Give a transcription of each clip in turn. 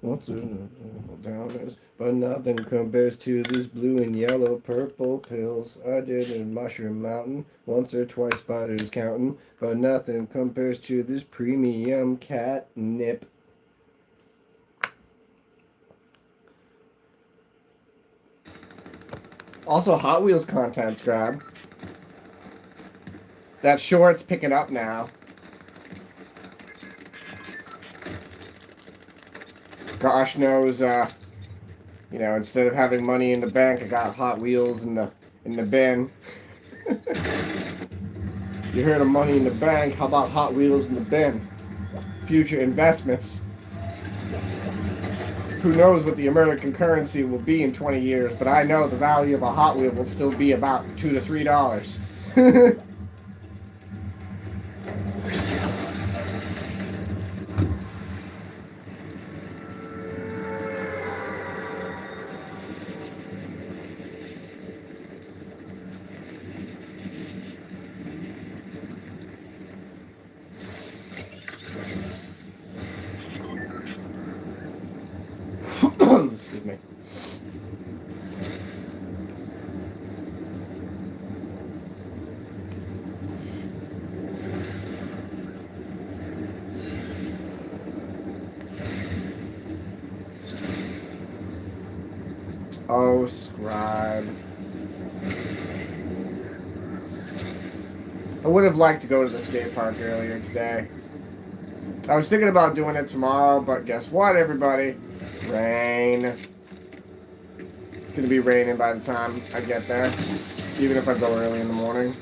What's down is, but nothing compares to this blue and yellow purple pills I did in Mushroom Mountain. Once or twice spiders counting, but nothing compares to this premium catnip. Also, Hot Wheels content's grab. That short's picking up now. Gosh knows, instead of having money in the bank, I got Hot Wheels in the bin. You heard of money in the bank? How about Hot Wheels in the bin? Future investments. Who knows what the American currency will be in 20 years, but I know the value of a Hot Wheel will still be about $2 to $3. Excuse me. Oh, scribe. I would have liked to go to the skate park earlier today. I was thinking about doing it tomorrow, but guess what, everybody? Rain. It's going to be raining by the time I get there, even if I go early in the morning.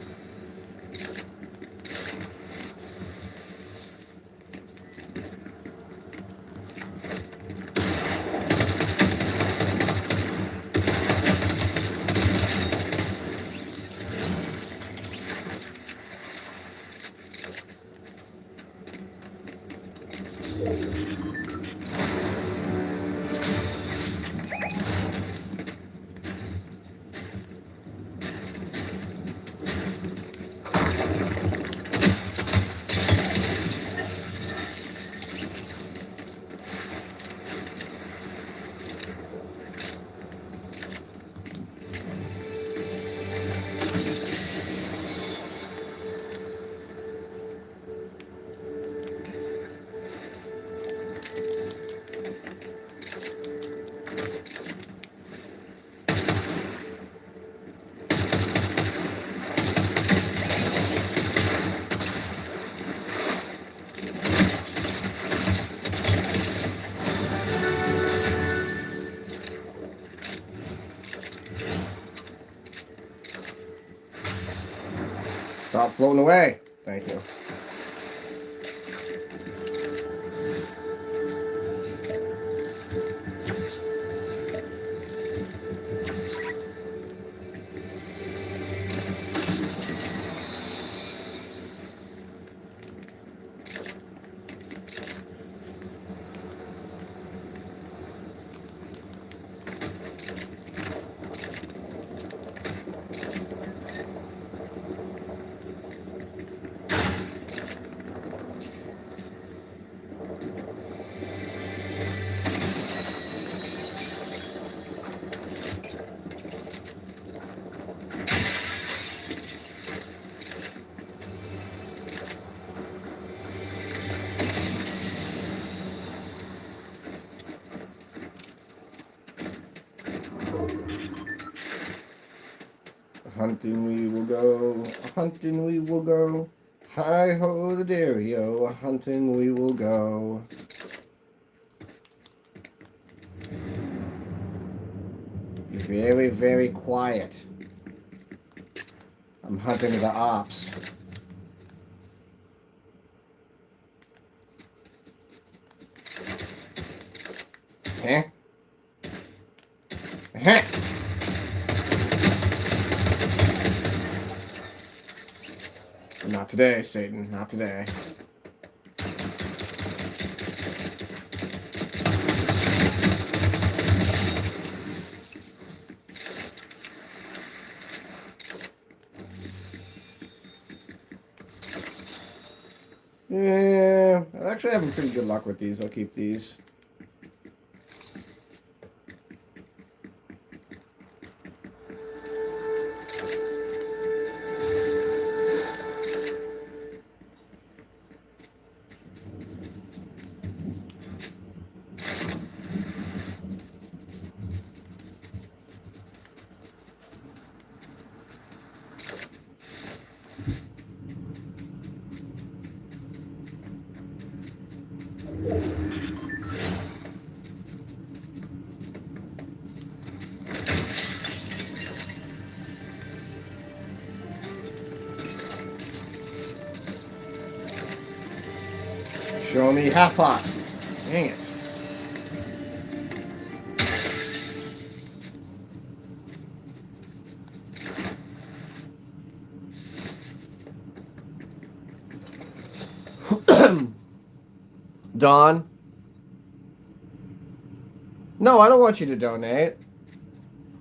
Stop floating away. Thank you. Hunting we will go, hunting we will go. Hi ho the dairy-o, hunting we will go. Be very, very quiet. I'm hunting the ops. Huh? Huh? Not today, Satan. Not today. Yeah, I'm actually having pretty good luck with these. I'll keep these. Show me half pot. Dang it. Don? No, I don't want you to donate.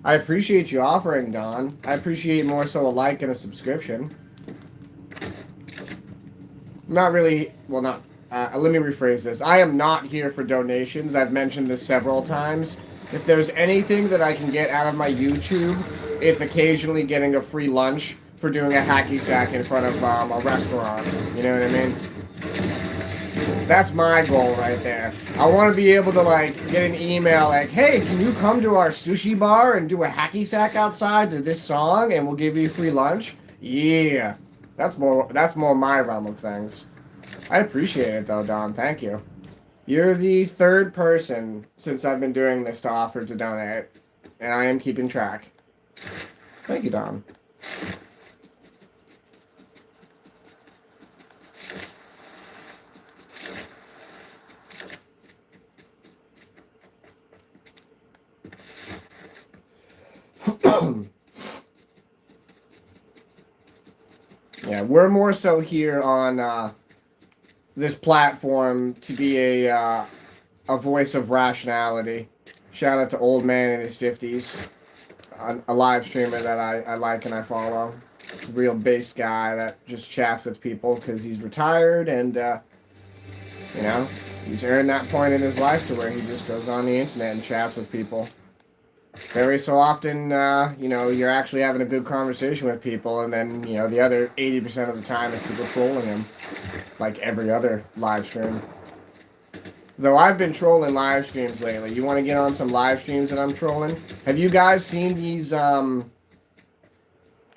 I appreciate you offering, Don. I appreciate more so a like and a subscription. I'm not really... Well, not... let me rephrase this. I am not here for donations. I've mentioned this several times. If there's anything that I can get out of my YouTube, it's occasionally getting a free lunch for doing a hacky sack in front of a restaurant. You know what I mean? That's my goal right there. I want to be able to, like, get an email like, hey, can you come to our sushi bar and do a hacky sack outside to this song and we'll give you free lunch? Yeah. That's more my realm of things. I appreciate it, though, Don. Thank you. You're the third person since I've been doing this to offer to donate, and I am keeping track. Thank you, Don. Yeah, we're more so here on this platform to be a voice of rationality. Shout out to Old Man in his 50s, a live streamer that I like and I follow. It's a real based guy that just chats with people because he's retired and, you know, he's earned that point in his life to where he just goes on the internet and chats with people. Very so often, you know, you're actually having a good conversation with people, and then, you know, the other 80% of the time is people trolling him, like every other live stream. Though I've been trolling live streams lately. You want to get on some live streams that I'm trolling? Have you guys seen these, trying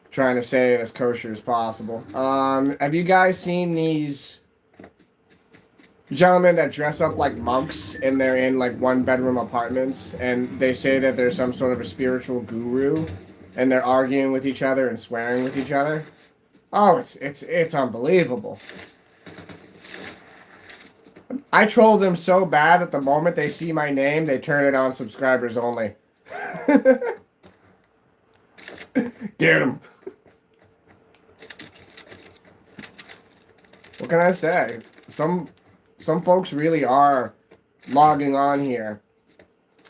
to say it as kosher as possible. Have you guys seen these gentlemen that dress up like monks and they're in like one-bedroom apartments and they say that they're some sort of a spiritual guru and they're arguing with each other and swearing with each other? Oh, it's unbelievable. I troll them so bad that the moment they see my name, they turn it on subscribers only. Get them. What can I say? Some folks really are logging on here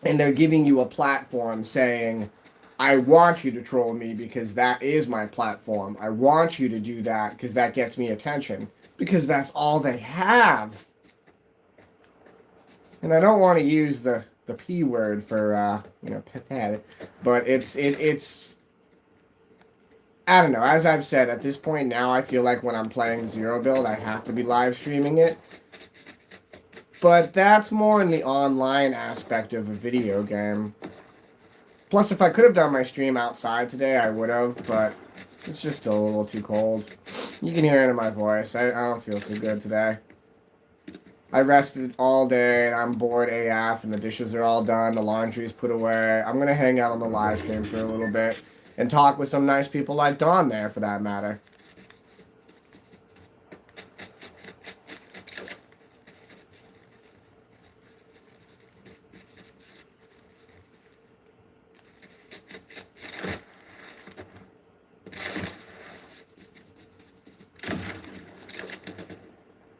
and they're giving you a platform saying, I want you to troll me because that is my platform. I want you to do that because that gets me attention. Because that's all they have. And I don't want to use the P word for, you know, pathetic. But it's I don't know. As I've said, at this point now, I feel like when I'm playing Zero Build, I have to be live streaming it. But that's more in the online aspect of a video game. Plus, if I could have done my stream outside today, I would have, but it's just still a little too cold. You can hear it in my voice. I don't feel too good today. I rested all day, and I'm bored AF, and the dishes are all done, the laundry's put away. I'm going to hang out on the live stream for a little bit and talk with some nice people like Dawn there, for that matter.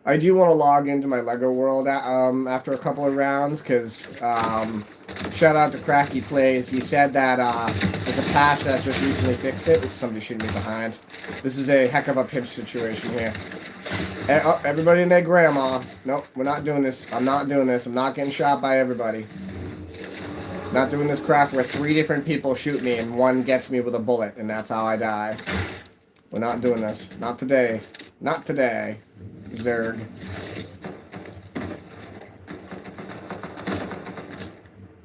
I do want to log into my Lego World after a couple of rounds, because shout out to Crafty Plays. He said that there's a patch that just recently fixed it. Oops, somebody shooting me behind. This is a heck of a pinch situation here. Oh, everybody and their grandma. Nope, we're not doing this. I'm not doing this. I'm not getting shot by everybody. Not doing this crap where 3 different people shoot me and one gets me with a bullet, and that's how I die. We're not doing this. Not today. Not today. Zerg.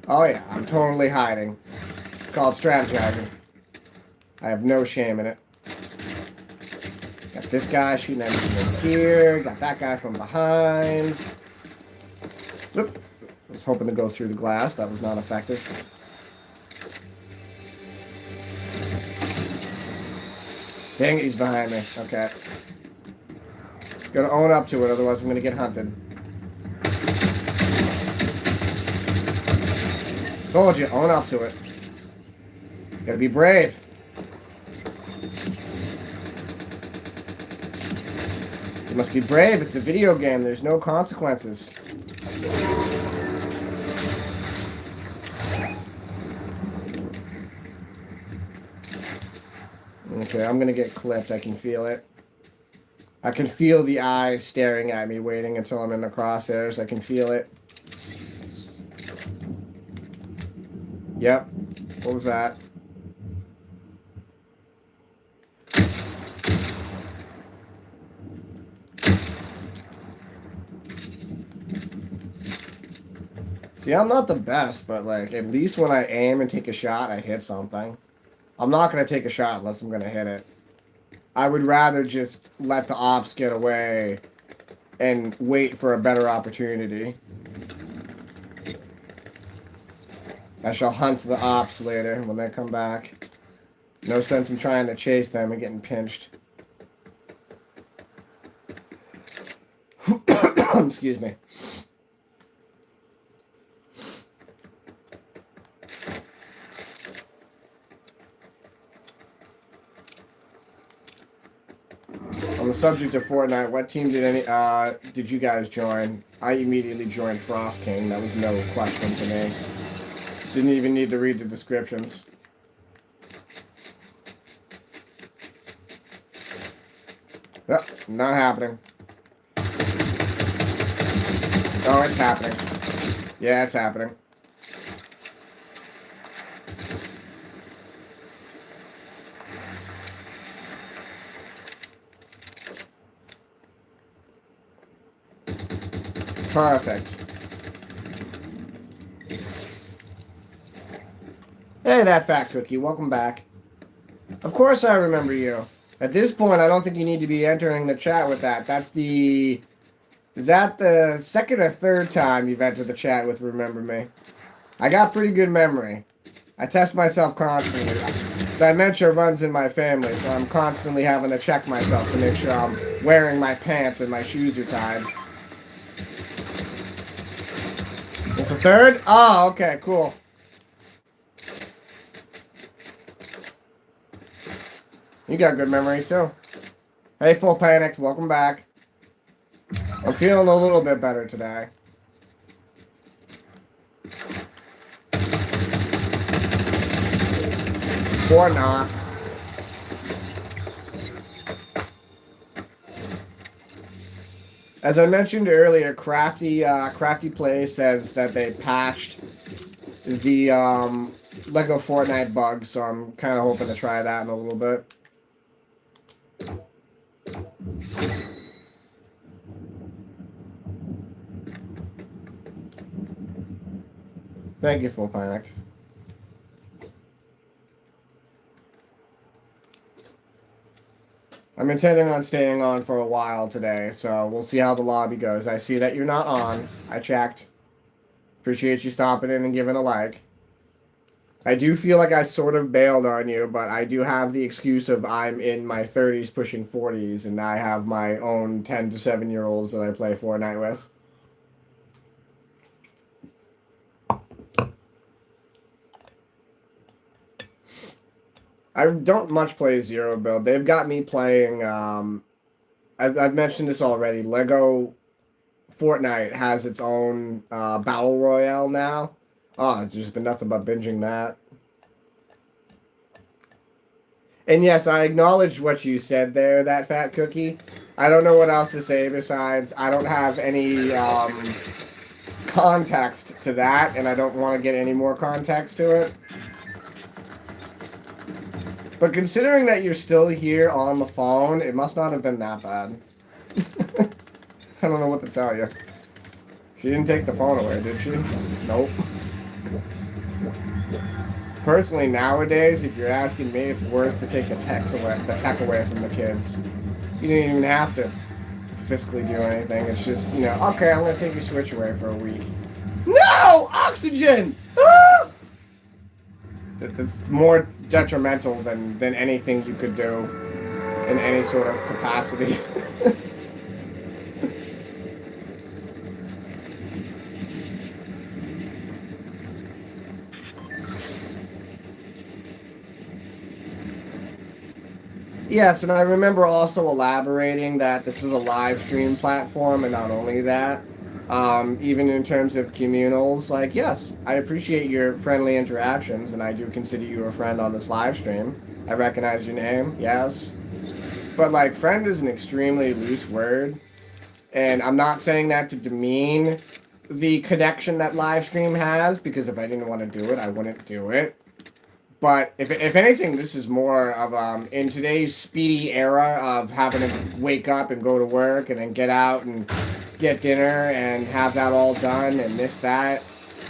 Oh yeah, I'm totally hiding. It's called strategizing. I have no shame in it. Got this guy shooting at me from here. Got that guy from behind. Oop. I was hoping to go through the glass. That was not effective. Dang it, he's behind me. Okay. Gotta own up to it, otherwise I'm gonna get hunted. Told you, own up to it. Gotta be brave. You must be brave. It's a video game. There's no consequences. Okay, I'm gonna get clipped. I can feel it. I can feel the eyes staring at me, waiting until I'm in the crosshairs. I can feel it. Yep. What was that? See, I'm not the best, but like at least when I aim and take a shot, I hit something. I'm not going to take a shot unless I'm going to hit it. I would rather just let the ops get away and wait for a better opportunity. I shall hunt the ops later when they come back. No sense in trying to chase them and getting pinched. Excuse me. On the subject of Fortnite, what team did you guys join? I immediately joined Frost King. That was no question to me. Didn't even need to read the descriptions. Yep, not happening. Oh, it's happening. Yeah, it's happening. Perfect. Hey, that fat cookie. Welcome back. Of course I remember you. At this point, I don't think you need to be entering the chat with that. That's the... Is that the second or third time you've entered the chat with Remember Me? I got pretty good memory. I test myself constantly. Dementia runs in my family, so I'm constantly having to check myself to make sure I'm wearing my pants and my shoes are tied. It's the third? Oh, okay, cool. You got good memory, too. Hey, Full Panics, welcome back. I'm feeling a little bit better today. Or not. As I mentioned earlier, Crafty Play says that they patched the Lego Fortnite bug, so I'm kind of hoping to try that in a little bit. Thank you, Full Panic. I'm intending on staying on for a while today, so we'll see how the lobby goes. I see that you're not on. I checked. Appreciate you stopping in and giving a like. I do feel like I sort of bailed on you, but I do have the excuse of I'm in my 30s pushing 40s, and I have my own 10 to 7-year-olds that I play Fortnite with. I don't much play Zero Build. They've got me playing, I've mentioned this already, Lego Fortnite has its own Battle Royale now. Oh, it's just been nothing but binging that. And yes, I acknowledge what you said there, that fat cookie. I don't know what else to say besides I don't have any context to that, and I don't want to get any more context to it. But considering that you're still here on the phone, it must not have been that bad. I don't know what to tell you. She didn't take the phone away, did she? Nope. Personally, nowadays, if you're asking me, it's worse to take the tech away from the kids. You don't even have to fiscally do anything. It's just, you know, okay, I'm going to take your Switch away for a week. No! Oxygen! Ah! That's more detrimental than anything you could do in any sort of capacity. Yes, and I remember also elaborating that this is a live stream platform, and not only that, even in terms of communals, like, yes, I appreciate your friendly interactions, and I do consider you a friend on this live stream. I recognize your name, yes. But, like, friend is an extremely loose word, and I'm not saying that to demean the connection that live stream has, because if I didn't want to do it, I wouldn't do it. But if anything, this is more of in today's speedy era of having to wake up and go to work and then get out and get dinner and have that all done and that.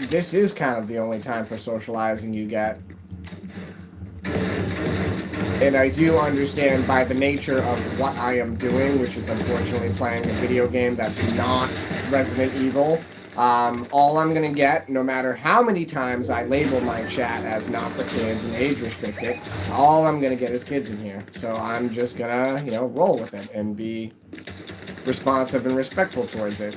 This is kind of the only time for socializing you get. And I do understand by the nature of what I am doing, which is unfortunately playing a video game that's not Resident Evil. All I'm going to get, no matter how many times I label my chat as not for kids and age restricted, all I'm going to get is kids in here. So I'm just going to, roll with it and be responsive and respectful towards it.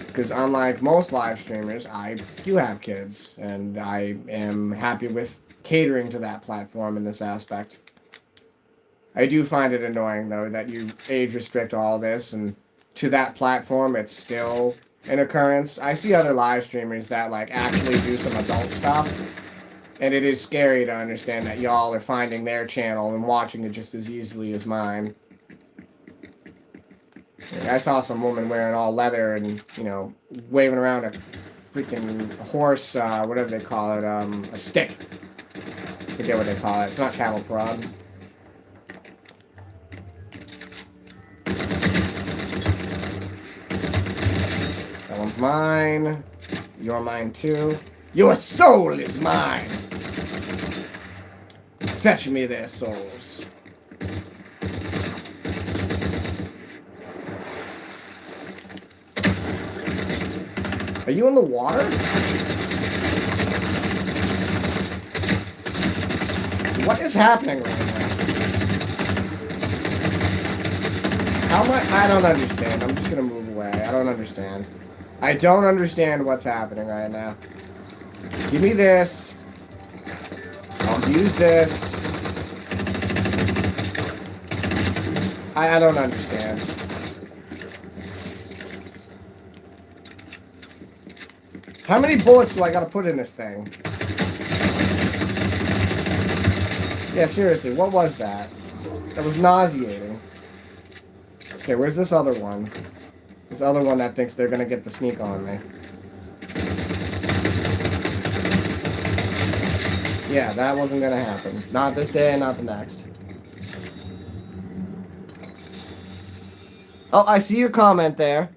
Because unlike most live streamers, I do have kids, and I am happy with catering to that platform in this aspect. I do find it annoying, though, that you age restrict all this, and to that platform, it's still an occurrence. I see other live streamers that like actually do some adult stuff, and it is scary to understand that y'all are finding their channel and watching it just as easily as mine. I saw some woman wearing all leather and waving around a freaking horse, whatever they call it, a stick. I forget what they call it. It's not cattle prod. That one's mine. You're mine too. Your soul is mine. Fetch me their souls. Are you in the water? What is happening right now? How am I don't understand. I'm just gonna move away. I don't understand. I don't understand what's happening right now. Give me this. I'll use this. I don't understand. How many bullets do I gotta put in this thing? Yeah, seriously, what was that? That was nauseating. Okay, where's this other one? This other one that thinks they're gonna get the sneak on me. Yeah, that wasn't gonna happen. Not this day and not the next. Oh, I see your comment there.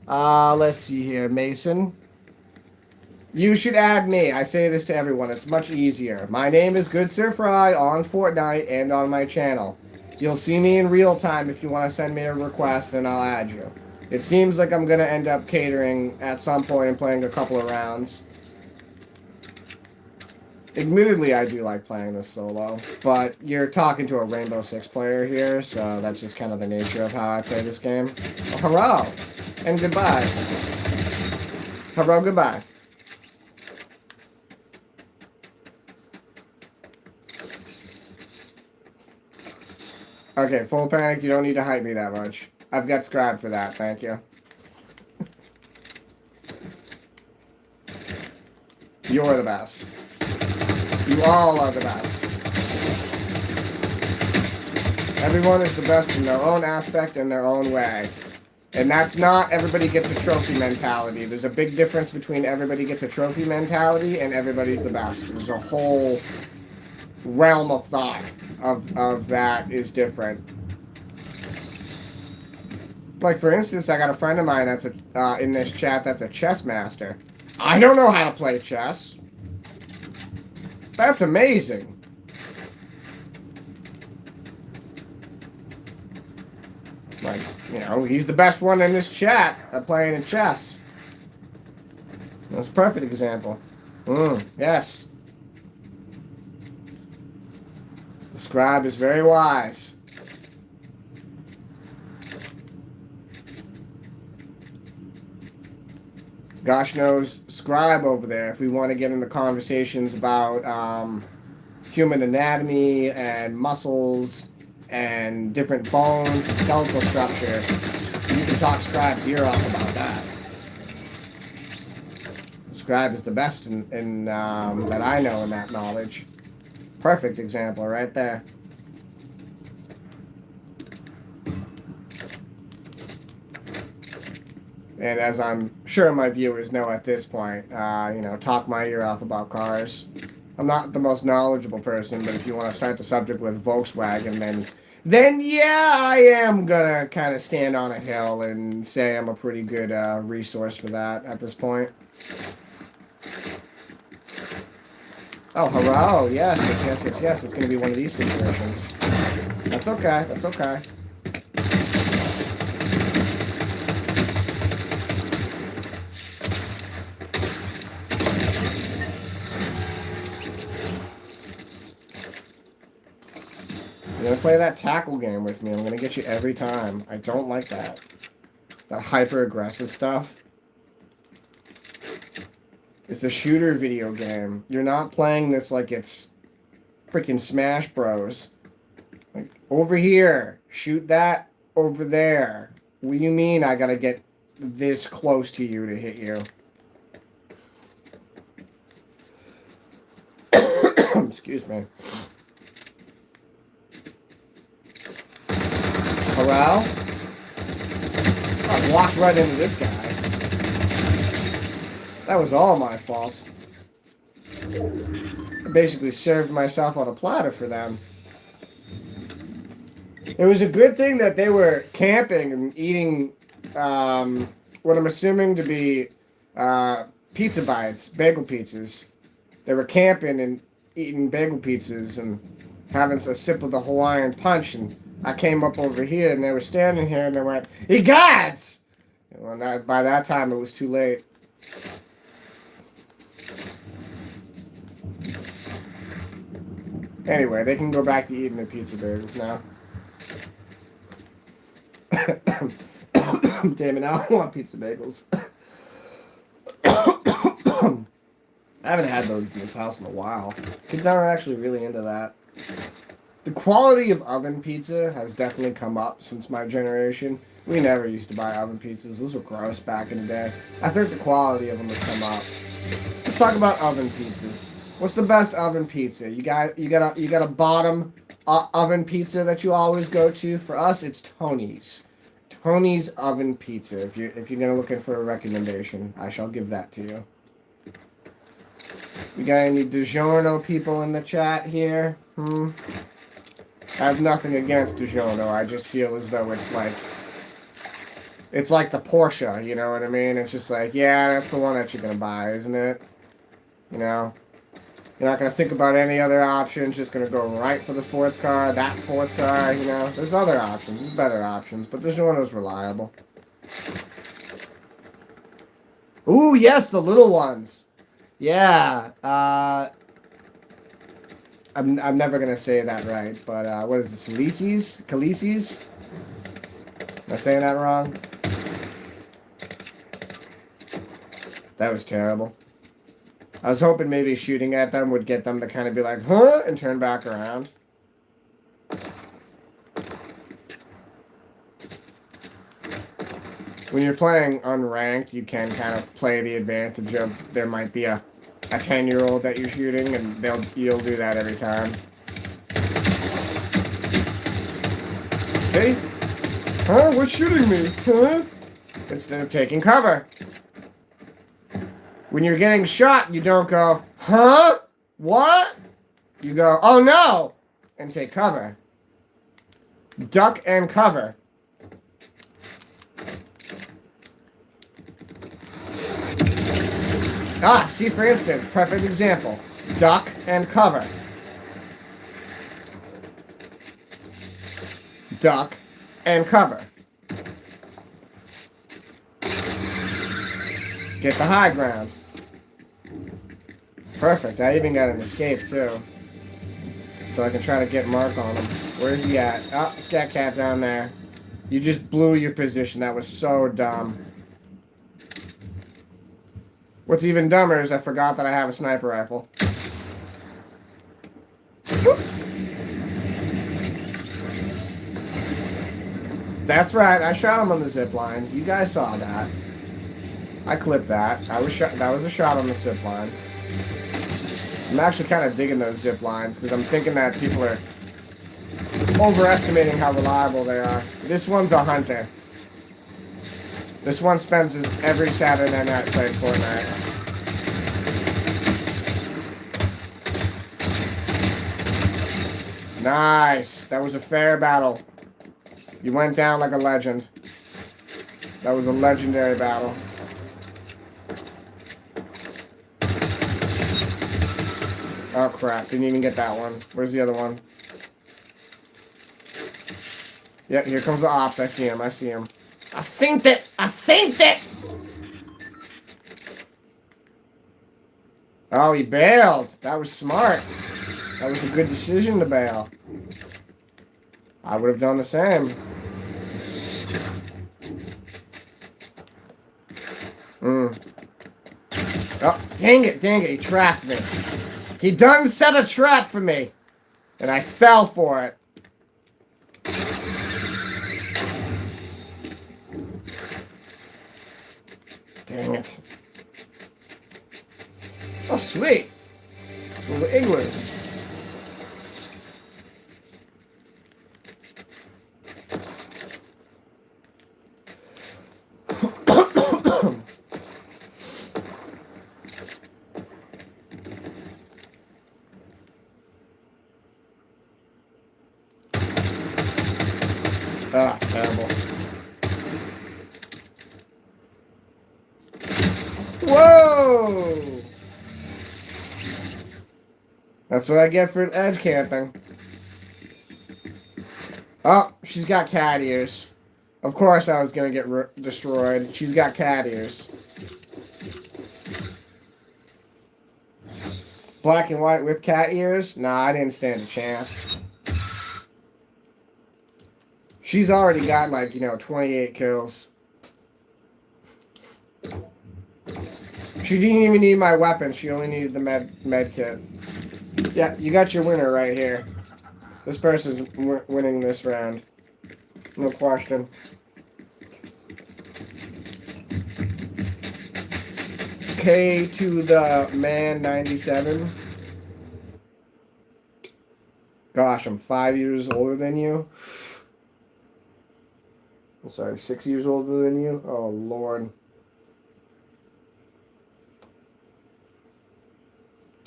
Let's see here, Mason. You should add me. I say this to everyone. It's much easier. My name is Good Sir Fry on Fortnite and on my channel. You'll see me in real time if you want to send me a request, and I'll add you. It seems like I'm going to end up catering at some point and playing a couple of rounds. Admittedly, I do like playing this solo, but you're talking to a Rainbow Six player here, so that's just kind of the nature of how I play this game. Oh, hello, and goodbye. Hello, goodbye. Okay, full panic, you don't need to hype me that much. I've got Scribe for that, thank you. You're the best. You all are the best. Everyone is the best in their own aspect, in their own way. And that's not everybody gets a trophy mentality. There's a big difference between everybody gets a trophy mentality and everybody's the best. There's a whole realm of thought of that is different. Like, for instance, I got a friend of mine that's in this chat that's a chess master. I don't know how to play chess. That's amazing. Like, he's the best one in this chat at playing in chess. That's a perfect example. Yes. The scribe is very wise. Gosh knows Scribe over there, if we want to get into conversations about human anatomy and muscles and different bones and skeletal structure. You can talk Scribe's ear off about that. Scribe is the best in that I know in that knowledge. Perfect example right there. And as I'm sure my viewers know at this point, you know, talk my ear off about cars. I'm not the most knowledgeable person, but if you want to start the subject with Volkswagen, then yeah, I am gonna kind of stand on a hill and say I'm a pretty good resource for that at this point. Oh, hurrah! Yes, yes, yes, yes, yes. It's gonna be one of these situations. That's okay. That's okay. You're gonna play that tackle game with me. I'm gonna get you every time. I don't like that. That hyper-aggressive stuff. It's a shooter video game. You're not playing this like it's freaking Smash Bros. Like, over here. Shoot that over there. What do you mean I gotta get this close to you to hit you? Excuse me. Hello? I walked right into this guy. That was all my fault. I basically served myself on a platter for them. It was a good thing that they were camping and eating what I'm assuming to be pizza bites, bagel pizzas. They were camping and eating bagel pizzas and having a sip of the Hawaiian punch, and I came up over here and they were standing here and they went, "Egads!" Well, by that time it was too late. Anyway, they can go back to eating their pizza bagels now. Damn it, now I want pizza bagels. I haven't had those in this house in a while. Kids aren't actually really into that. The quality of oven pizza has definitely come up since my generation. We never used to buy oven pizzas. Those were gross back in the day. I think the quality of them has come up. Let's talk about oven pizzas. What's the best oven pizza? You got a bottom oven pizza that you always go to. For us, it's Tony's. Tony's oven pizza. If you're gonna looking for a recommendation, I shall give that to you. We got any DiGiorno people in the chat here? I have nothing against DiGiorno. I just feel as though it's like the Porsche. You know what I mean? It's just like, yeah, that's the one that you're gonna buy, isn't it? You know. You're not going to think about any other options, just going to go right for the sports car, that sports car, you know. There's other options, there's better options, but there's one that's reliable. Ooh, yes, the little ones. Yeah, I'm never going to say that right, but what is it, Khaleesi's? Am I saying that wrong? That was terrible. I was hoping maybe shooting at them would get them to kind of be like, huh? And turn back around. When you're playing unranked, you can kind of play the advantage of there might be a 10-year-old that you're shooting, and you'll do that every time. See? Huh? What's shooting me? Huh? Instead of taking cover. When you're getting shot, you don't go, huh? What? You go, oh no! And take cover. Duck and cover. Ah, see, for instance, perfect example. Duck and cover. Duck and cover. Get the high ground. Perfect. I even got an escape, too. So I can try to get Mark on him. Where's he at? Oh, Scat Cat down there. You just blew your position. That was so dumb. What's even dumber is I forgot that I have a sniper rifle. That's right. I shot him on the zip line. You guys saw that. I clipped that. That was a shot on the zip line. I'm actually kind of digging those zip lines because I'm thinking that people are overestimating how reliable they are. This one's a hunter. This one spends his every Saturday night playing Fortnite. Nice. That was a fair battle. You went down like a legend. That was a legendary battle. Oh crap, didn't even get that one. Where's the other one? Yep, here comes the ops. I see him, I see him. I synced it! I synced it! Oh, he bailed. That was smart. That was a good decision to bail. I would have done the same. Oh, dang it, he trapped me. He done set a trap for me. And I fell for it. Dang it. Oh, sweet. It's a little igloo. Ah, terrible. Whoa! That's what I get for edge camping. Oh, she's got cat ears. Of course I was going to get destroyed. She's got cat ears. Black and white with cat ears? Nah, I didn't stand a chance. She's already got, like, 28 kills. She didn't even need my weapon. She only needed the med kit. Yeah, you got your winner right here. This person's winning this round. No question. K to the man 97. Gosh, I'm 5 years older than you. I'm sorry, 6 years older than you? Oh, Lord.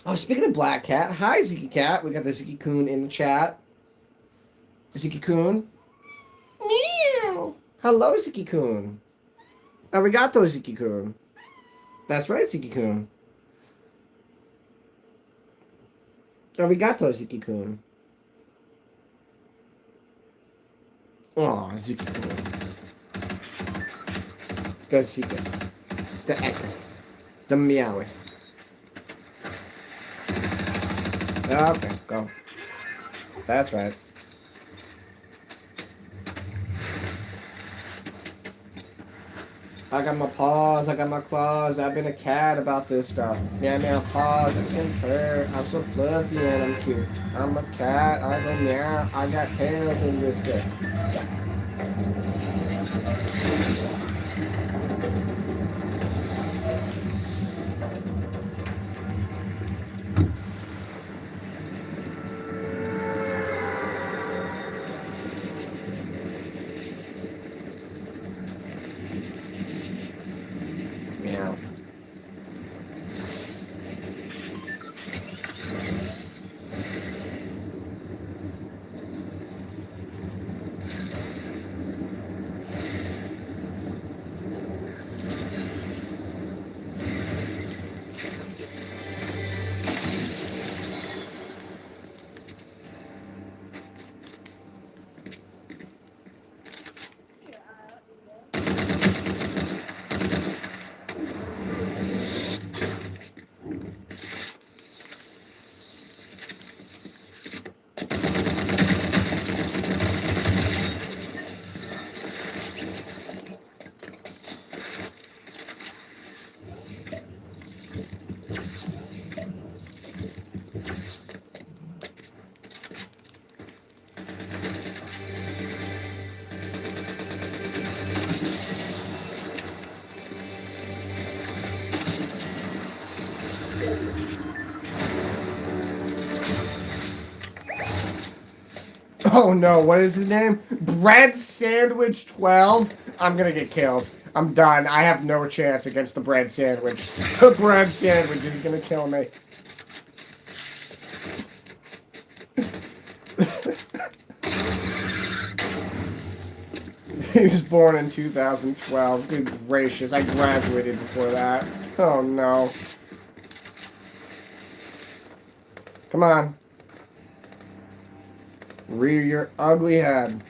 Oh, speaking of Black Cat, hi, Ziki Cat. We got the Ziki Kun in the chat. Ziki Kun. Meow. Hello, Ziki Kun. Arigato, Ziki Kun. That's right, Ziki Kun. Arigato, Ziki Kun. Oh, Ziki Kun. The Zikith. The Ekith. The Meowith. Okay, go. That's right. I got my paws, I got my claws. I've been a cat about this stuff. Meow, meow, paws, I can purr. I'm so fluffy and I'm cute. I'm a cat, I go meow. I got tails in this good. Oh no, what is his name? Bread Sandwich 12? I'm gonna get killed. I'm done. I have no chance against the bread sandwich. The bread sandwich is gonna kill me. He was born in 2012. Good gracious, I graduated before that. Oh no. Come on. Rear your ugly head.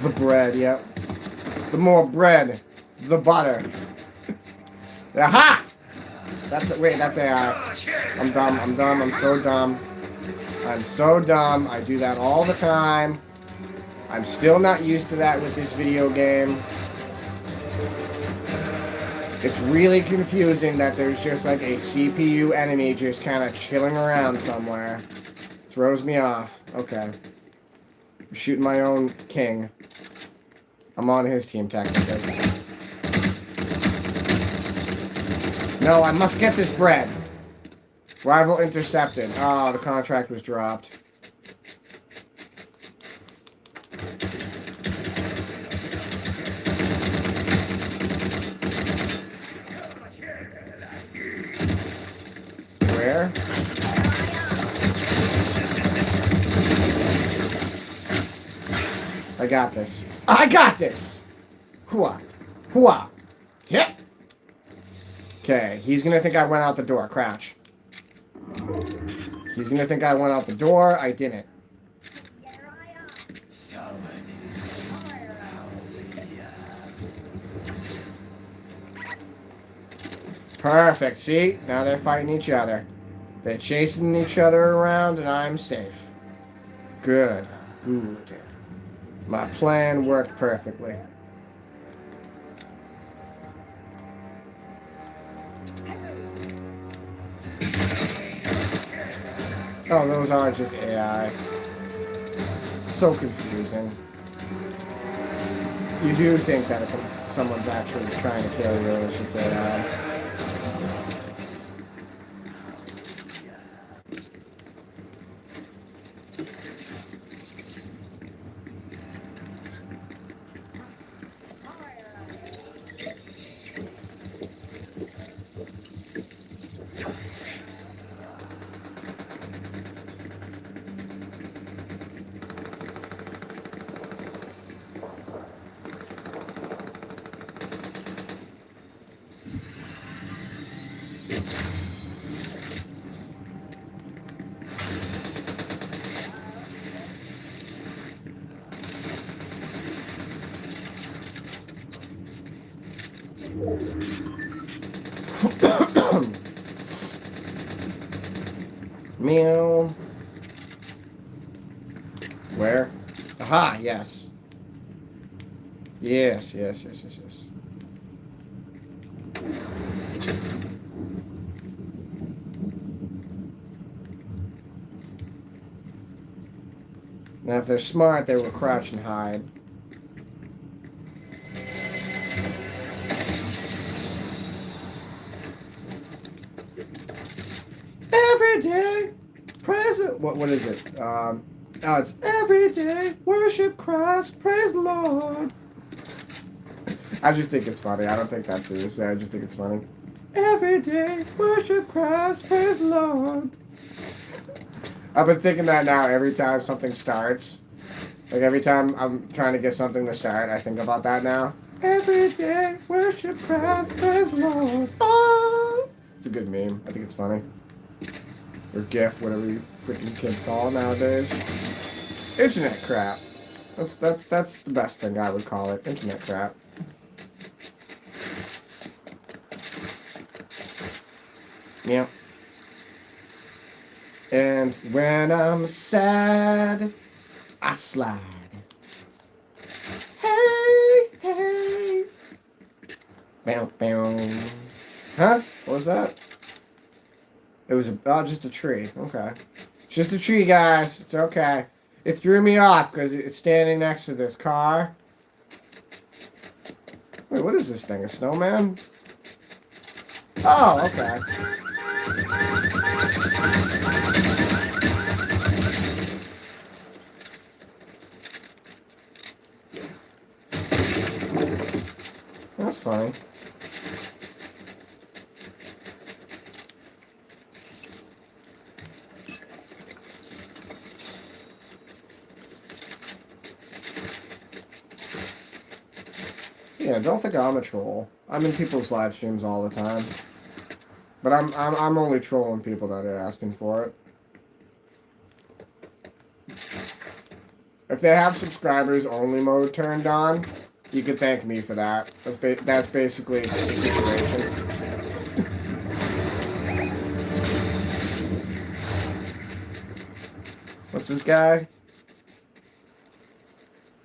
The bread, yep. The more bread, the butter. Aha! Wait, that's AI. I'm dumb, I'm so dumb. I'm so dumb. I do that all the time. I'm still not used to that with this video game. It's really confusing that there's just like a CPU enemy just kind of chilling around somewhere. Throws me off. Okay. I'm shooting my own king. I'm on his team technically. No, I must get this bread. Rival intercepted. Oh, the contract was dropped. Where? I got this. I got this! Hooah. Hooah. Yep. Okay, he's gonna think I went out the door. Crouch. He's gonna think I went out the door. I didn't. Perfect. See? Now they're fighting each other. They're chasing each other around and I'm safe. Good. Good. My plan worked perfectly. Oh, those are just AI. So confusing. You do think that if someone's actually trying to kill you, it's just AI. Meow. Where? Aha, yes. Yes, yes, yes, yes, yes. Now, if they're smart, they will crouch and hide. Every day, present. What is it? Oh, it's every day, worship Christ, praise the Lord. I just think it's funny. I don't think that's serious. I just think it's funny. Every day, worship Christ, praise the Lord. I've been thinking that now every time something starts. Like every time I'm trying to get something to start, I think about that now. Every day, worship Christ, praise the Lord. Oh! It's a good meme. I think it's funny. Or GIF, whatever you freaking kids call it nowadays. Internet crap. That's the best thing I would call it. Internet crap. Yeah. And when I'm sad, I slide. Hey, hey. Bow, bow. Huh? What was that? It was just a tree. Okay. It's just a tree, guys. It's okay. It threw me off because it's standing next to this car. Wait, what is this thing? A snowman? Oh, okay. funny. Yeah, don't think I'm a troll. I'm in people's live streams all the time. But I'm only trolling people that are asking for it. If they have subscribers only mode turned on, you can thank me for that. That's basically the situation. What's this guy?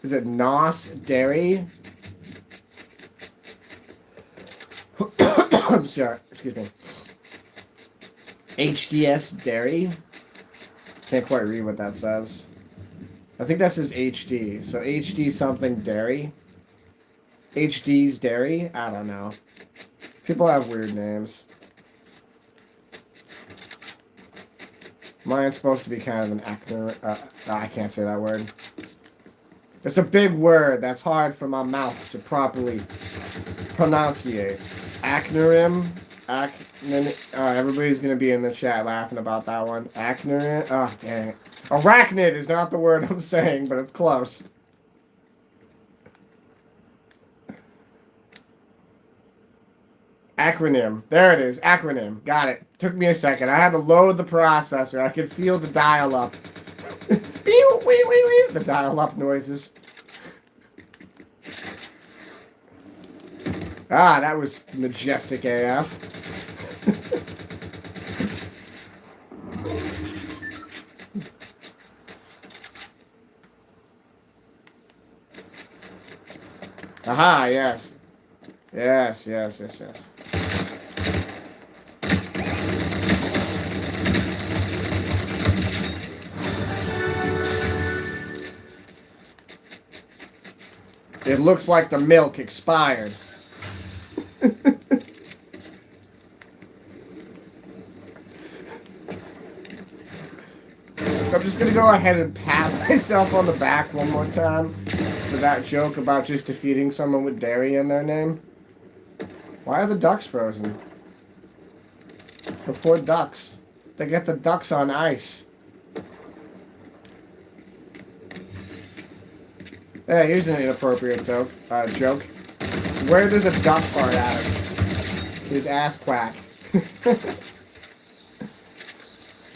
Is it Nos Dairy? I'm sorry, excuse me. HDS Dairy? Can't quite read what that says. I think that says HD. So HD something dairy? HD's Dairy? I don't know. People have weird names. Mine's supposed to be kind of an actor. I can't say that word. It's a big word that's hard for my mouth to properly pronunciate. Acnonym? Everybody's going to be in the chat laughing about that one. Acnonym? Oh, dang it. Arachnid is not the word I'm saying, but it's close. Acronym. There it is. Acronym. Got it. Took me a second. I had to load the processor. I could feel the dial-up. The dial-up noises. Ah, that was majestic AF. Aha, yes. Yes. It looks like the milk expired. I'm just going to go ahead and pat myself on the back one more time for that joke about just defeating someone with dairy in their name. Why are the ducks frozen? The poor ducks. They get the ducks on ice. Yeah, here's an inappropriate joke. Where does a duck fart out of? His ass quack.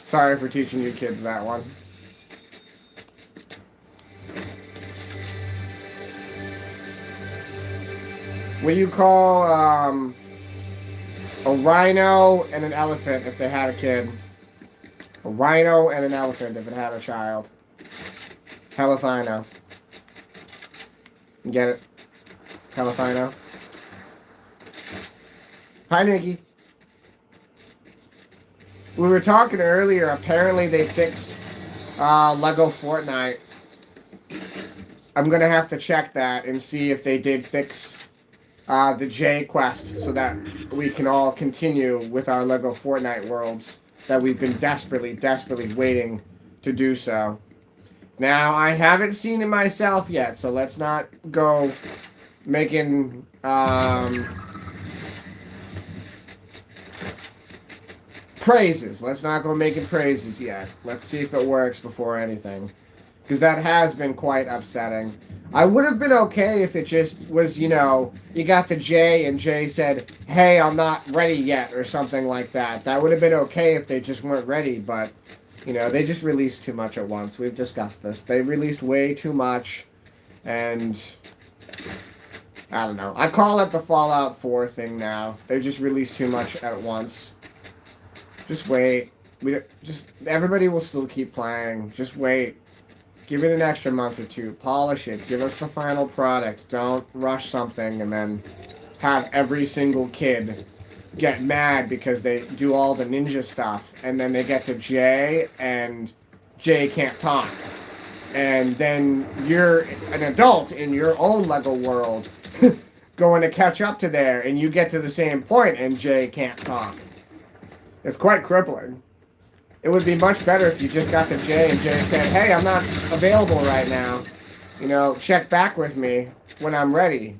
Sorry for teaching you kids that one. What do you call a rhino and an elephant if they had a kid? A rhino and an elephant if it had a child. Hell if I know. Get it? Hell if I know. Hi, Nikki. We were talking earlier, apparently they fixed Lego Fortnite. I'm going to have to check that and see if they did fix the J quest so that we can all continue with our Lego Fortnite worlds that we've been desperately waiting to do so. Now, I haven't seen it myself yet, so let's not go making praises. Let's not go making praises yet. Let's see if it works before anything. Because that has been quite upsetting. I would have been okay if it just was, you know, you got the J and J said, hey, I'm not ready yet, or something like that. That would have been okay if they just weren't ready, but, you know, they just released too much at once. We've discussed this. They released way too much, and I don't know. I call it the Fallout 4 thing now. They just released too much at once. Just wait. Everybody will still keep playing. Just wait. Give it an extra month or two. Polish it. Give us the final product. Don't rush something and then have every single kid get mad because they do all the ninja stuff. And then they get to Jay and Jay can't talk. And then you're an adult in your own Lego world going to catch up to there. And you get to the same point and Jay can't talk. It's quite crippling. It would be much better if you just got to Jay and Jay said, hey, I'm not available right now. You know, check back with me when I'm ready.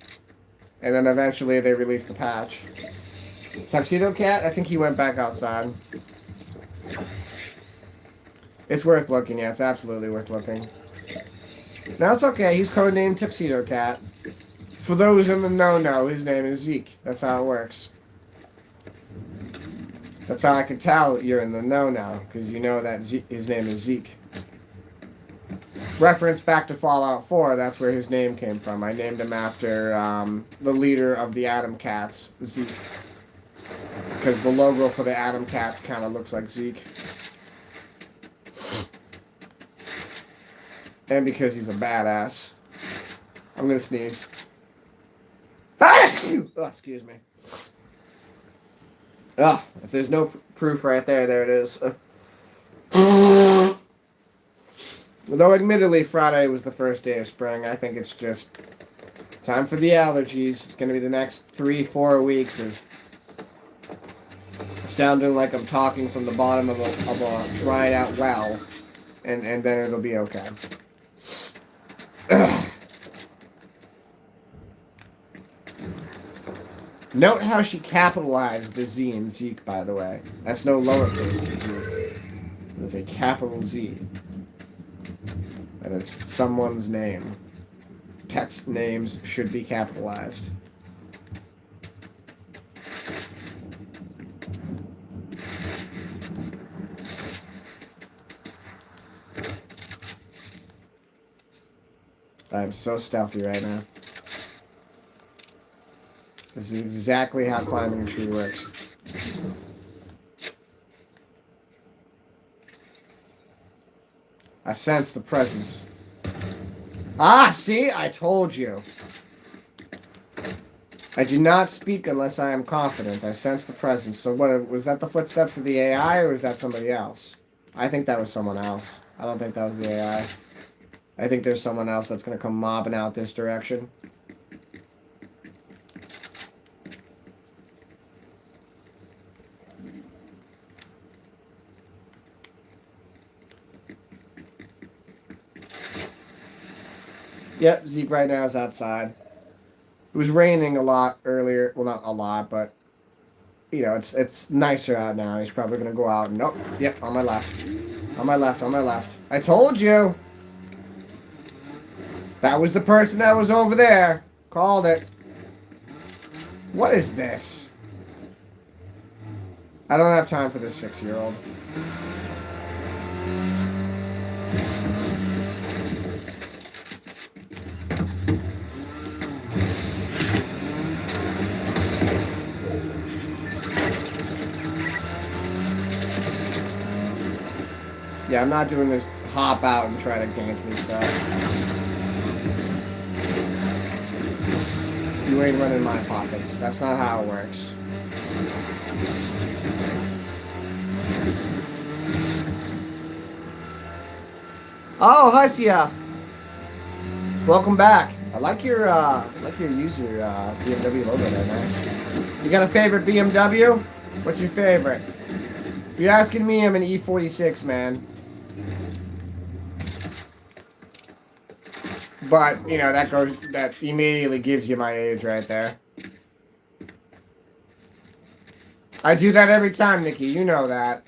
And then eventually they released the patch. Tuxedo Cat, I think he went back outside. It's worth looking, yeah, it's absolutely worth looking. Now it's okay, he's codenamed Tuxedo Cat. For those in the know, his name is Zeke. That's how it works. That's how I can tell you're in the know now, because you know that his name is Zeke. Reference back to Fallout 4, that's where his name came from. I named him after the leader of the Atom Cats, Zeke. Because the logo for the Atom Cats kind of looks like Zeke. And because he's a badass. I'm gonna sneeze. Oh, excuse me. Oh, if there's no proof right there, there it is. Though admittedly Friday was the first day of spring, I think it's just time for the allergies. It's gonna be the next 3-4 weeks of sounding like I'm talking from the bottom of a dried out well, and then it'll be okay. Note how she capitalized the Z in Zeke, by the way. That's no lowercase z. It's a capital Z. That is someone's name. Pets' names should be capitalized. I'm so stealthy right now. This is exactly how climbing a tree works. I sense the presence. Ah, see? I told you. I do not speak unless I am confident. I sense the presence. So what, was that the footsteps of the AI or was that somebody else? I think that was someone else. I don't think that was the AI. I think there's someone else that's going to come mobbing out this direction. Yep, Zeke right now is outside. It was raining a lot earlier. Well, not a lot, but, you know, it's nicer out now. He's probably going to go out and... Oh, yep, on my left. On my left, on my left. I told you! That was the person that was over there. Called it. What is this? I don't have time for this 6-year-old. Yeah, I'm not doing this hop out and try to gank me stuff. You ain't running my pockets. That's not how it works. Oh, hi, CF. Welcome back. I like your user BMW logo there, nice. You got a favorite BMW? What's your favorite? If you're asking me, I'm an E46, man. But, you know, that immediately gives you my age right there. I do that every time, Nikki. You know that.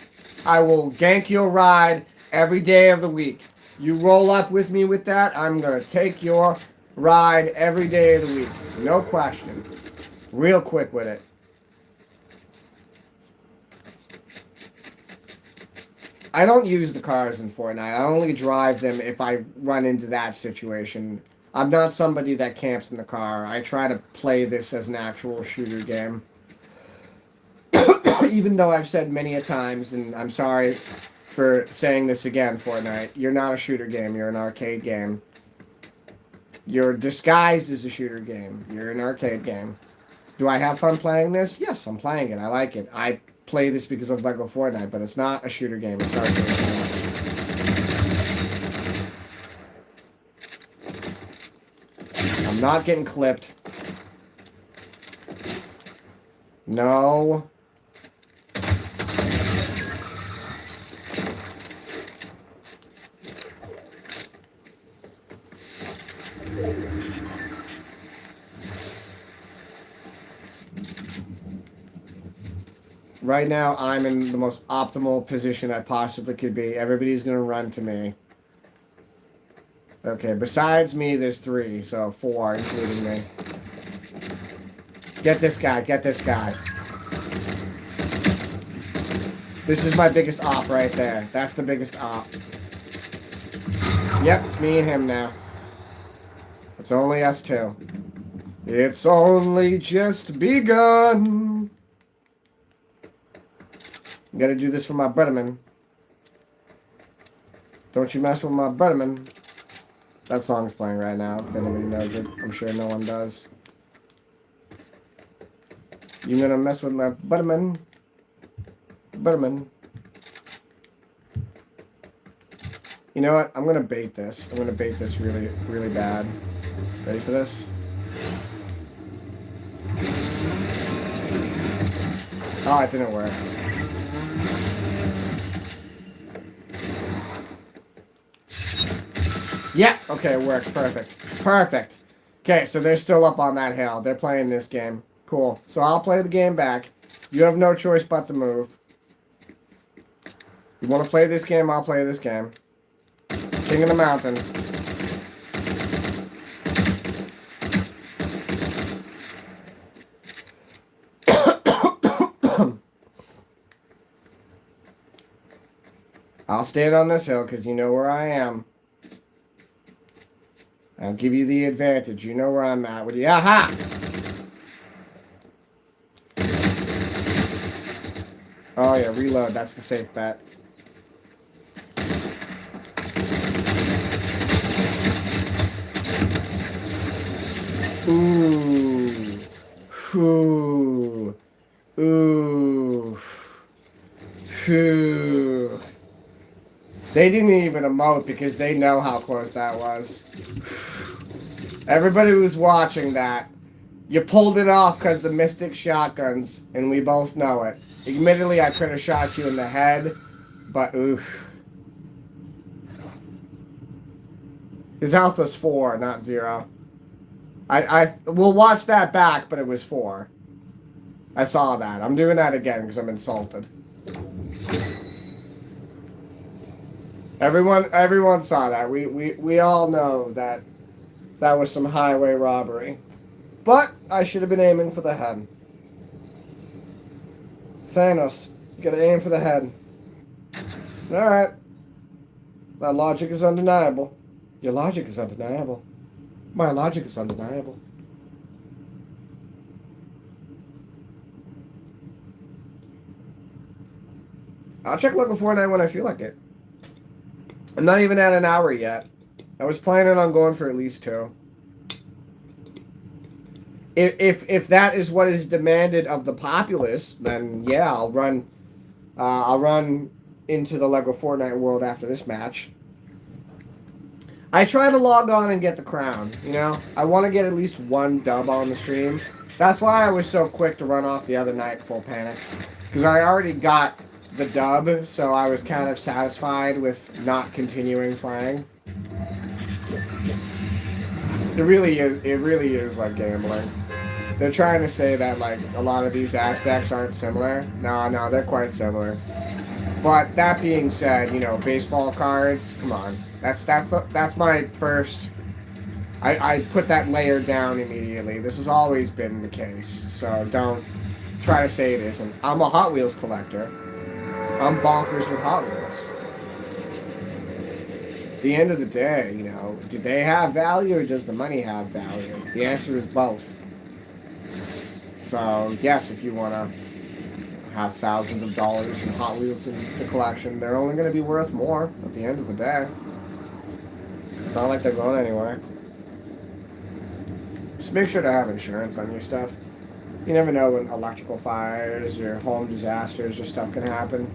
I will gank your ride every day of the week. You roll up with me with that, I'm going to take your ride every day of the week. No question. Real quick with it. I don't use the cars in Fortnite. I only drive them if I run into that situation. I'm not somebody that camps in the car. I try to play this as an actual shooter game. Even though I've said many a times, and I'm sorry for saying this again, Fortnite, you're not a shooter game. You're an arcade game. You're disguised as a shooter game. You're an arcade game. Do I have fun playing this? Yes, I'm playing it. I like it. I play this because of Lego Fortnite, but it's not a shooter game. It's not a shooter game. I'm not getting clipped. No. Right now, I'm in the most optimal position I possibly could be. Everybody's going to run to me. Okay, besides me, there's 3, so 4, including me. Get this guy, get this guy. This is my biggest op right there. That's the biggest op. Yep, it's me and him now. It's only us 2. It's only just begun. Gotta do this for my brotherman. Don't you mess with my brotherman. That song's playing right now, if anybody knows it. I'm sure no one does. You gonna mess with my brotherman? Brotherman. You know what? I'm gonna bait this. I'm gonna bait this really, really bad. Ready for this? Oh, it didn't work. Yeah, okay, it worked. Perfect. Perfect. Okay, so they're still up on that hill. They're playing this game. Cool. So I'll play the game back. You have no choice but to move. You want to play this game, I'll play this game. King of the Mountain. I'll stand on this hill because you know where I am. I'll give you the advantage. You know where I'm at with you. Aha! Oh yeah, reload. That's the safe bet. Ooh. Ooh. Ooh. Ooh. They didn't even emote because they know how close that was. Everybody who's watching that, you pulled it off because the Mystic shotguns, and we both know it. Admittedly, I could have shot you in the head, but oof. His health was 4, not 0. We'll watch that back, but it was 4. I saw that. I'm doing that again because I'm insulted. Everyone saw that. We all know that that was some highway robbery. But I should have been aiming for the head. Thanos, you gotta aim for the head. Alright. That logic is undeniable. Your logic is undeniable. My logic is undeniable. I'll check Local Fortnite when I feel like it. I'm not even at an hour yet. I was planning on going for at least 2. If that is what is demanded of the populace, then yeah, I'll run into the Lego Fortnite world after this match. I try to log on and get the crown, you know? I want to get at least 1 dub on the stream. That's why I was so quick to run off the other night full panic. Because I already got the dub, so I was kind of satisfied with not continuing playing. It really is like gambling. They're trying to say that like a lot of these aspects aren't similar. No, they're quite similar. But that being said, you know, baseball cards, come on. That's my first. I put that layer down immediately. This has always been the case, so don't try to say it isn't. I'm a Hot Wheels collector. I'm bonkers with Hot Wheels. At the end of the day, you know, do they have value or does the money have value? The answer is both. So, yes, if you want to have thousands of dollars in Hot Wheels in the collection, they're only going to be worth more at the end of the day. It's not like they're going anywhere. Just make sure to have insurance on your stuff. You never know when electrical fires or home disasters or stuff can happen.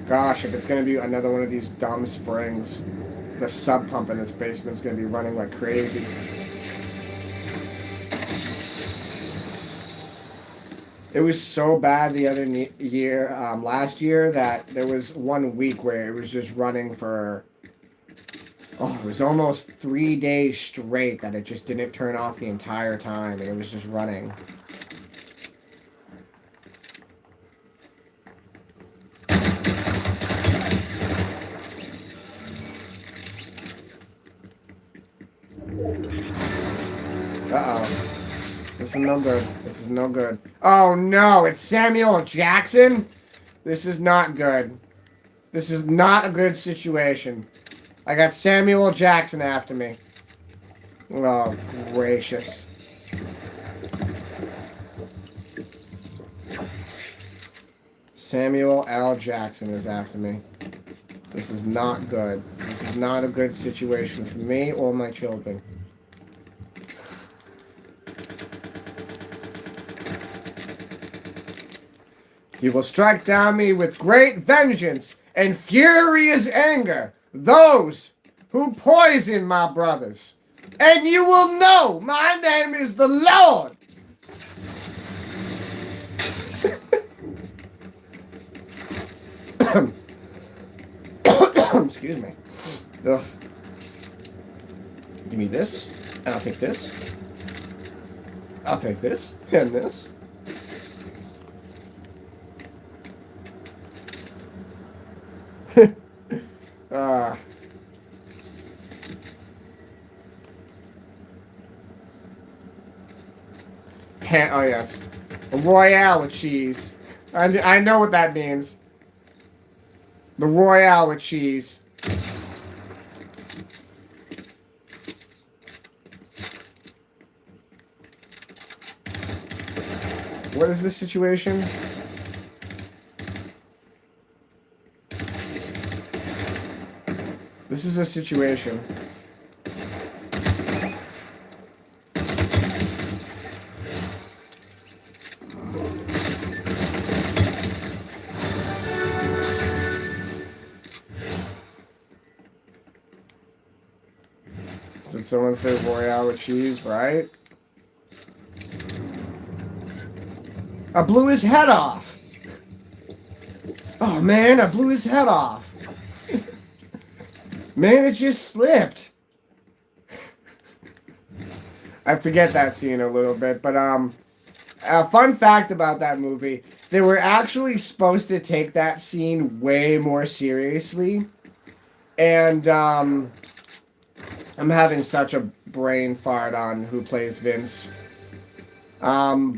Gosh, if it's going to be another one of these dumb springs, the sub pump in this basement is going to be running like crazy. It was so bad the other year, last year, that there was 1 week where it was just running for, it was almost 3 days straight that it just didn't turn off the entire time, and it was just running. This is no good. This is no good. Oh no, it's Samuel Jackson? This is not good. This is not a good situation. I got Samuel Jackson after me. Oh, gracious. Samuel L. Jackson is after me. This is not good. This is not a good situation for me or my children. He will strike down me with great vengeance and furious anger, those who poison my brothers. And you will know my name is the Lord. Excuse me. Ugh. Give me this, and I'll take this. I'll take this, and this. Oh yes, a Royale with cheese. I know what that means. The Royale with cheese. What is this situation? This is a situation. Did someone say Royale with cheese, right? I blew his head off. Oh man, I blew his head off. Man, it just slipped. I forget that scene a little bit, but a fun fact about that movie, they were actually supposed to take that scene way more seriously. And I'm having such a brain fart on who plays Vince. Dang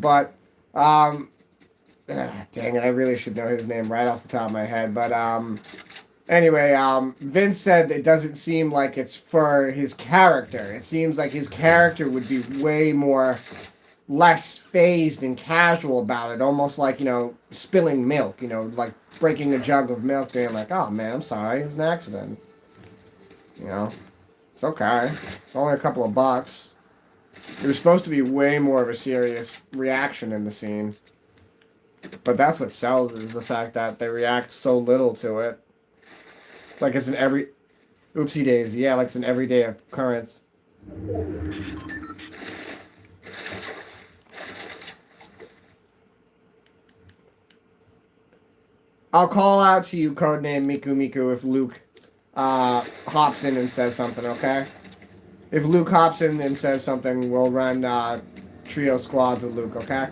it, I really should know his name right off the top of my head. But anyway, Vince said it doesn't seem like it's for his character. It seems like his character would be way more less phased and casual about it, almost like, you know, spilling milk, you know, like breaking a jug of milk, being like, oh man, I'm sorry, it's an accident. You know, it's okay. It's only a couple of bucks. It was supposed to be way more of a serious reaction in the scene. But that's what sells, is the fact that they react so little to it. Like it's an oopsie daisy, yeah, like it's an everyday occurrence. I'll call out to you, codename Miku Miku, if Luke hops in and says something, okay? If Luke hops in and says something, we'll run trio squads with Luke, okay?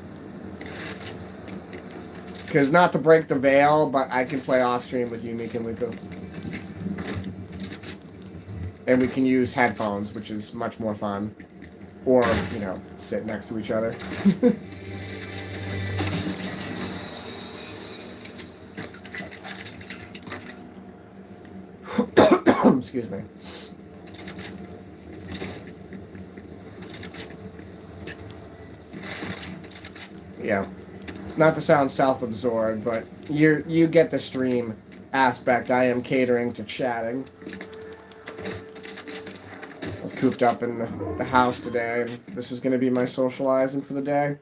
Because not to break the veil, but I can play off stream with you, Miku Miku. And we can use headphones, which is much more fun. Or, you know, sit next to each other. Excuse me. Yeah. Not to sound self-absorbed, but you get the stream aspect. I am catering to chatting. I was cooped up in the house today, and this is going to be my socializing for the day.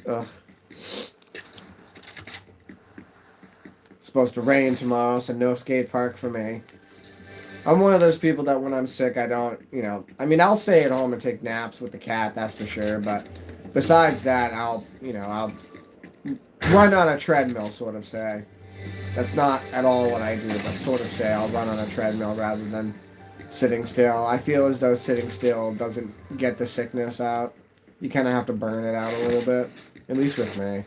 Ugh. It's supposed to rain tomorrow, so no skate park for me. I'm one of those people that when I'm sick, I don't, you know, I mean, I'll stay at home and take naps with the cat, that's for sure, but besides that, I'll run on a treadmill, sort of say. That's not at all what I do, but sort of say I'll run on a treadmill rather than sitting still. I feel as though sitting still doesn't get the sickness out. You kind of have to burn it out a little bit, at least with me.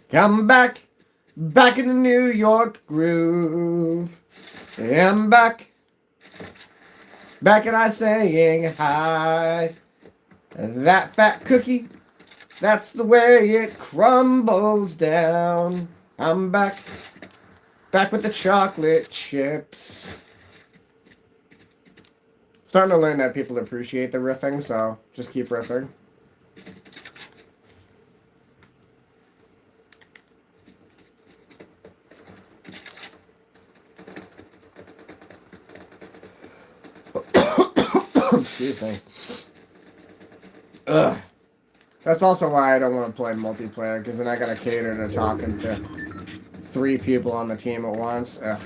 Come back Back in the New York groove. I'm back. Back and I saying hi. That fat cookie, that's the way it crumbles down. I'm back. Back with the chocolate chips. Starting to learn that people appreciate the riffing, so just keep riffing. Excuse me. Ugh. That's also why I don't want to play multiplayer, because then I gotta cater to talking to 3 people on the team at once. Ugh.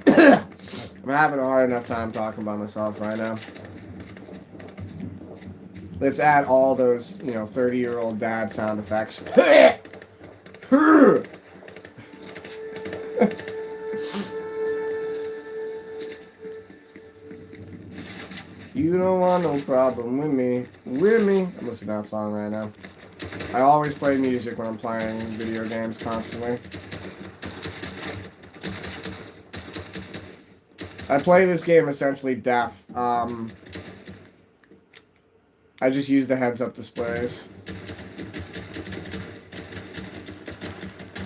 I'm having a hard enough time talking by myself right now. Let's add all those, 30-year-old dad sound effects. You don't want no problem with me. With me. I'm listening to that song right now. I always play music when I'm playing video games constantly. I play this game essentially deaf. I just use the heads-up displays.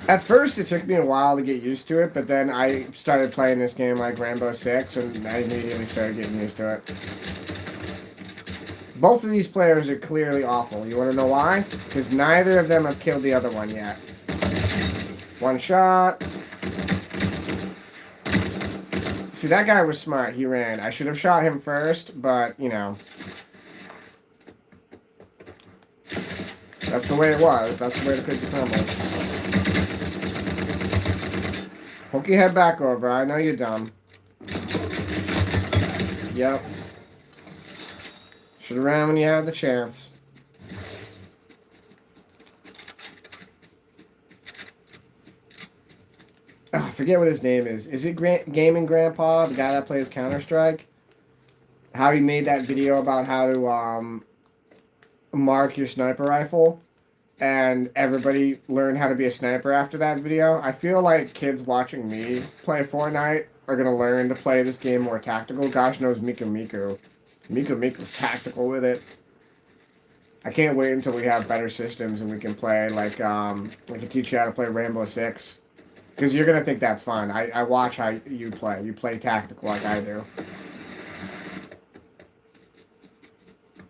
At first, it took me a while to get used to it, but then I started playing this game like Rainbow Six, and I immediately started getting used to it. Both of these players are clearly awful. You want to know why? Because neither of them have killed the other one yet. One shot. See, that guy was smart. He ran. I should have shot him first, but, that's the way it was. That's the way the cookie crumbles. Poke your head back over. I know you're dumb. Yep. Should have ran when you had the chance. Oh, I forget what his name is. Is it Gaming Grandpa, the guy that plays Counter-Strike? How he made that video about how to mark your sniper rifle, and everybody learned how to be a sniper after that video. I feel like kids watching me play Fortnite are going to learn to play this game more tactical. Gosh knows Miku Miku. Miku Miku's tactical with it. I can't wait until we have better systems and we can play, like, we can teach you how to play Rainbow Six. Because you're going to think that's fun. I watch how you play. You play tactical like I do.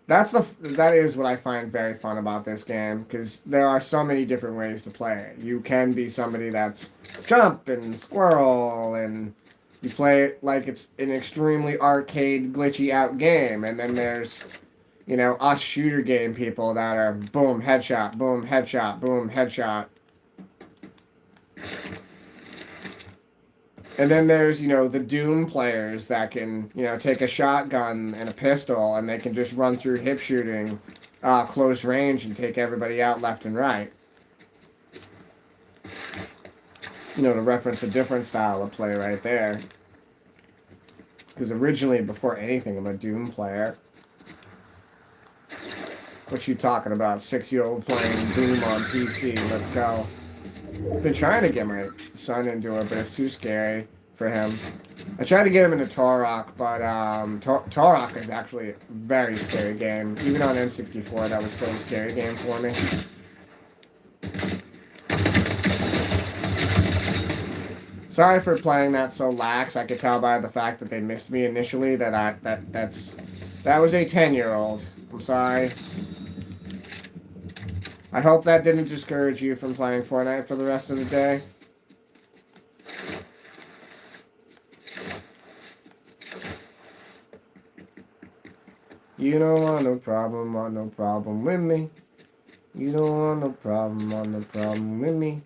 That is what I find very fun about this game, because there are so many different ways to play it. You can be somebody that's jump and squirrel, and you play it like it's an extremely arcade, glitchy out game, and then there's, us shooter game people that are boom, headshot, boom, headshot, boom, headshot. And then there's, the Doom players that can, take a shotgun and a pistol and they can just run through hip shooting close range and take everybody out left and right. To reference a different style of play right there. Because originally, before anything, I'm a Doom player. What you talking about? 6-year-old playing Doom on PC. Let's go. I've been trying to get my son into it, but it's too scary for him. I tried to get him into Turok, but Turok is actually a very scary game. Even on N64, that was still a scary game for me. Sorry for playing that so lax. I could tell by the fact that they missed me initially that that was a 10-year-old. I'm sorry. I hope that didn't discourage you from playing Fortnite for the rest of the day. You don't want no problem with me. You don't want no problem with me.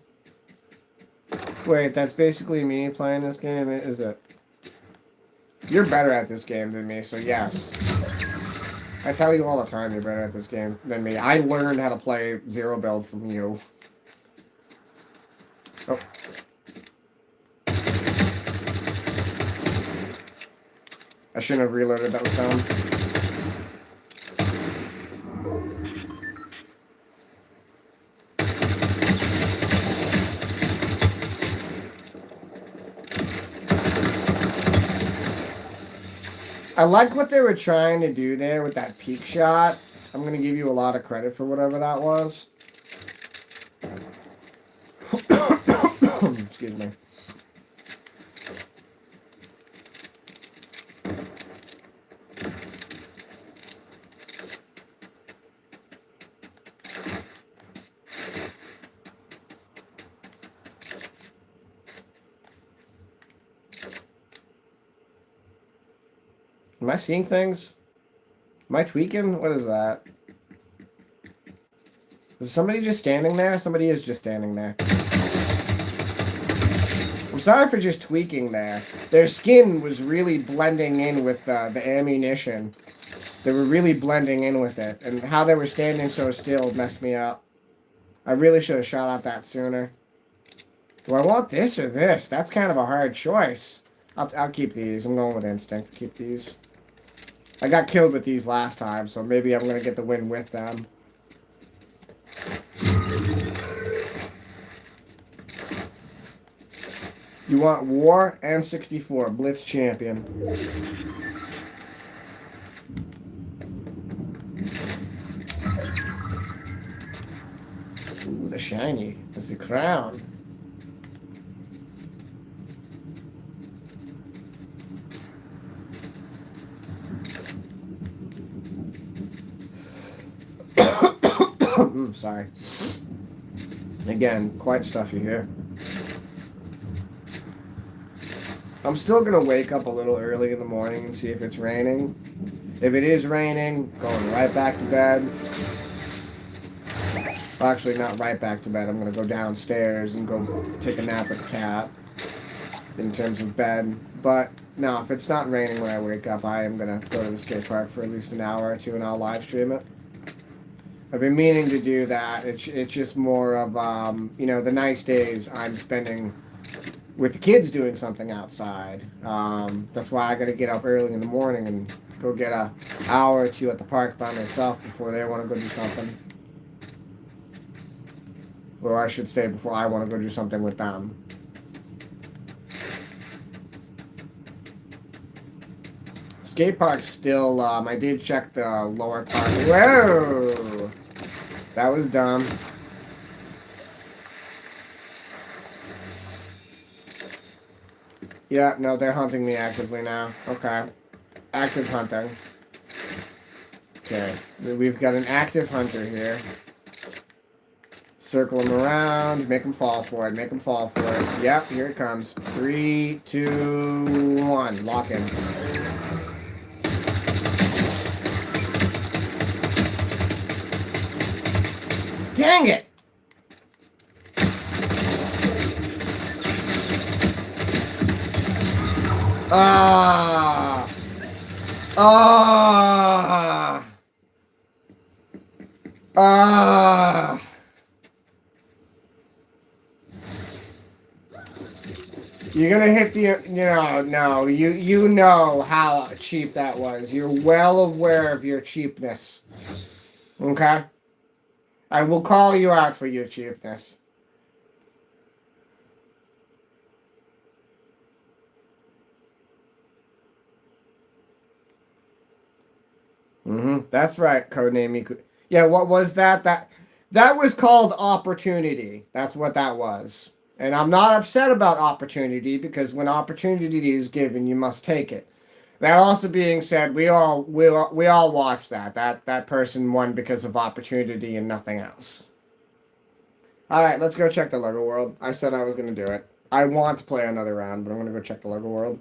Wait, that's basically me playing this game, is it? You're better at this game than me, so yes. I tell you all the time you're better at this game than me. I learned how to play Zero Build from you. Oh. I shouldn't have reloaded, that was dumb. I like what they were trying to do there with that peak shot. I'm going to give you a lot of credit for whatever that was. Excuse me. Am I seeing things? Am I tweaking? What is that? Is somebody just standing there? Somebody is just standing there. I'm sorry for just tweaking there. Their skin was really blending in with the ammunition. They were really blending in with it. And how they were standing so still messed me up. I really should have shot at that sooner. Do I want this or this? That's kind of a hard choice. I'll keep these. I'm going with instinct to keep these. I got killed with these last time, so maybe I'm going to get the win with them. You want War and 64. Blitz champion. Ooh, the shiny. It's the crown. Sorry. Again, quite stuffy here. I'm still going to wake up a little early in the morning and see if it's raining. If it is raining, going right back to bed. Well, actually, not right back to bed. I'm going to go downstairs and go take a nap with the cat in terms of bed. But, no, if it's not raining when I wake up, I am going to go to the skate park for at least an hour or two and I'll live stream it. I've been meaning to do that. It's just more of, you know, the nice days I'm spending with the kids doing something outside. That's why I got to get up early in the morning and go get an hour or two at the park by myself before they want to go do something. Or I should say before I want to go do something with them. Skate park still, I did check the lower part. Whoa! That was dumb. Yeah, no, they're hunting me actively now. Okay. Active hunting. Okay. We've got an active hunter here. Circle him around. Make him fall for it. Make him fall for it. Yep, here it comes. 3, 2, 1. Lock in. Dang it! Ah! Ah! Ah! You're gonna hit the, no, you know how cheap that was. You're well aware of your cheapness. Okay? I will call you out for your cheapness. That's right, codename Miku. Yeah, what was that? That was called opportunity. That's what that was. And I'm not upset about opportunity because when opportunity is given, you must take it. That also being said, we all watched that. That person won because of opportunity and nothing else. All right, let's go check the Lego World. I said I was going to do it. I want to play another round, but I'm going to go check the Lego World.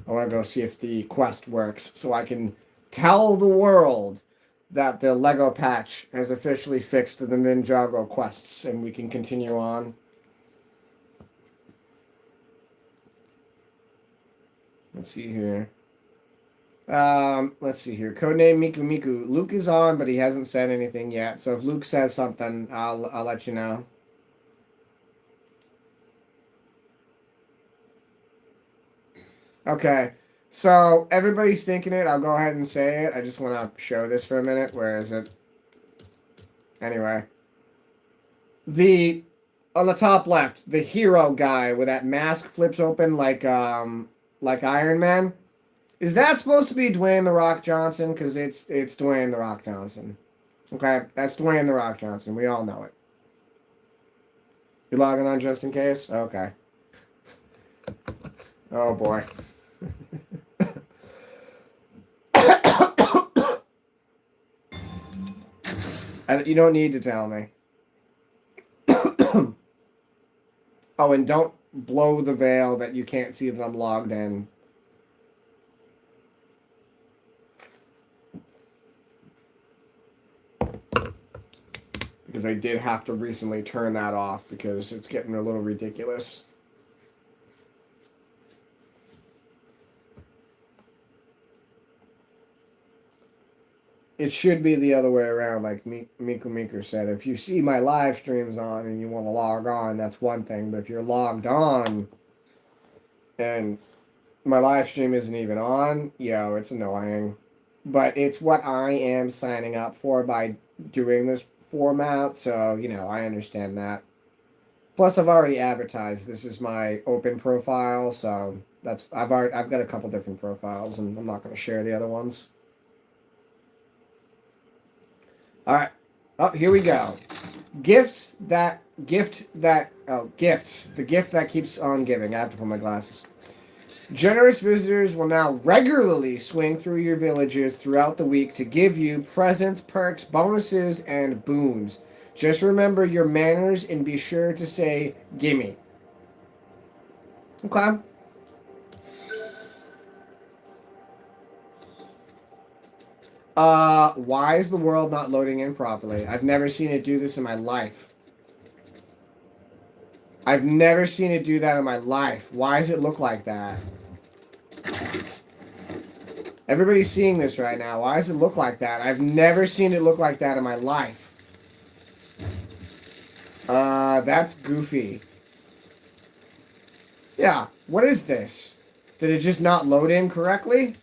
I want to go see if the quest works so I can tell the world that the Lego patch has officially fixed the Ninjago quests and we can continue on. Let's see here. Let's see here. Codename Miku Miku. Luke is on, but he hasn't said anything yet. So if Luke says something, I'll let you know. Okay. So everybody's thinking it. I'll go ahead and say it. I just want to show this for a minute. Where is it? Anyway. On the top left, the hero guy with that mask flips open like Iron Man. Is that supposed to be Dwayne The Rock Johnson? Because it's Dwayne The Rock Johnson. Okay, that's Dwayne The Rock Johnson. We all know it. You logging on just in case? Okay. Oh boy. You don't need to tell me. Oh, and don't blow the veil that you can't see that I'm logged in. Because I did have to recently turn that off because it's getting a little ridiculous. It should be the other way around, like Miku Meeker said. If you see my live streams on and you want to log on, that's one thing. But if you're logged on and my live stream isn't even on, it's annoying. But it's what I am signing up for by doing this format, so, I understand that. Plus, I've already advertised. This is my open profile, so I've got a couple different profiles, and I'm not going to share the other ones. All right. Oh, here we go. Gifts. The gift that keeps on giving. I have to put my glasses. Generous visitors will now regularly swing through your villages throughout the week to give you presents, perks, bonuses, and boons. Just remember your manners and be sure to say, gimme. Okay. Why is the world not loading in properly? I've never seen it do this in my life. I've never seen it do that in my life. Why does it look like that? Everybody's seeing this right now. Why does it look like that? I've never seen it look like that in my life. That's goofy. Yeah, what is this? Did it just not load in correctly?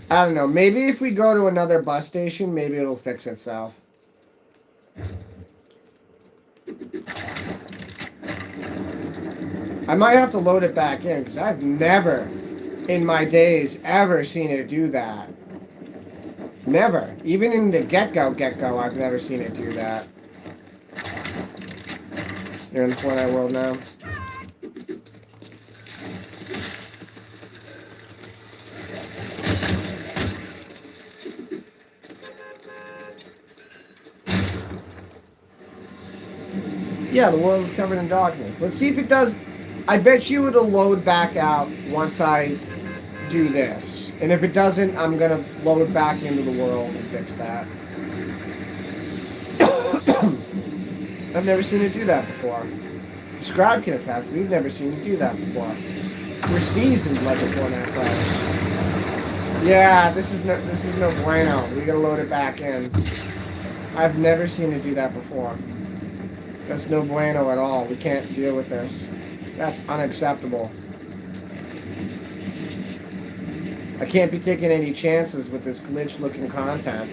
I don't know. Maybe if we go to another bus station, maybe it'll fix itself. I might have to load it back in because I've never in my days ever seen it do that. Never. Even in the get-go, I've never seen it do that. You're in the Fortnite world now? Yeah, the world is covered in darkness. Let's see if it does. I bet you it'll load back out once I do this. And if it doesn't, I'm going to load back into the world and fix that. I've never seen it do that before. Scribe can attest. We've never seen it do that before. We're seasoned like a Fortnite players. Yeah, this is no bueno. We gotta load it back in. I've never seen it do that before. That's no bueno at all. We can't deal with this. That's unacceptable. I can't be taking any chances with this glitch-looking content.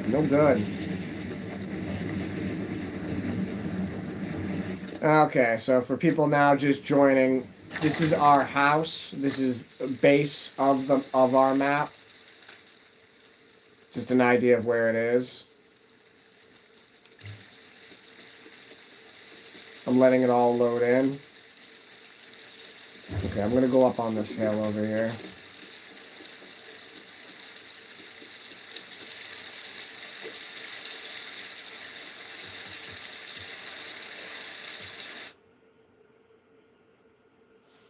No good. Okay, so for people now just joining, this is our house. This is the base of our map. Just an idea of where it is. I'm letting it all load in. Okay, I'm going to go up on this hill over here.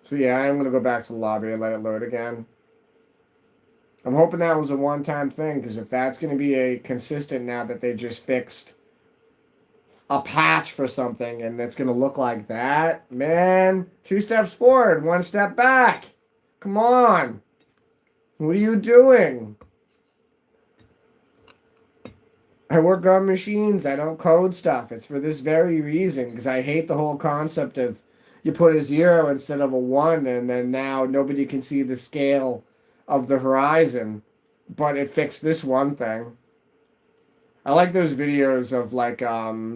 So yeah, I'm going to go back to the lobby and let it load again. I'm hoping that was a one-time thing, because if that's going to be a consistent now that they just fixed a patch for something and it's going to look like that, man, 2 steps forward, 1 step back. Come on. What are you doing? I work on machines. I don't code stuff. It's for this very reason, because I hate the whole concept of you put a 0 instead of a 1 and then now nobody can see the scale of the horizon. But it fixed this one thing. I like those videos of like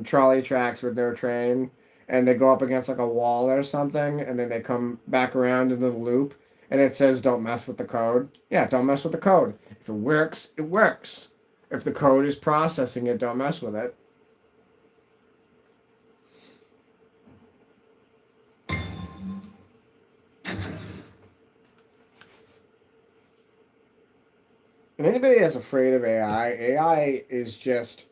trolley tracks with no train, and they go up against like a wall or something, and then they come back around into the loop, and it says don't mess with the code. Yeah, don't mess with the code. If it works, it works. If the code is processing it, don't mess with it. And anybody that's afraid of AI is just.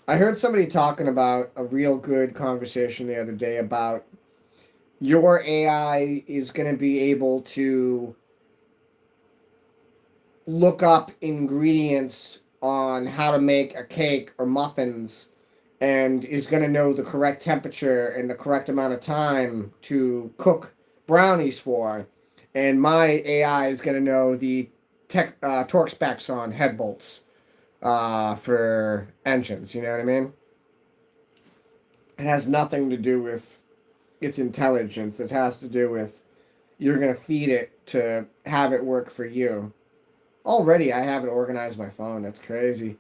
I heard somebody talking about a real good conversation the other day about your AI is going to be able to look up ingredients on how to make a cake or muffins and is going to know the correct temperature and the correct amount of time to cook brownies for. And my AI is going to know the torque specs on head bolts for engines. You know what I mean? It has nothing to do with its intelligence. It has to do with you're going to feed it to have it work for you. Already, I have it organized my phone. That's crazy.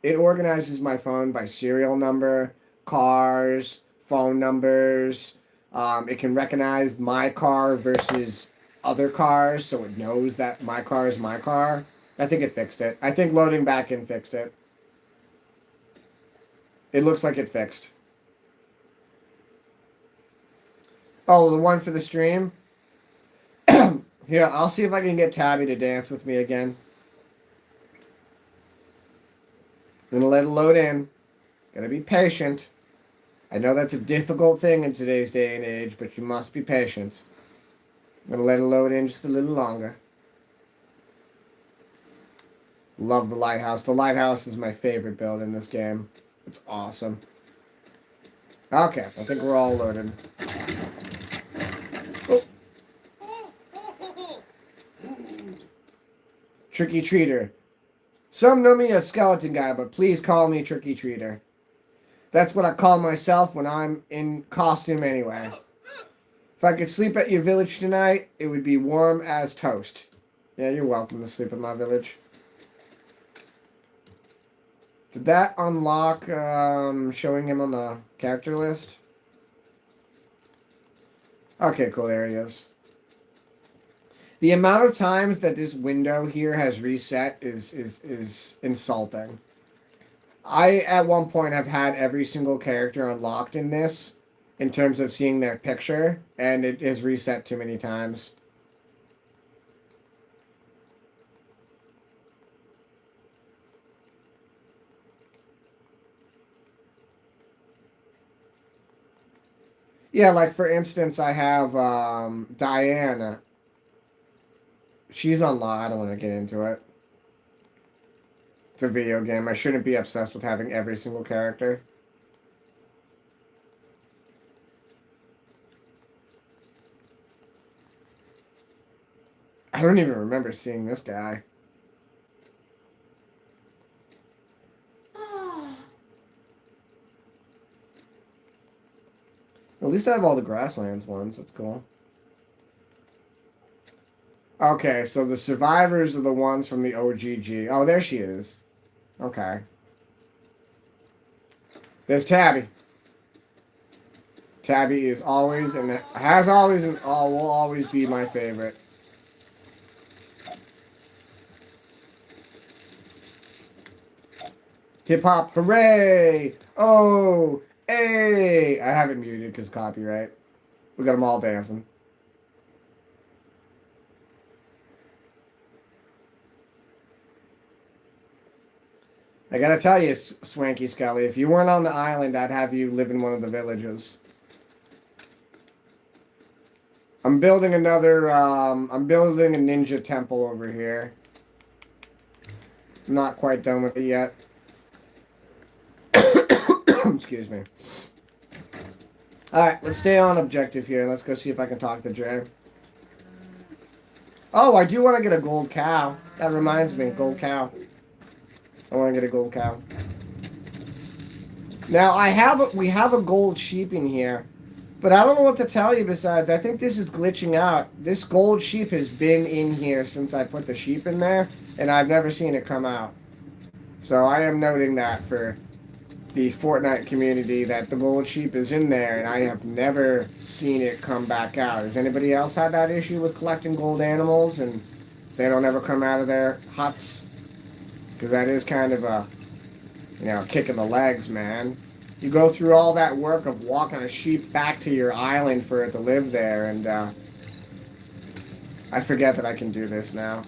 It organizes my phone by serial number, cars, phone numbers. It can recognize my car versus other cars, so it knows that my car is my car. I think it fixed it. I think loading back in fixed it. It looks like it fixed. Oh, the one for the stream? Here, I'll see if I can get Tabby to dance with me again. I'm gonna let it load in. Gotta be patient. I know that's a difficult thing in today's day and age, but you must be patient. I'm gonna let it load in just a little longer. Love the lighthouse. The lighthouse is my favorite build in this game. It's awesome. Okay, I think we're all loaded. Oh. Tricky Treater. Some know me as Skeleton Guy, but please call me Tricky Treater. That's what I call myself when I'm in costume anyway. If I could sleep at your village tonight, it would be warm as toast. Yeah, you're welcome to sleep at my village. Did that unlock showing him on the character list? Okay, cool, there he is. The amount of times that this window here has reset is insulting. I, at one point, have had every single character unlocked in this, in terms of seeing their picture, and it is reset too many times. Yeah, like for instance, I have Diana. She's unlocked. I don't want to get into it. It's a video game. I shouldn't be obsessed with having every single character. I don't even remember seeing this guy. At least I have all the Grasslands ones. That's cool. Okay, so the survivors are the ones from the OGG. Oh, there she is. Okay. There's Tabby. Tabby is always and has always and will always be my favorite. Hip hop, hooray! Oh, hey! I have it muted because copyright. We got them all dancing. I gotta tell you, Swanky Skelly, if you weren't on the island, I'd have you live in one of the villages. I'm building another, I'm building a ninja temple over here. I'm not quite done with it yet. Excuse me. Alright, let's stay on objective here. Let's go see if I can talk to Jay. Oh, I do want to get a gold cow. That reminds me, gold cow. I want to get a gold cow. Now, we have a gold sheep in here, but I don't know what to tell you besides, I think this is glitching out. This gold sheep has been in here since I put the sheep in there, and I've never seen it come out. So I am noting that for the Fortnite community that the gold sheep is in there, and I have never seen it come back out. Has anybody else had that issue with collecting gold animals and they don't ever come out of their huts? Because that is kind of a, kick in the legs, man. You go through all that work of walking a sheep back to your island for it to live there, and I forget that I can do this now.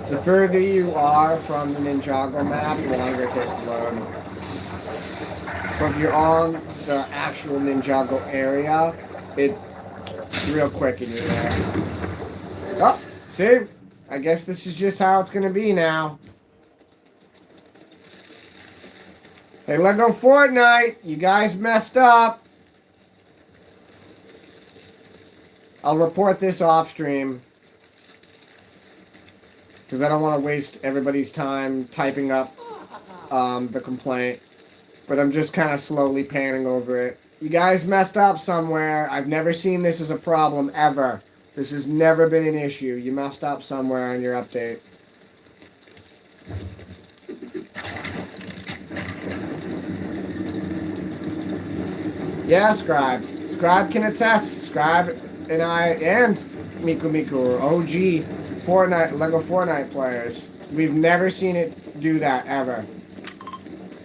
The further you are from the Ninjago map, the longer it takes to load. So if you're on the actual Ninjago area, it's real quick and you're there. Oh, see? I guess this is just how it's going to be now. Hey, Lego Fortnite, you guys messed up. I'll report this off stream, because I don't want to waste everybody's time typing up the complaint. But I'm just kind of slowly panning over it. You guys messed up somewhere. I've never seen this as a problem ever. This has never been an issue. You messed up somewhere on your update. Yeah, Scribe. Scribe can attest. Scribe and I and Miku Miku are OG Fortnite, Lego Fortnite players. We've never seen it do that ever.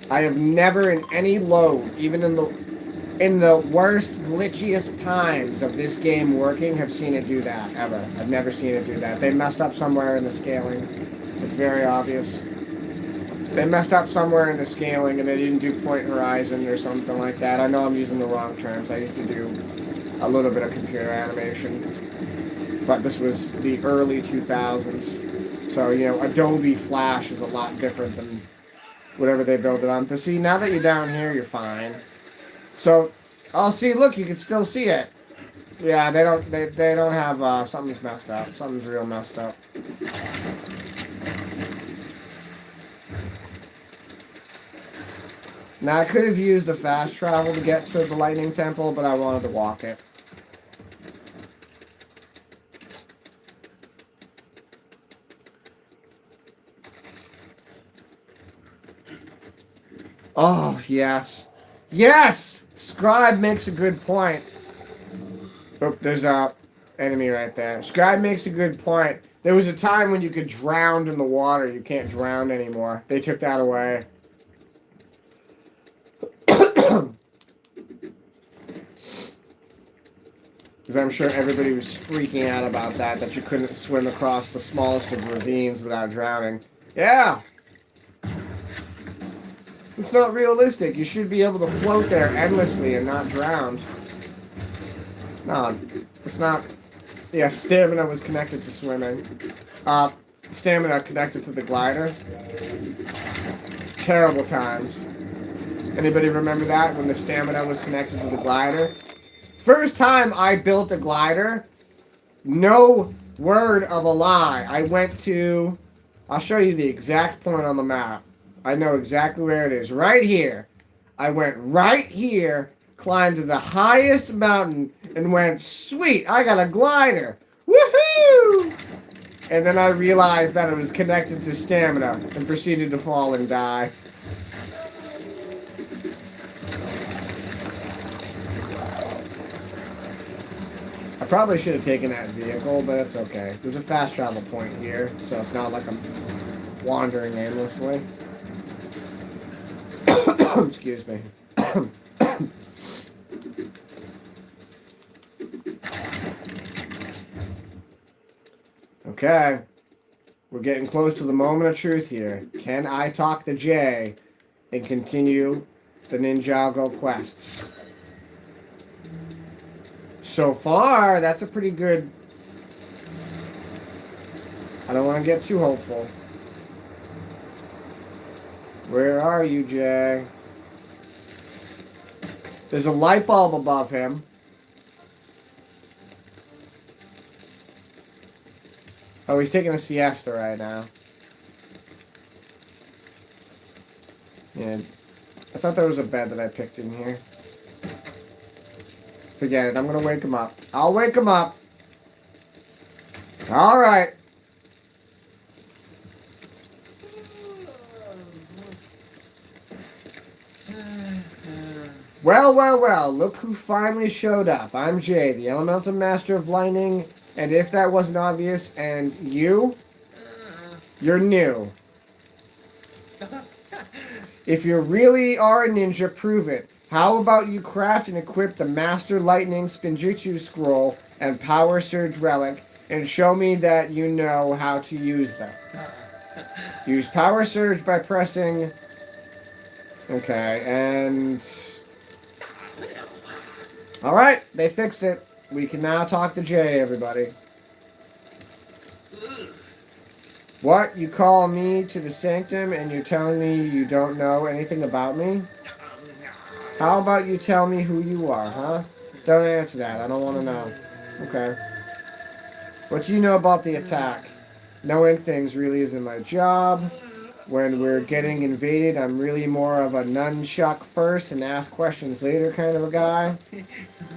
I have never in any load, even in the worst, glitchiest times of this game working, have seen it do that, ever. I've never seen it do that. They messed up somewhere in the scaling. It's very obvious. They messed up somewhere in the scaling and they didn't do point horizon or something like that. I know I'm using the wrong terms. I used to do a little bit of computer animation. But this was the early 2000s. So, Adobe Flash is a lot different than whatever they built it on. But see, now that you're down here, you're fine. So, see, look, you can still see it. Yeah, they don't have, something's messed up. Something's real messed up. Now, I could have used the fast travel to get to the Lightning Temple, but I wanted to walk it. Oh, yes. Yes! Scribe makes a good point. Oh, there's a enemy right there. Scribe makes a good point. There was a time when you could drown in the water. You can't drown anymore. They took that away. Because I'm sure everybody was freaking out about that you couldn't swim across the smallest of ravines without drowning. Yeah! It's not realistic. You should be able to float there endlessly and not drown. No, it's not. Yeah, stamina was connected to swimming. Stamina connected to the glider. Terrible times. Anybody remember that, when the stamina was connected to the glider? First time I built a glider, no word of a lie. I went to... I'll show you the exact point on the map. I know exactly where it is. Right here. I went right here, climbed to the highest mountain, and went, sweet, I got a glider. Woohoo! And then I realized that it was connected to stamina and proceeded to fall and die. I probably should have taken that vehicle, but it's okay. There's a fast travel point here, so it's not like I'm wandering aimlessly. Excuse me. Okay. We're getting close to the moment of truth here. Can I talk to Jay and continue the Ninjago quests? So far, that's a pretty good... I don't want to get too hopeful. Where are you, Jay? There's a light bulb above him. Oh, he's taking a siesta right now. Yeah. I thought there was a bed that I picked in here. Forget it. I'm going to wake him up. I'll wake him up. All right. Well, well, well. Look who finally showed up. I'm Jay, the Elemental Master of Lightning. And if that wasn't obvious, and you're new. If you really are a ninja, prove it. How about you craft and equip the Master Lightning Spinjitzu Scroll and Power Surge Relic and show me that you know how to use them. Use Power Surge by pressing... Okay, and... Alright, they fixed it. We can now talk to Jay, everybody. What? You call me to the sanctum and you're telling me you don't know anything about me? How about you tell me who you are, huh? Don't answer that. I don't want to know. Okay. What do you know about the attack? Knowing things really isn't my job. When we're getting invaded, I'm really more of a nunchuck first and ask questions later kind of a guy.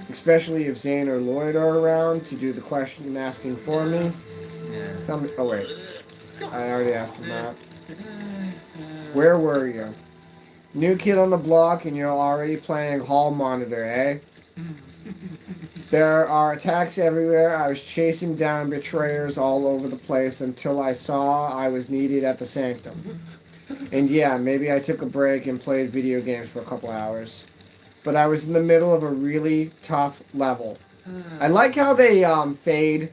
Especially if Zane or Lloyd are around to do the question asking for me. Yeah. Tell me. Oh, wait. I already asked him that. Where were you? New kid on the block and you're already playing hall monitor, eh? There are attacks everywhere. I was chasing down betrayers all over the place until I saw I was needed at the sanctum. And yeah, maybe I took a break and played video games for a couple hours. But I was in the middle of a really tough level. I like how they fade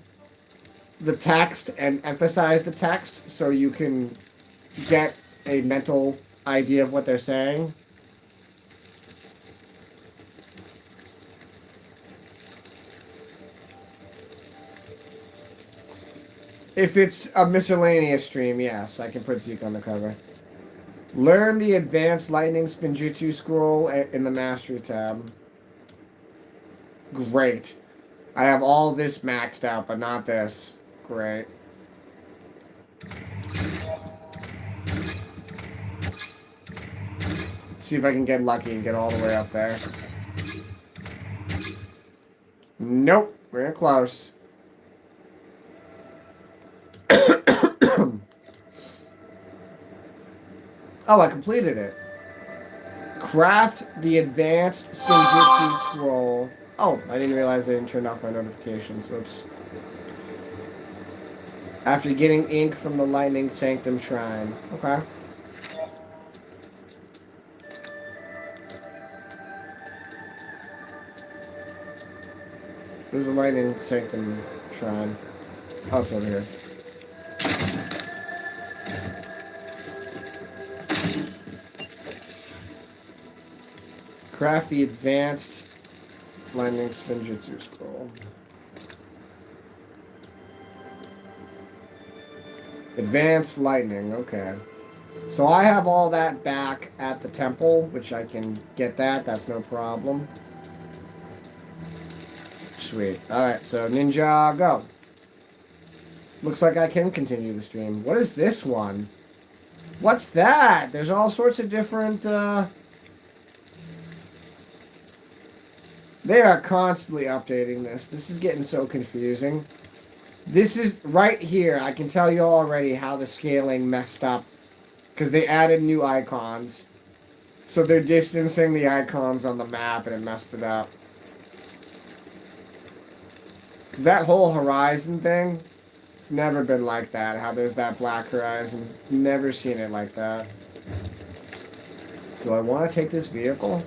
the text and emphasize the text so you can get a mental idea of what they're saying. If it's a miscellaneous stream, yes, I can put Zeke on the cover. Learn the advanced lightning spinjitzu scroll in the mastery tab. Great. I have all this maxed out, but not this. Great. See if I can get lucky and get all the way up there. Nope. We're close. Oh, I completed it. Craft the advanced spinjitzu scroll. Oh, I didn't realize I didn't turn off my notifications. Oops. After getting ink from the Lightning Sanctum Shrine. Okay. Where's the Lightning Sanctum Shrine? Oh, it's over here. Craft the advanced Lightning Spinjitzu Scroll. Advanced Lightning, okay. So I have all that back at the temple, which I can get that. That's no problem. Sweet. Alright, so Ninja, go. Looks like I can continue the stream. What is this one? What's that? There's all sorts of different, They are constantly updating this. This is getting so confusing. This is right here. I can tell you already how the scaling messed up. Because they added new icons. So they're distancing the icons on the map and it messed it up. Because that whole horizon thing, it's never been like that. How there's that black horizon. Never seen it like that. Do I want to take this vehicle?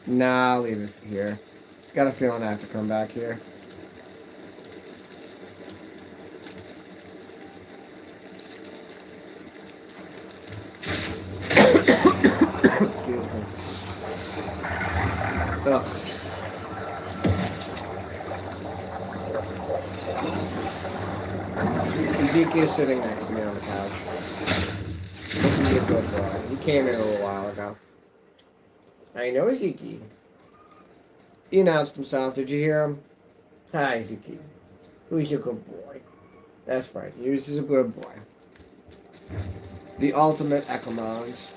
Nah, I'll leave it here. Got a feeling I have to come back here. Excuse me. Ugh. Ezekiel's sitting next to me on the couch. Looking to be a good boy. He came in a little while ago. I know Ezekiel. He announced himself. Did you hear him? Hi, Zuki. Who's your good boy? That's right. He's a good boy. The ultimate Echelmons.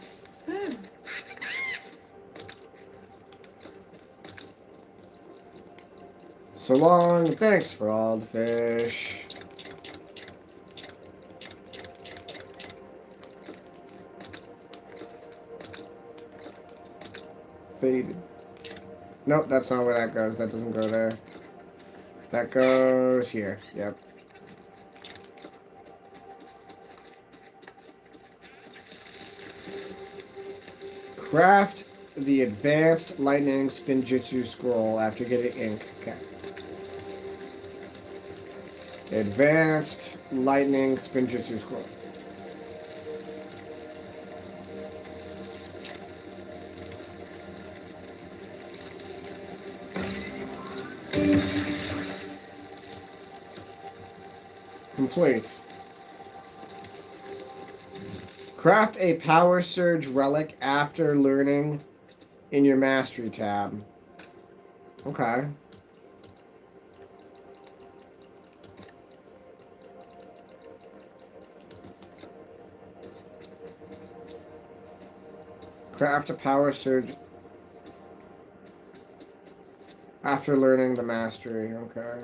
So long. Thanks for all the fish. Faded. Nope, that's not where that goes. That doesn't go there. That goes here. Yep. Craft the advanced lightning spinjitzu scroll after getting ink. Okay. Advanced lightning spinjitzu scroll. Complete. Craft a power surge relic after learning in your mastery tab. Okay. Craft a power surge after learning the mastery. Okay.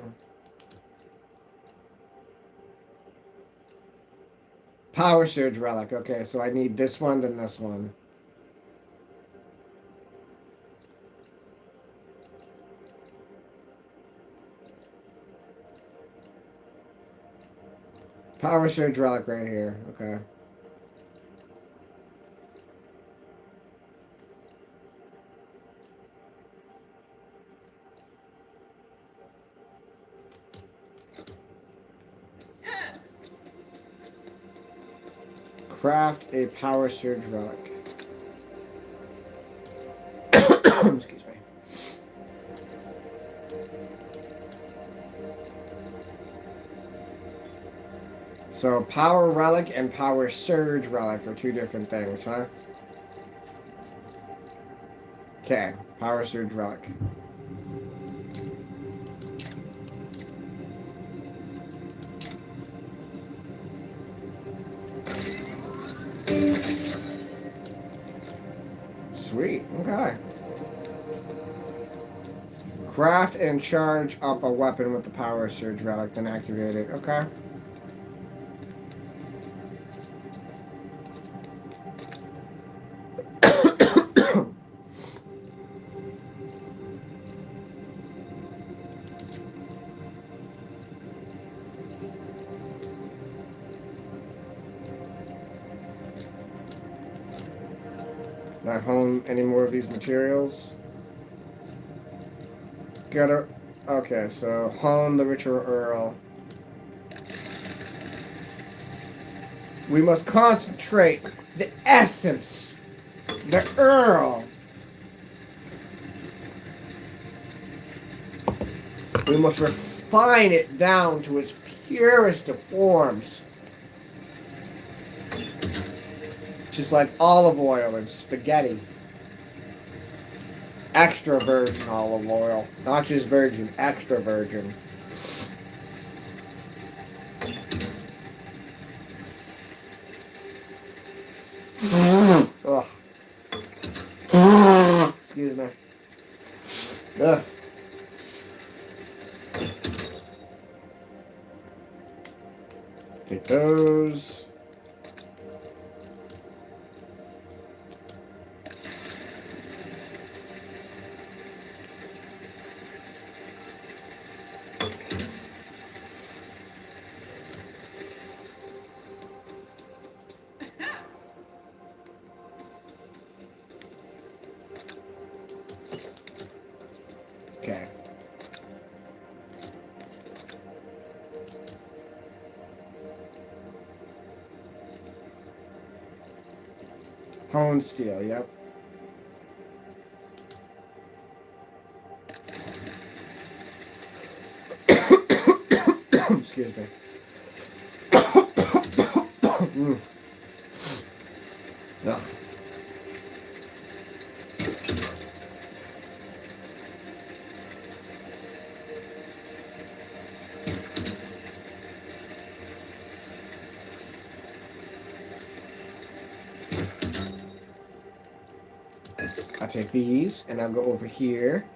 Power surge relic. Okay, so I need this one, then this one. Power surge relic right here. Okay. Craft a power surge relic. Excuse me. So power relic and power surge relic are two different things, huh? Okay, power surge relic. Sweet, okay. Craft and charge up a weapon with the power surge relic, then activate it. Okay. Not hone any more of these materials. Gotta. Okay, so hone the ritual Earl. We must concentrate the essence, the Earl. We must refine it down to its purest of forms. Just like olive oil and spaghetti. Extra virgin olive oil. Not just virgin, extra virgin. Ugh. Excuse me. Ugh. Take those. Okay. Hone steel, yep. Excuse me. Mm. Ugh. I'll take these, and I'll go over here.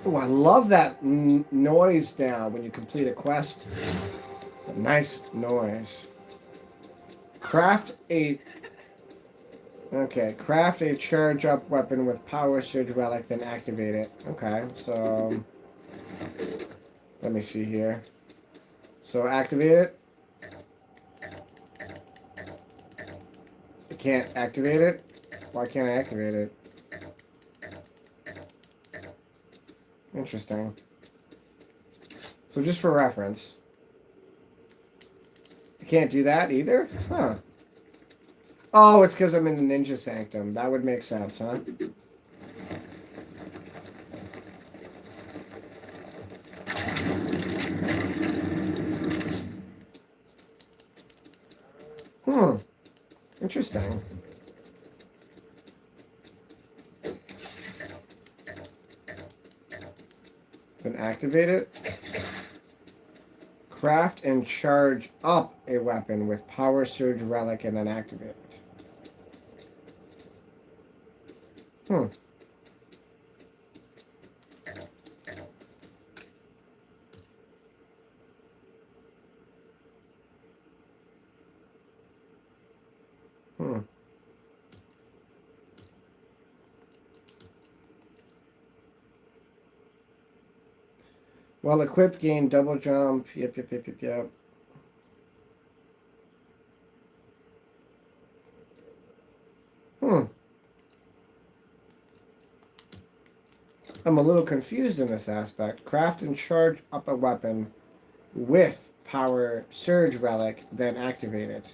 Oh, I love that noise now when you complete a quest. It's a nice noise. Craft a charge up weapon with power surge relic, then activate it. Okay, so let me see here. So activate it. I can't activate it. Why can't I activate it? Interesting. So just for reference, I can't do that either? Huh. Oh, it's because I'm in the Ninja Sanctum. That would make sense, huh? Interesting. Then activate it. Craft and charge up a weapon with power surge relic and then activate it. Hmm. While equipped, gain double jump. Yep. I'm a little confused in this aspect. Craft and charge up a weapon with power surge relic, then activate it.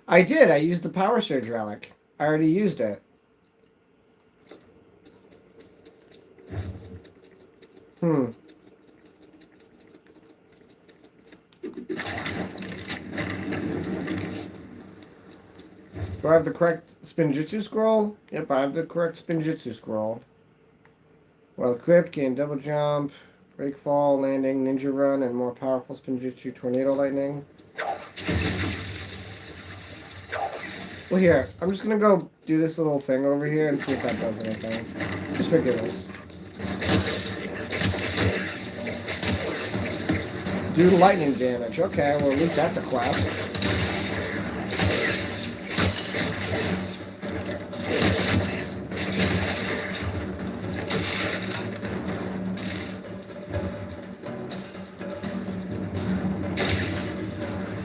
I did. I used the power surge relic. I already used it. Do I have the correct Spinjitzu scroll? Yep, I have the correct Spinjitzu scroll. While equipped, gain double jump, break fall, landing, ninja run, and more powerful Spinjitzu tornado lightning. Well, here, I'm just gonna go do this little thing over here and see if that does anything. Just for goodness. Do lightning damage. Okay, well, at least that's a quest.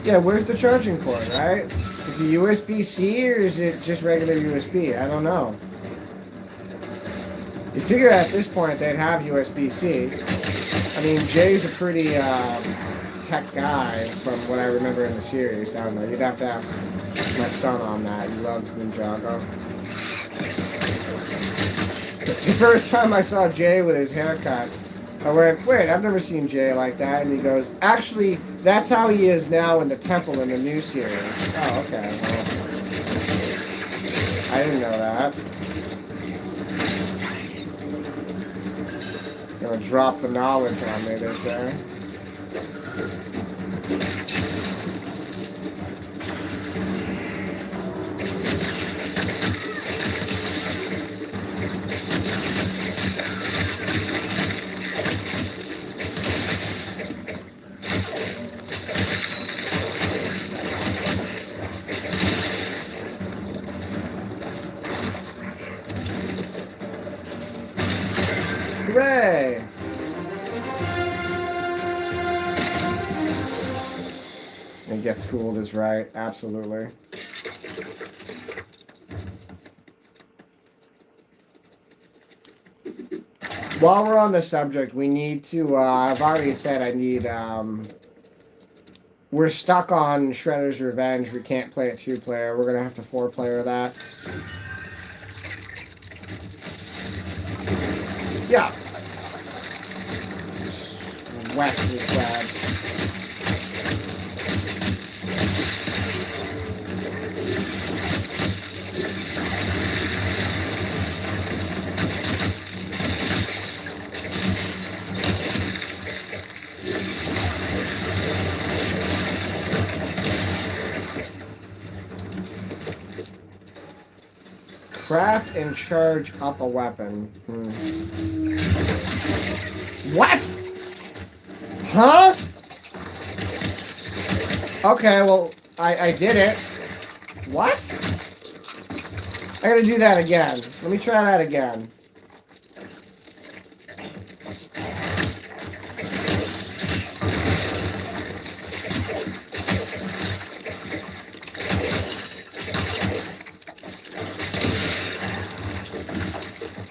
Yeah, where's the charging cord, right? Is it USB-C or is it just regular USB? I don't know. You figure at this point they'd have USB-C. I mean, Jay's a pretty tech guy from what I remember in the series. I don't know. You'd have to ask my son on that. He loves Ninjago. The first time I saw Jay with his haircut, I went, wait, I've never seen Jay like that. And he goes, actually, that's how he is now in the temple in the new series. Oh, okay. Well, I didn't know that. Gonna drop the knowledge on me, they say. Hooray! And get schooled is right, absolutely. While we're on the subject, we need to, I've already said I need, we're stuck on Shredder's Revenge. We can't play it 2-player. We're going to have to 4-player that. Yeah. Western crabs. Craft and charge up a weapon. What? Huh? Okay, well, I did it. What? I gotta do that again. Let me try that again.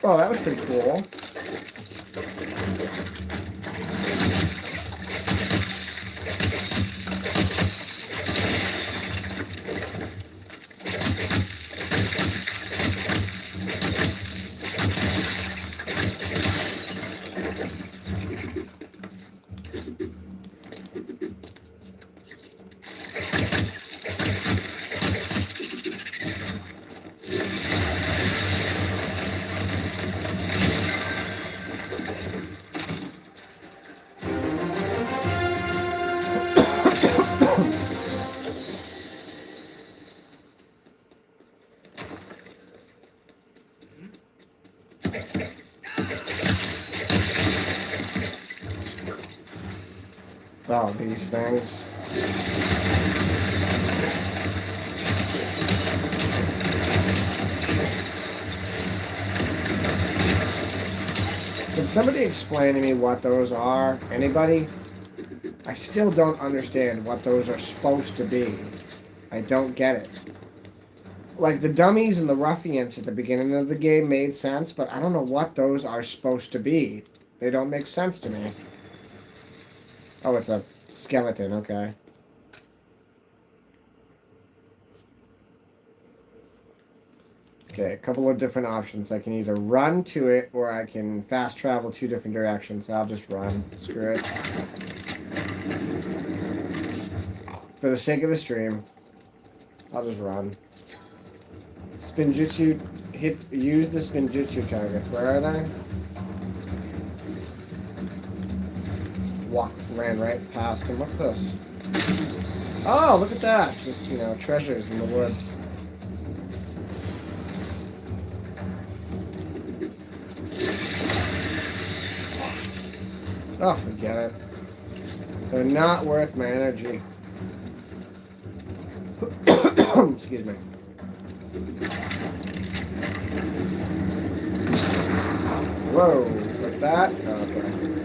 Oh, that was pretty cool. Oh, these things. Can somebody explain to me what those are? Anybody? I still don't understand what those are supposed to be. I don't get it. Like, the dummies and the ruffians at the beginning of the game made sense, but I don't know what those are supposed to be. They don't make sense to me. Oh, it's a skeleton, okay. Okay, a couple of different options. I can either run to it, or I can fast travel 2 different directions. I'll just run. Screw it. For the sake of the stream, I'll just run. Spinjitzu, use the Spinjitzu targets. Where are they? Ran right past him. What's this? Oh, look at that. Just, you know, treasures in the woods. Oh, forget it. They're not worth my energy. Excuse me. Whoa, what's that? Oh, okay.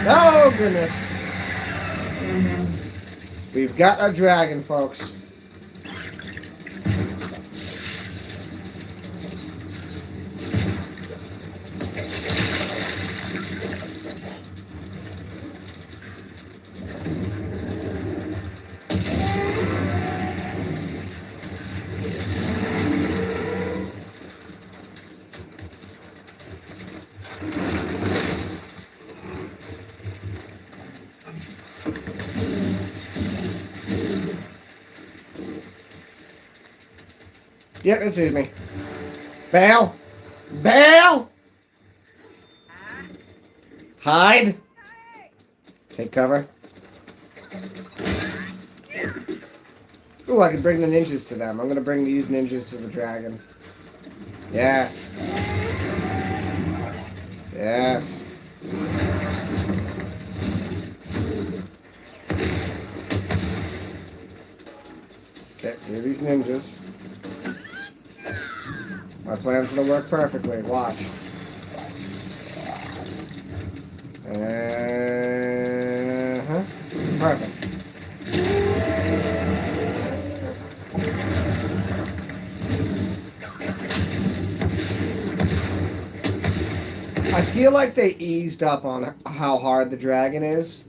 Oh, goodness. We've got a dragon, folks. Yep, it sees me. Bail! Bail! Hide! Take cover. Ooh, I can bring the ninjas to them. I'm gonna bring these ninjas to the dragon. Yes. Yes. Okay, here are these ninjas. My plan's gonna work perfectly. Watch. Perfect. I feel like they eased up on how hard the dragon is.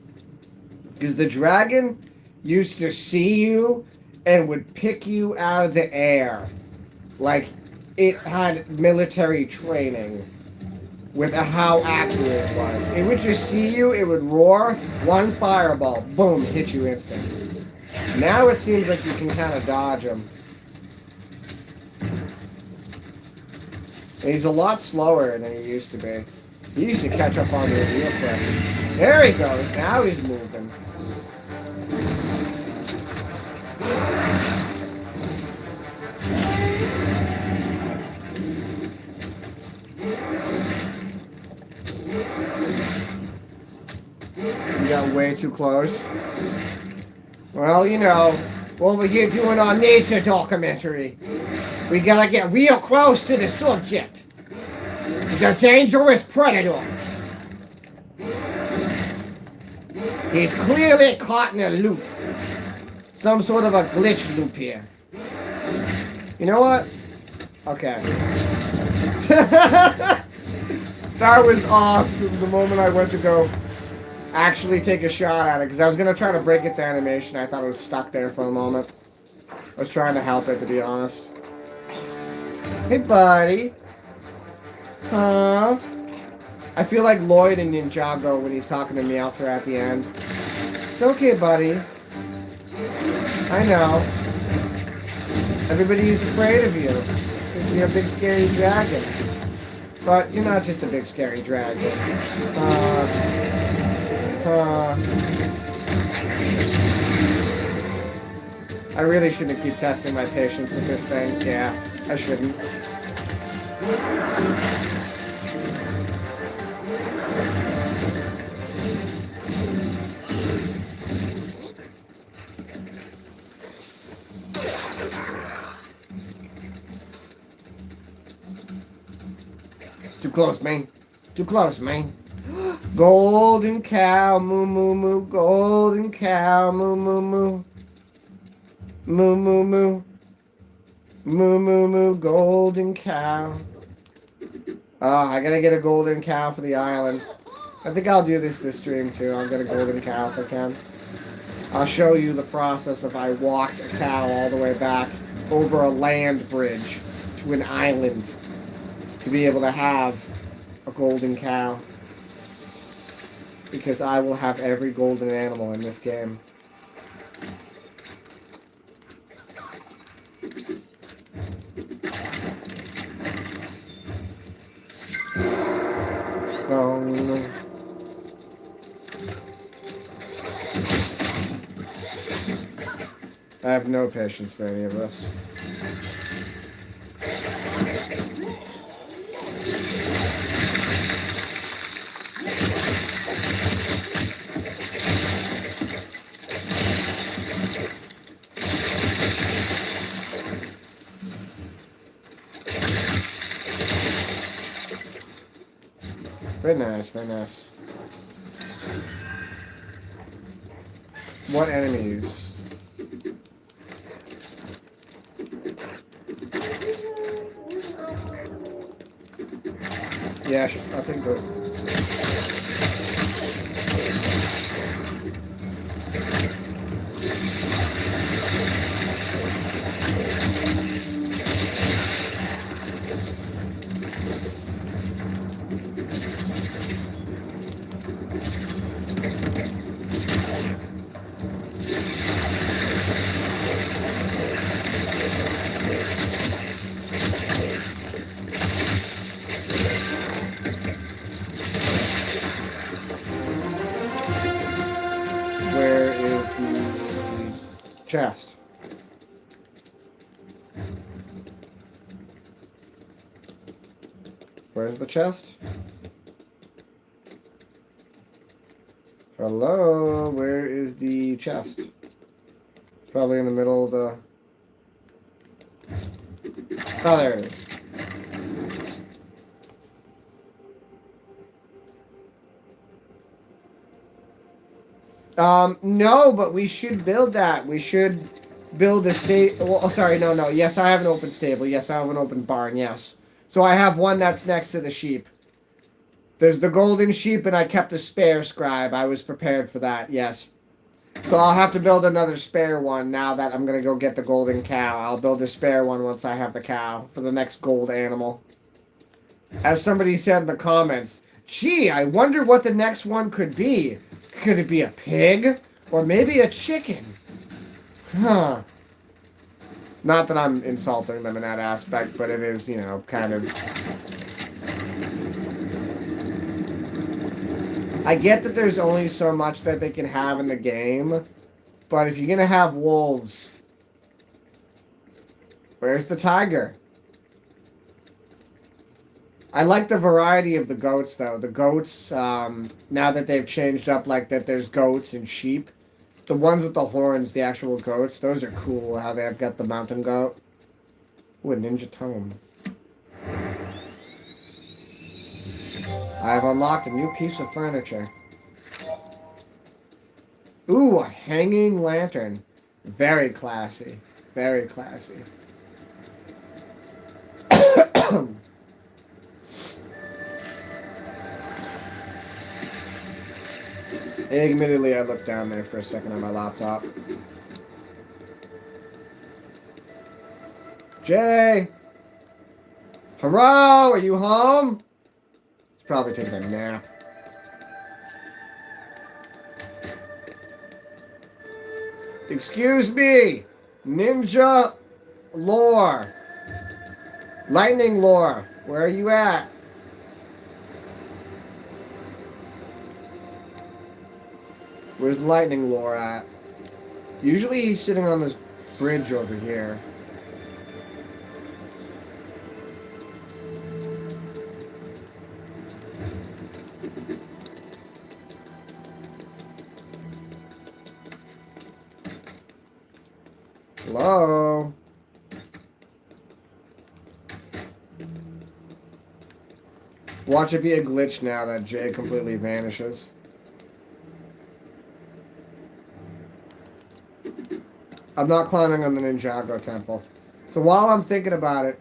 Because the dragon used to see you and would pick you out of the air. Like it had military training with how accurate it was. It would just see you, it would roar, one fireball, boom, hit you instant. Now it seems like you can kind of dodge him. And he's a lot slower than he used to be. He used to catch up on me real quick. There he goes. Now he's moving. You got way too close. Well, you know, over here doing our nature documentary. We gotta get real close to the subject. He's a dangerous predator. He's clearly caught in a loop. Some sort of a glitch loop here. You know what? Okay. That was awesome. The moment I went to go actually take a shot at it, because I was going to try to break its animation. I thought it was stuck there for a moment. I was trying to help it, to be honest. Hey, buddy. Huh? I feel like Lloyd in Ninjago when he's talking to Meowthra at the end. It's okay, buddy. I know. Everybody is afraid of you. Because you're a big scary dragon. But you're not just a big scary dragon. I really shouldn't keep testing my patience with this thing. Yeah, I shouldn't. Too close, man. Too close, man. Golden cow, moo moo moo. Golden cow, moo moo moo. Moo moo moo. Moo moo moo. Golden cow. I gotta get a golden cow for the island. I think I'll do this stream too. I'll get a golden cow if I can. I'll show you the process of I walked a cow all the way back over a land bridge to an island to be able to have a golden cow. Because I will have every golden animal in this game. Oh no. I have no patience for any of this. Very nice, very nice. What enemies? Yeah, I'll take those. Where is the chest? Where's the chest? Hello, where is the chest? It's probably in the middle of the... Oh, there it is. No, but we should build that. We should build a stable. Well, sorry, no. Yes, I have an open stable. Yes, I have an open barn. Yes. So I have one that's next to the sheep. There's the golden sheep, and I kept a spare scribe. I was prepared for that, yes. So I'll have to build another spare one now that I'm going to go get the golden cow. I'll build a spare one once I have the cow for the next gold animal. As somebody said in the comments, gee, I wonder what the next one could be. Could it be a pig? Or maybe a chicken? Huh. Not that I'm insulting them in that aspect, but it is, you know, kind of... I get that there's only so much that they can have in the game, but if you're going to have wolves, where's the tiger? I like the variety of the goats, though. The goats, now that they've changed up, like that there's goats and sheep, the ones with the horns, the actual goats, those are cool, how they've got the mountain goat. Ooh, a ninja tome. I've unlocked a new piece of furniture. Ooh, a hanging lantern. Very classy. Very classy. Admittedly, I looked down there for a second on my laptop. Jay! Hello, are you home? He's probably taking a nap. Excuse me! Ninja lore. Lightning lore. Where are you at? Where's lightning lore at? Usually he's sitting on this bridge over here. Hello? Watch it be a glitch now that Jay completely vanishes. I'm not climbing on the Ninjago temple. So while I'm thinking about it,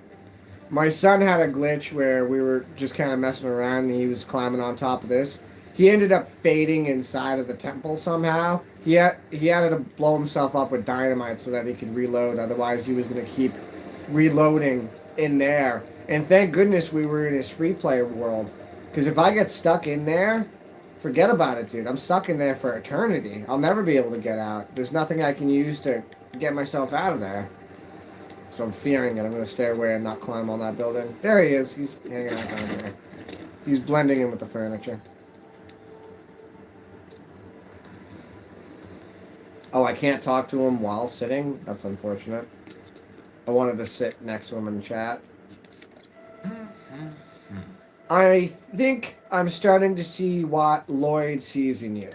my son had a glitch where we were just kind of messing around and he was climbing on top of this. He ended up fading inside of the temple somehow. He had to blow himself up with dynamite so that he could reload. Otherwise, he was going to keep reloading in there. And thank goodness we were in his free play world. Because if I get stuck in there, forget about it, dude. I'm stuck in there for eternity. I'll never be able to get out. There's nothing I can use to get myself out of there. So I'm fearing it. I'm going to stay away and not climb on that building. There he is. He's hanging out down there. He's blending in with the furniture. Oh, I can't talk to him while sitting? That's unfortunate. I wanted to sit next to him and chat. I think I'm starting to see what Lloyd sees in you.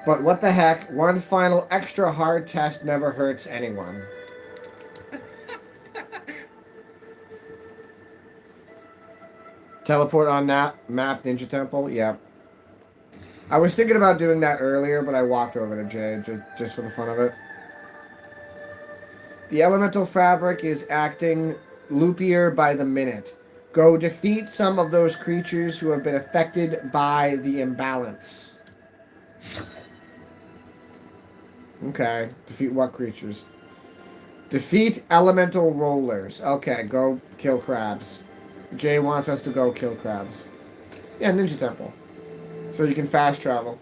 But what the heck, one final extra hard test never hurts anyone. Teleport on that map, Ninja Temple? Yeah. I was thinking about doing that earlier, but I walked over to Jay just for the fun of it. The elemental fabric is acting loopier by the minute. Go defeat some of those creatures who have been affected by the imbalance. Okay. Defeat what creatures? Defeat elemental rollers. Okay, go kill crabs. Jay wants us to go kill crabs. Yeah, Ninja Temple. So you can fast travel.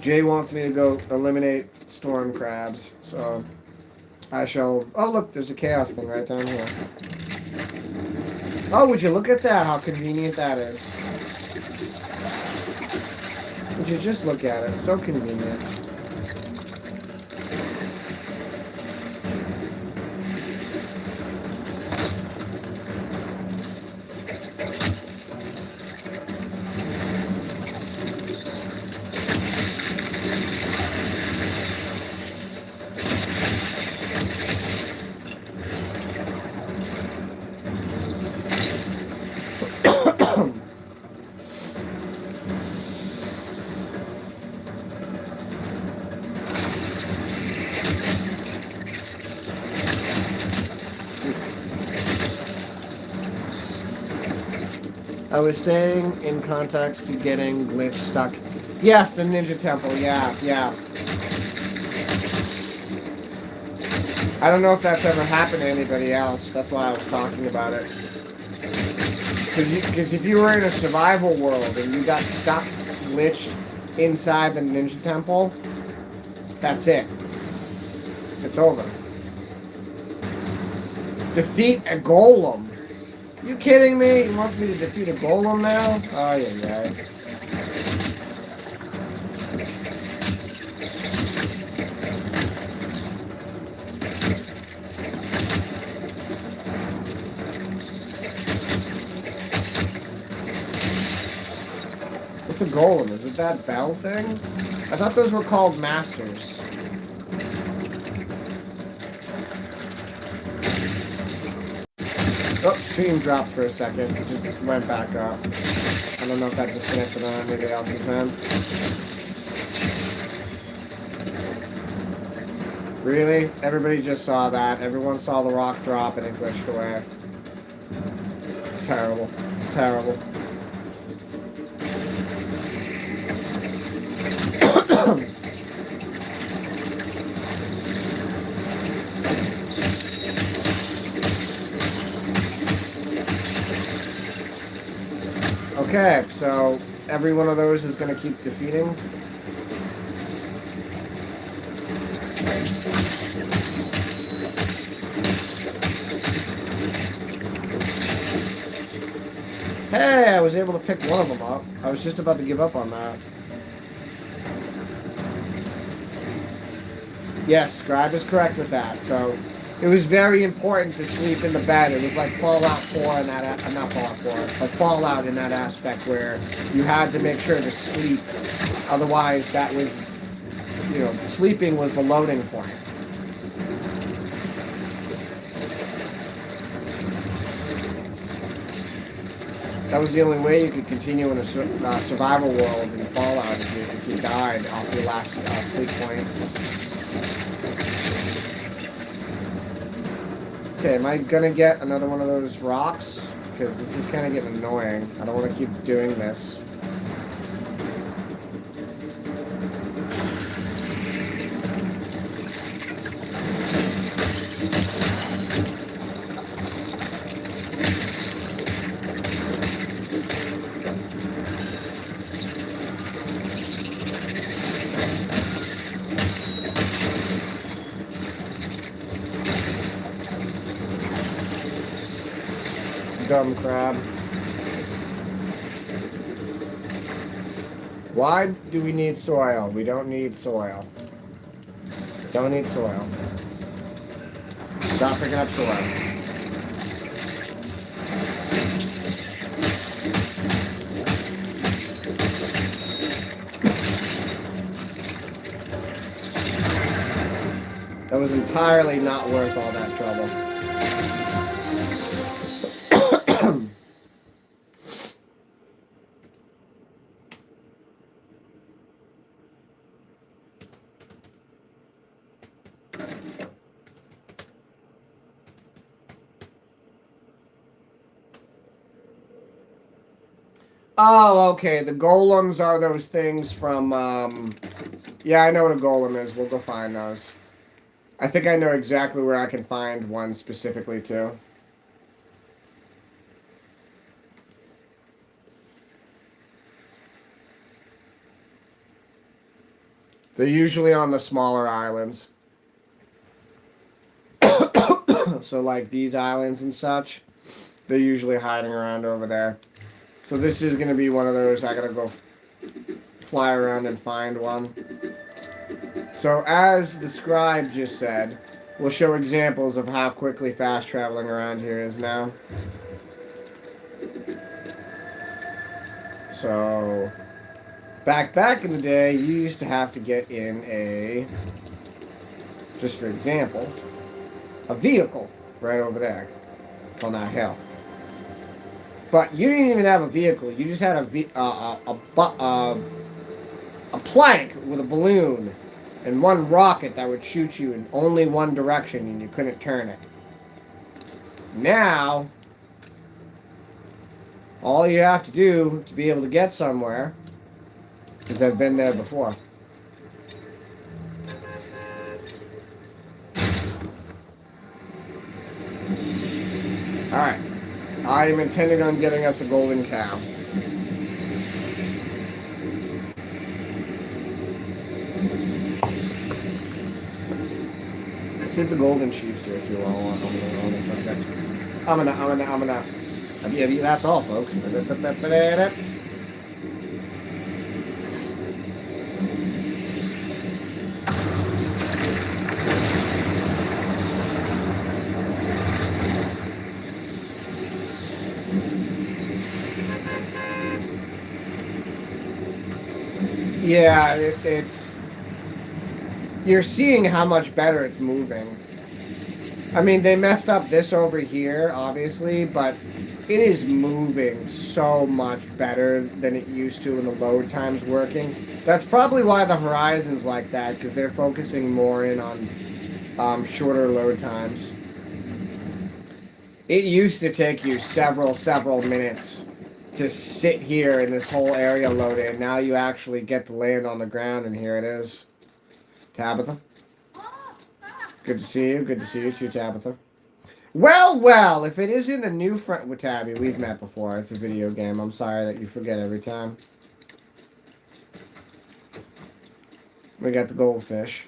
Jay wants me to go eliminate storm crabs, so I shall... Oh, look, there's a chaos thing right down here. Oh, would you look at that, how convenient that is. Would you just look at it, it's so convenient. I was saying in context to getting glitch stuck. Yes, the Ninja Temple. Yeah. I don't know if that's ever happened to anybody else. That's why I was talking about it. Because if you were in a survival world and you got stuck glitched inside the Ninja Temple, that's it. It's over. Defeat a golem. You kidding me? He wants me to defeat a golem now? Oh, yeah. What's a golem? Is it that bell thing? I thought those were called masters. Oh, stream dropped for a second. It just went back up. I don't know if that disconnected on anybody else's end. Really? Everybody just saw that. Everyone saw the rock drop and it glitched away. It's terrible. It's terrible. Okay, so every one of those is going to keep defeating. Hey, I was able to pick one of them up. I was just about to give up on that. Yes, Scribe is correct with that. So it was very important to sleep in the bed. It was like Fallout 4 in that, not Fallout 4, but Fallout in that aspect where you had to make sure to sleep. Otherwise, that was, sleeping was the loading point. That was the only way you could continue in a survival world in Fallout if you died off your last sleep point. Okay, am I gonna get another one of those rocks? Because this is kind of getting annoying. I don't want to keep doing this. Dumb crab. Why do we need soil? We don't need soil. Don't need soil. Stop picking up soil. That was entirely not worth all that trouble. Oh, okay. The golems are those things from, yeah, I know what a golem is. We'll go find those. I think I know exactly where I can find one specifically, too. They're usually on the smaller islands. So, like, these islands and such, they're usually hiding around over there. So this is going to be one of those, I gotta go fly around and find one. So as the scribe just said, we'll show examples of how quickly fast traveling around here is now. So, back in the day, you used to have to get in a, just for example, a vehicle right over there on that hill. But you didn't even have a vehicle. You just had a plank with a balloon and one rocket that would shoot you in only one direction and you couldn't turn it. Now, All you have to do to be able to get somewhere is I've been there before. Alright. I am intending on getting us a golden cow. Let's see if the golden sheep's here too while I'm on the subject. Yeah, that's all, folks. Yeah, it's... You're seeing how much better it's moving. I mean, they messed up this over here, obviously, but it is moving so much better than it used to when the load time's working. That's probably why the Horizon's like that, because they're focusing more in on shorter load times. It used to take you several minutes to sit here in this whole area load in. Now you actually get to land on the ground, and here it is. Tabitha? Good to see you. Good to see you too, Tabitha. Well, if it isn't a new friend with Tabby, we've met before. It's a video game. I'm sorry that you forget every time. We got the goldfish.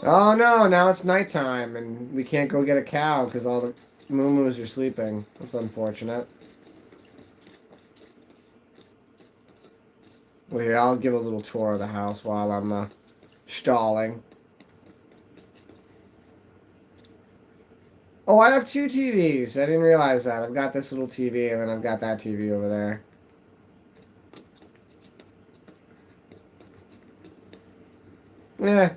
Oh no, now it's nighttime and we can't go get a cow because all the moo-moos are sleeping. That's unfortunate. Well, here, I'll give a little tour of the house while I'm stalling. Oh, I have 2 TVs. I didn't realize that. I've got this little TV and then I've got that TV over there. Yeah.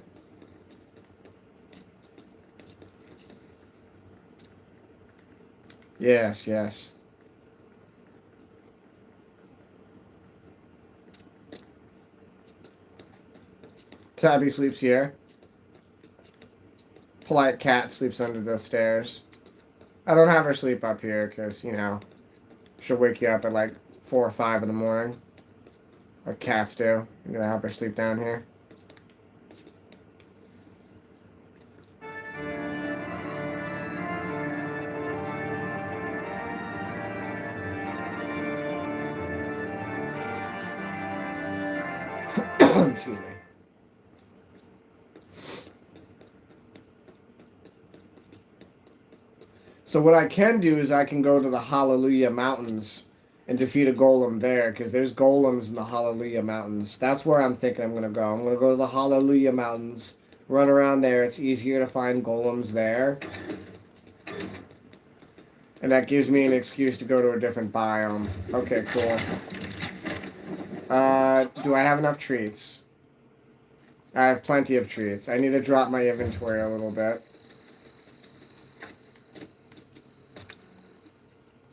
Yes, yes. Tabby sleeps here. Polite cat sleeps under the stairs. I don't have her sleep up here because, you know, she'll wake you up at like 4 or 5 in the morning. Like cats do. I'm going to have her sleep down here. Excuse me. So what I can do is I can go to the Hallelujah Mountains and defeat a golem there, because there's golems in the Hallelujah Mountains. That's where I'm thinking I'm going to go. I'm going to go to the Hallelujah Mountains, run around there. It's easier to find golems there. And that gives me an excuse to go to a different biome. Okay, cool. Do I have enough treats? I have plenty of treats. I need to drop my inventory a little bit.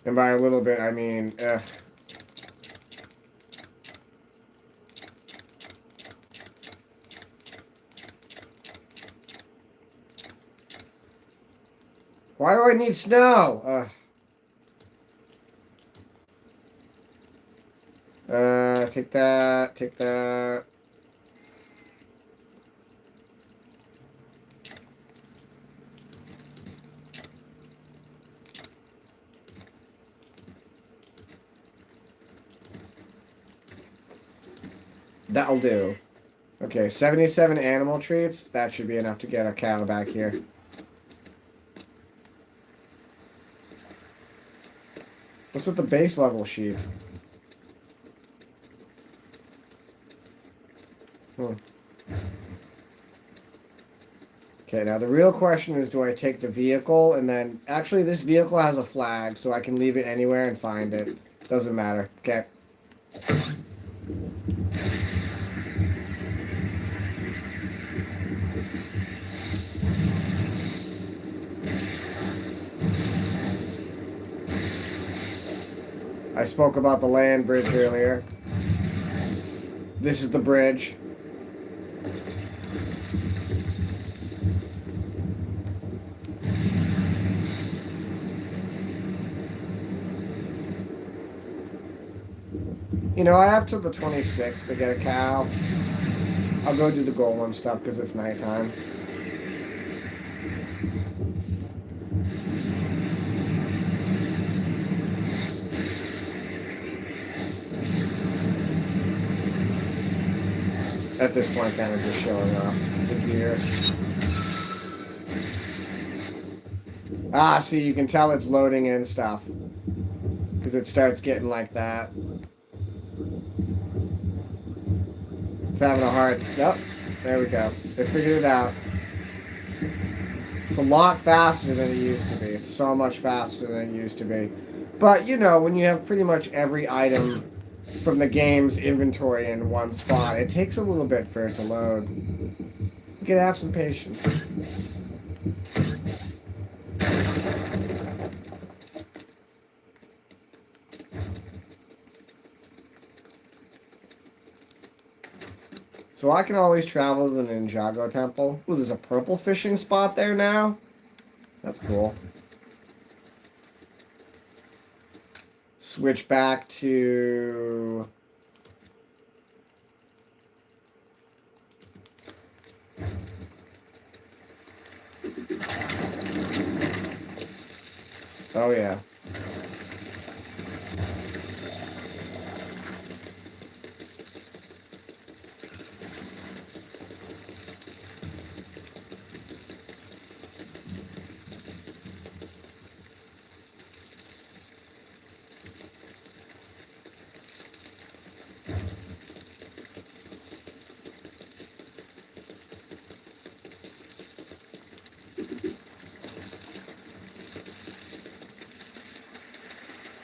And by a little bit, I mean, ugh. Why do I need snow? Take that, take that. That'll do. Okay, 77 animal treats. That should be enough to get a cow back here. What's with the base level sheep? Okay, now the real question is, do I take the vehicle and then... Actually, this vehicle has a flag, so I can leave it anywhere and find it. Doesn't matter. Okay. I spoke about the land bridge earlier. This is the bridge. You know, I have till the 26th to get a cow. I'll go do the golem stuff because it's nighttime. At this point, kind of just showing off the gear. Ah, see, you can tell it's loading in stuff. Because it starts getting like that. It's having a hard... Yep, there we go. They figured it out. It's a lot faster than it used to be. It's so much faster than it used to be. But, you know, when you have pretty much every item from the game's inventory in one spot, it takes a little bit for it to load. You gotta have some patience. So I can always travel to the Ninjago Temple. Ooh, there's a purple fishing spot there now. That's cool. Switch back to... Oh, yeah.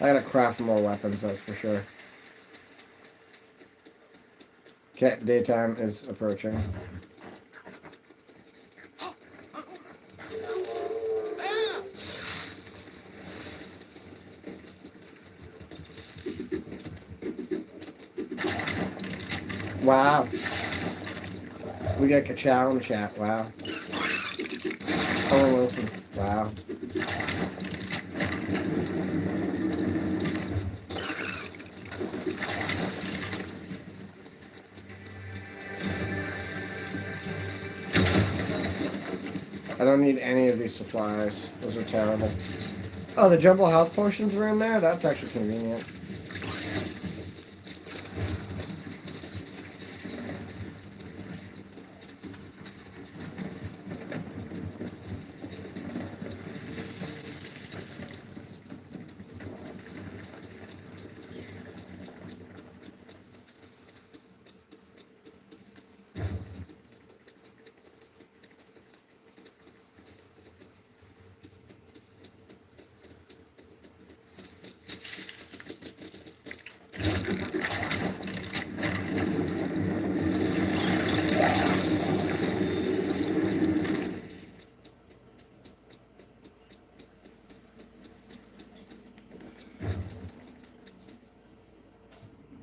I gotta craft more weapons, that's for sure. Okay, daytime is approaching. Wow. We got Ka-chow in chat, wow. Owen Wilson, wow. I don't need any of these supplies. Those are terrible. Oh, the jumbo health potions were in there? That's actually convenient.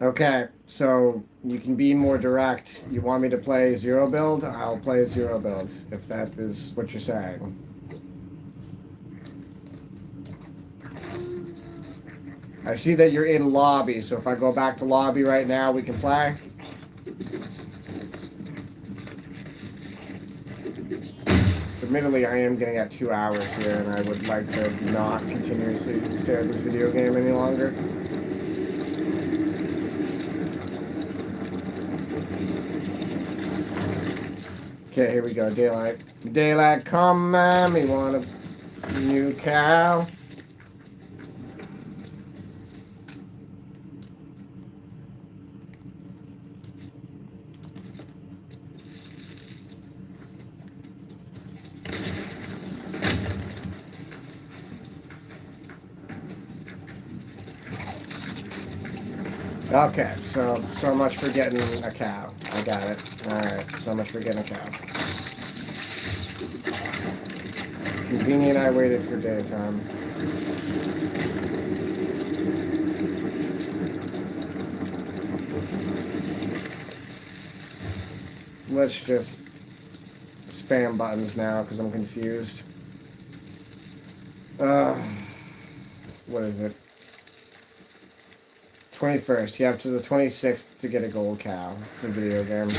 Okay, so you can be more direct. You want me to play zero build? I'll play zero build, if that is what you're saying. I see that you're in lobby, so if I go back to lobby right now, we can play. So admittedly, I am getting at 2 hours here, and I would like to not continuously stare at this video game any longer. Okay, here we go. Daylight. Daylight come, man. We want a new cow. Okay, so much for getting a cow. I got it. Alright, so much for getting a cow. It's convenient I waited for daytime. Let's just spam buttons now because I'm confused. What is it? 21st. You have to the 26th to get a gold cow. It's a video game.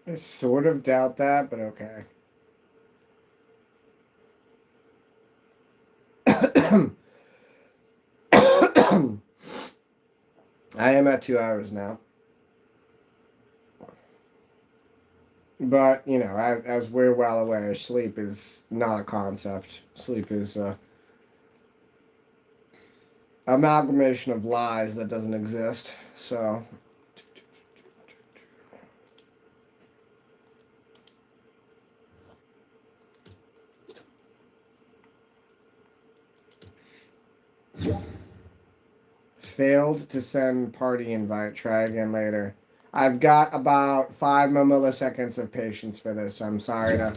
I sort of doubt that, but okay. I am at 2 hours now. But, you know, as we're well aware, sleep is not a concept. Sleep is a amalgamation of lies that doesn't exist. So, failed to send party invite. Try again later. I've got about 5 more milliseconds of patience for this. I'm sorry to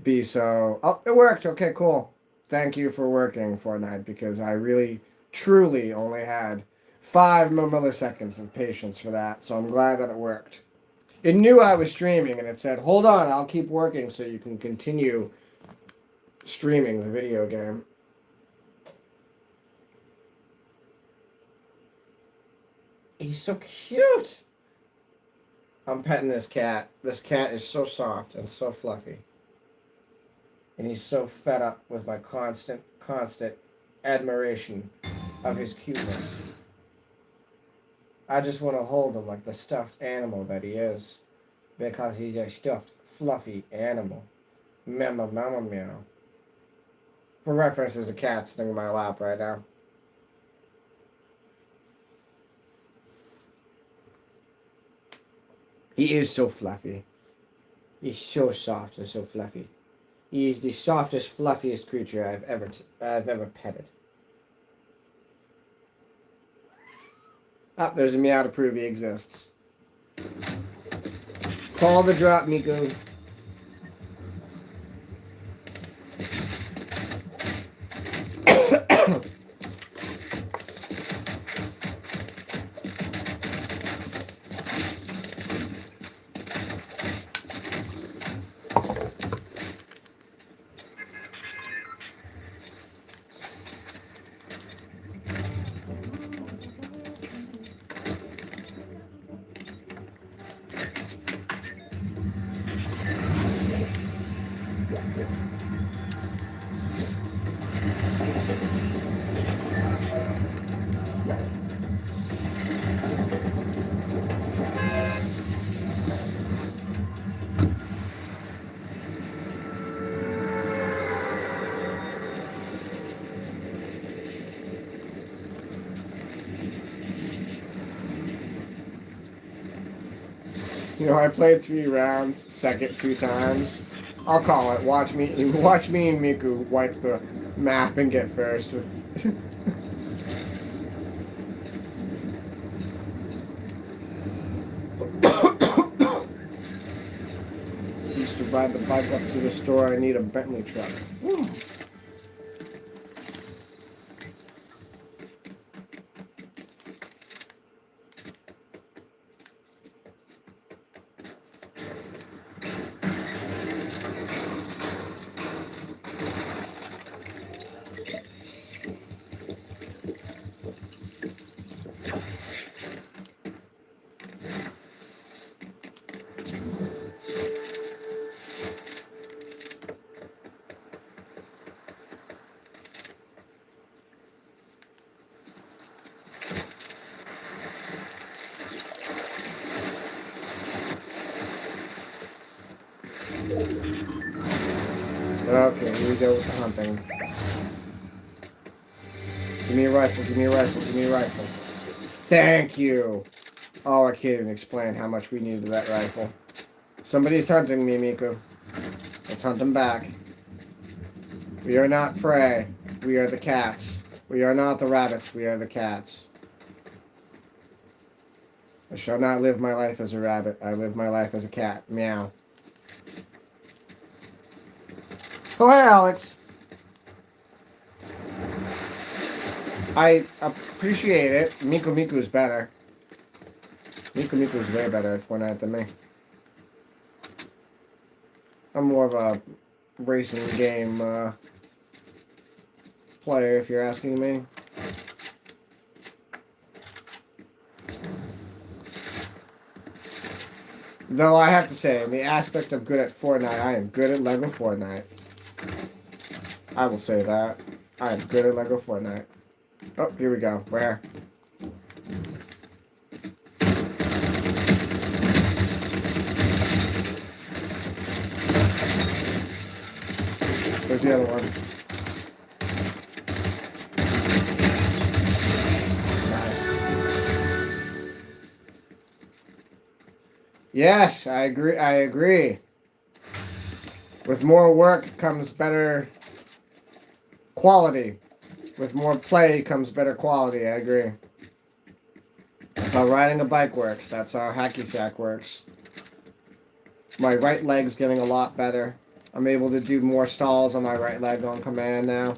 be so... Oh, it worked. Okay, cool. Thank you for working, Fortnite, because I really, truly only had 5 more milliseconds of patience for that, so I'm glad that it worked. It knew I was streaming, and it said, hold on, I'll keep working so you can continue streaming the video game. He's so cute! I'm petting this cat. This cat is so soft and so fluffy. And he's so fed up with my constant admiration of his cuteness. I just want to hold him like the stuffed animal that he is. Because he's a stuffed, fluffy animal. Mama, mama, meow. For reference, there's a cat sitting in my lap right now. He is so fluffy. He's so soft and so fluffy. He is the softest, fluffiest creature I've ever petted. Ah, there's a meow to prove he exists. Call the drop, Miku. You know, I played 3 rounds, second 2 times. I'll call it. Watch me and Miku wipe the map and get first. Used to ride the bike up to the store. I need a Bentley truck. Woo. Okay, here we go with the hunting. Give me a rifle, give me a rifle, give me a rifle. Thank you. Oh, I can't even explain how much we needed that rifle. Somebody's hunting me, Miku. Let's hunt them back. We are not prey. We are the cats. We are not the rabbits. We are the cats. I shall not live my life as a rabbit. I live my life as a cat. Meow. Oh, hey, Alex. I appreciate it. Miku's better. Miku's way better at Fortnite than me. I'm more of a racing game player, if you're asking me. Though I have to say, in the aspect of good at Fortnite, I am good at LEGO Fortnite. I will say that. I am good at LEGO Fortnite. Oh, here we go. Where? Where's the other one? Nice. Yes, I agree. I agree. With more work comes better quality. With more play comes better quality. I agree. That's how riding a bike works. That's how hacky sack works. My right leg's getting a lot better. I'm able to do more stalls on my right leg on command now.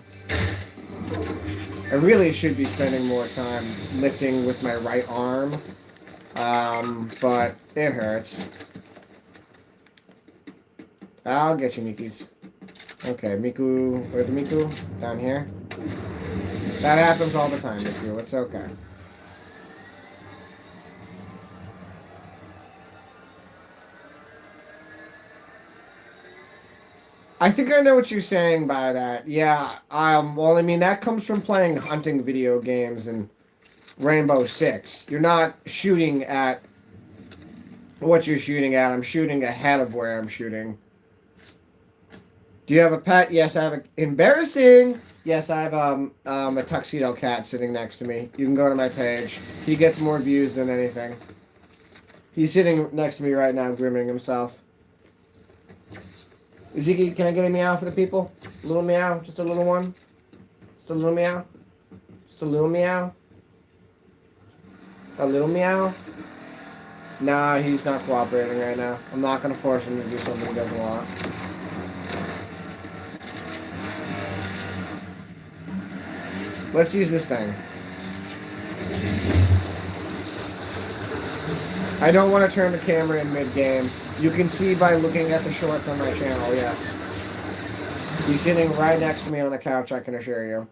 I really should be spending more time lifting with my right arm. But it hurts. I'll get you, Mikis. Okay, Miku. Where's the Miku? Down here? That happens all the time, Miku. It's okay. I think I know what you're saying by that. Yeah, well, I mean, that comes from playing hunting video games and Rainbow Six. You're not shooting at what you're shooting at. I'm shooting ahead of where I'm shooting. Do you have a pet? Yes, I have a... Embarrassing! Yes, I have a tuxedo cat sitting next to me. You can go to my page. He gets more views than anything. He's sitting next to me right now, grooming himself. Ziggy, can I get a meow for the people? A little meow? Just a little one? Just a little meow? Just a little meow? A little meow? Nah, he's not cooperating right now. I'm not going to force him to do something he doesn't want. Let's use this thing. I don't want to turn the camera in mid-game. You can see by looking at the shorts on my channel, yes. He's sitting right next to me on the couch, I can assure you.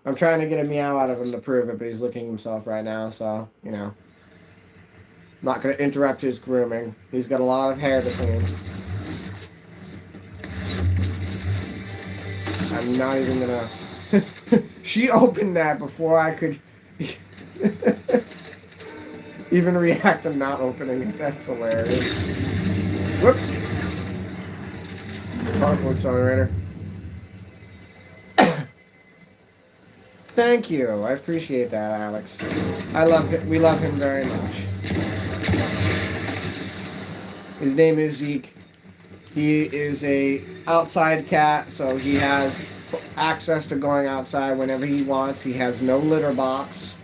I'm trying to get a meow out of him to prove it, but he's licking himself right now, so, you know. I'm not going to interrupt his grooming. He's got a lot of hair to clean. I'm not even going to... She opened that before I could... even react to not opening it. That's hilarious. Whoop! Particle accelerator. Thank you. I appreciate that, Alex. I love it. We love him very much. His name is Zeke. He is a outside cat, so he has access to going outside whenever he wants. He has no litter box.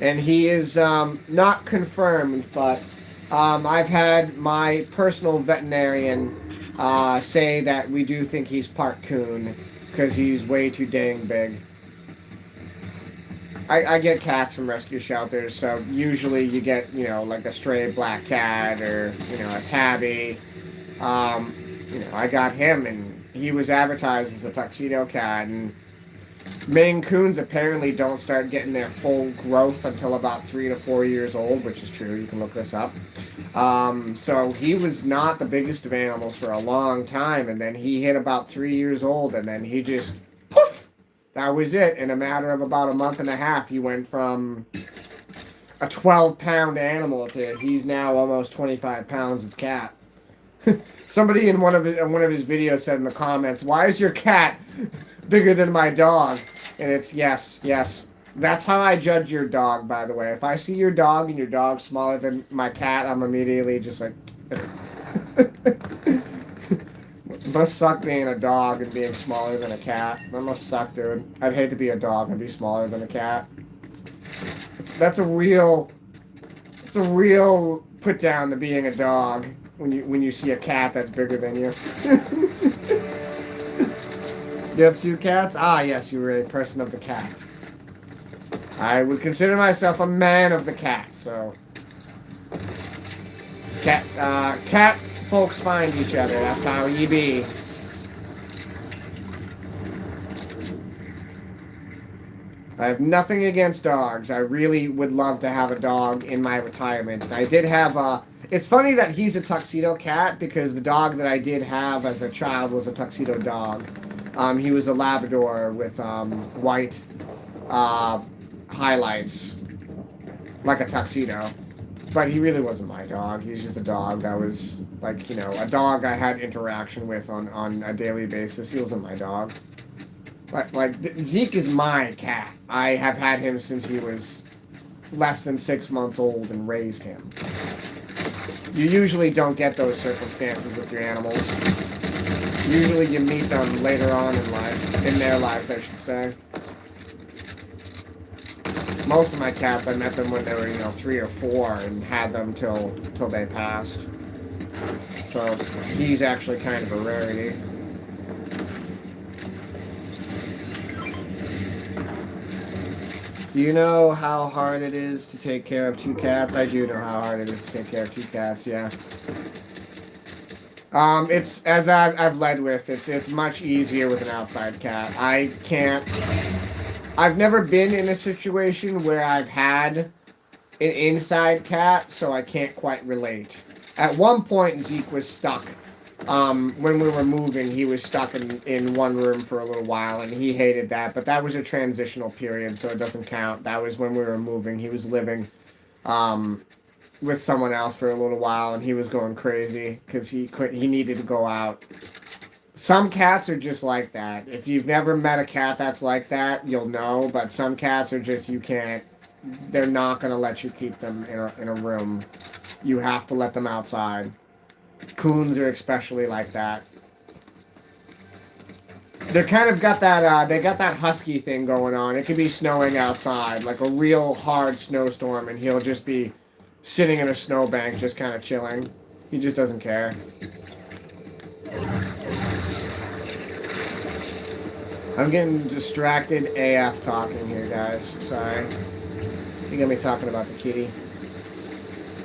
And he is not confirmed, but I've had my personal veterinarian say that we do think he's part coon because he's way too dang big. I get cats from rescue shelters, so usually you get, you know, like a stray black cat or, you know, a tabby. You know, I got him, and he was advertised as a tuxedo cat, and Maine Coons apparently don't start getting their full growth until about 3 to 4 years old, which is true. You can look this up. So he was not the biggest of animals for a long time, and then he hit about 3 years old, and then he just, poof! That was it. In a matter of about a month and a half, he went from a 12-pound animal to he's now almost 25 pounds of cat. Somebody in one of his videos said in the comments, "Why is your cat bigger than my dog?" And it's yes. That's how I judge your dog, by the way. If I see your dog and your dog's smaller than my cat, I'm immediately just like, must suck being a dog and being smaller than a cat. That must suck, dude. I'd hate to be a dog and be smaller than a cat. That's it's a real put down to being a dog when you see a cat that's bigger than you. You have 2 cats? Ah, yes, you were a person of the cat. I would consider myself a man of the cat, so... Cat folks find each other, that's how ye be. I have nothing against dogs. I really would love to have a dog in my retirement. And I did have it's funny that he's a tuxedo cat because the dog that I did have as a child was a tuxedo dog. He was a Labrador with white highlights, like a tuxedo. But he really wasn't my dog. He was just a dog that was, like, you know, a dog I had interaction with on a daily basis. He wasn't my dog. Like, Zeke is my cat. I have had him since he was less than 6 months old and raised him. You usually don't get those circumstances with your animals. Usually you meet them later on in life. In their lives, I should say. Most of my cats, I met them when they were, you know, 3 or 4 and had them till they passed. So, he's actually kind of a rarity. Do you know how hard it is to take care of 2 cats? I do know how hard it is to take care of 2 cats, yeah. It's, as I've led with, it's much easier with an outside cat. I've never been in a situation where I've had an inside cat, so I can't quite relate. At one point, Zeke was stuck. When we were moving, he was stuck in one room for a little while, and he hated that. But that was a transitional period, so it doesn't count. That was when we were moving. He was living with someone else for a little while, and he was going crazy because he needed to go out. Some cats are just like that. If you've never met a cat that's like that, you'll know. But some cats are just, you can't, they're not going to let you keep them in a room. You have to let them outside. Coons are especially like that. They're kind of got that, they got that husky thing going on. It could be snowing outside, like a real hard snowstorm, and he'll just be sitting in a snowbank just kind of chilling. He just doesn't care. I'm getting distracted AF talking here, guys. Sorry. You got me talking about the kitty.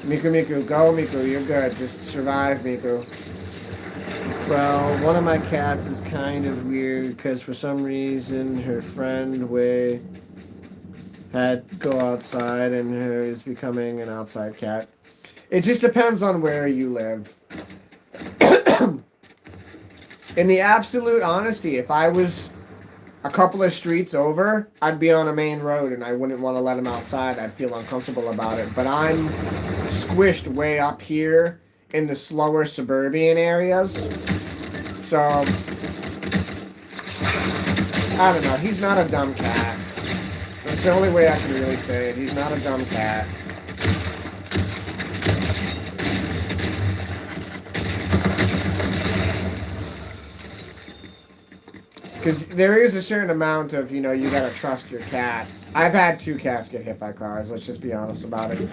Miku, go, Miku. You're good. Just survive, Miku. Well, one of my cats is kind of weird because for some reason her friend Wei had to go outside and her is becoming an outside cat. It just depends on where you live. In the absolute honesty, if I was a couple of streets over, I'd be on a main road and I wouldn't want to let him outside. I'd feel uncomfortable about it. But I'm squished way up here in the slower suburban areas. So, I don't know. He's not a dumb cat. That's the only way I can really say it. He's not a dumb cat. Because there is a certain amount of, you know, you gotta trust your cat. I've had 2 cats get hit by cars, let's just be honest about it.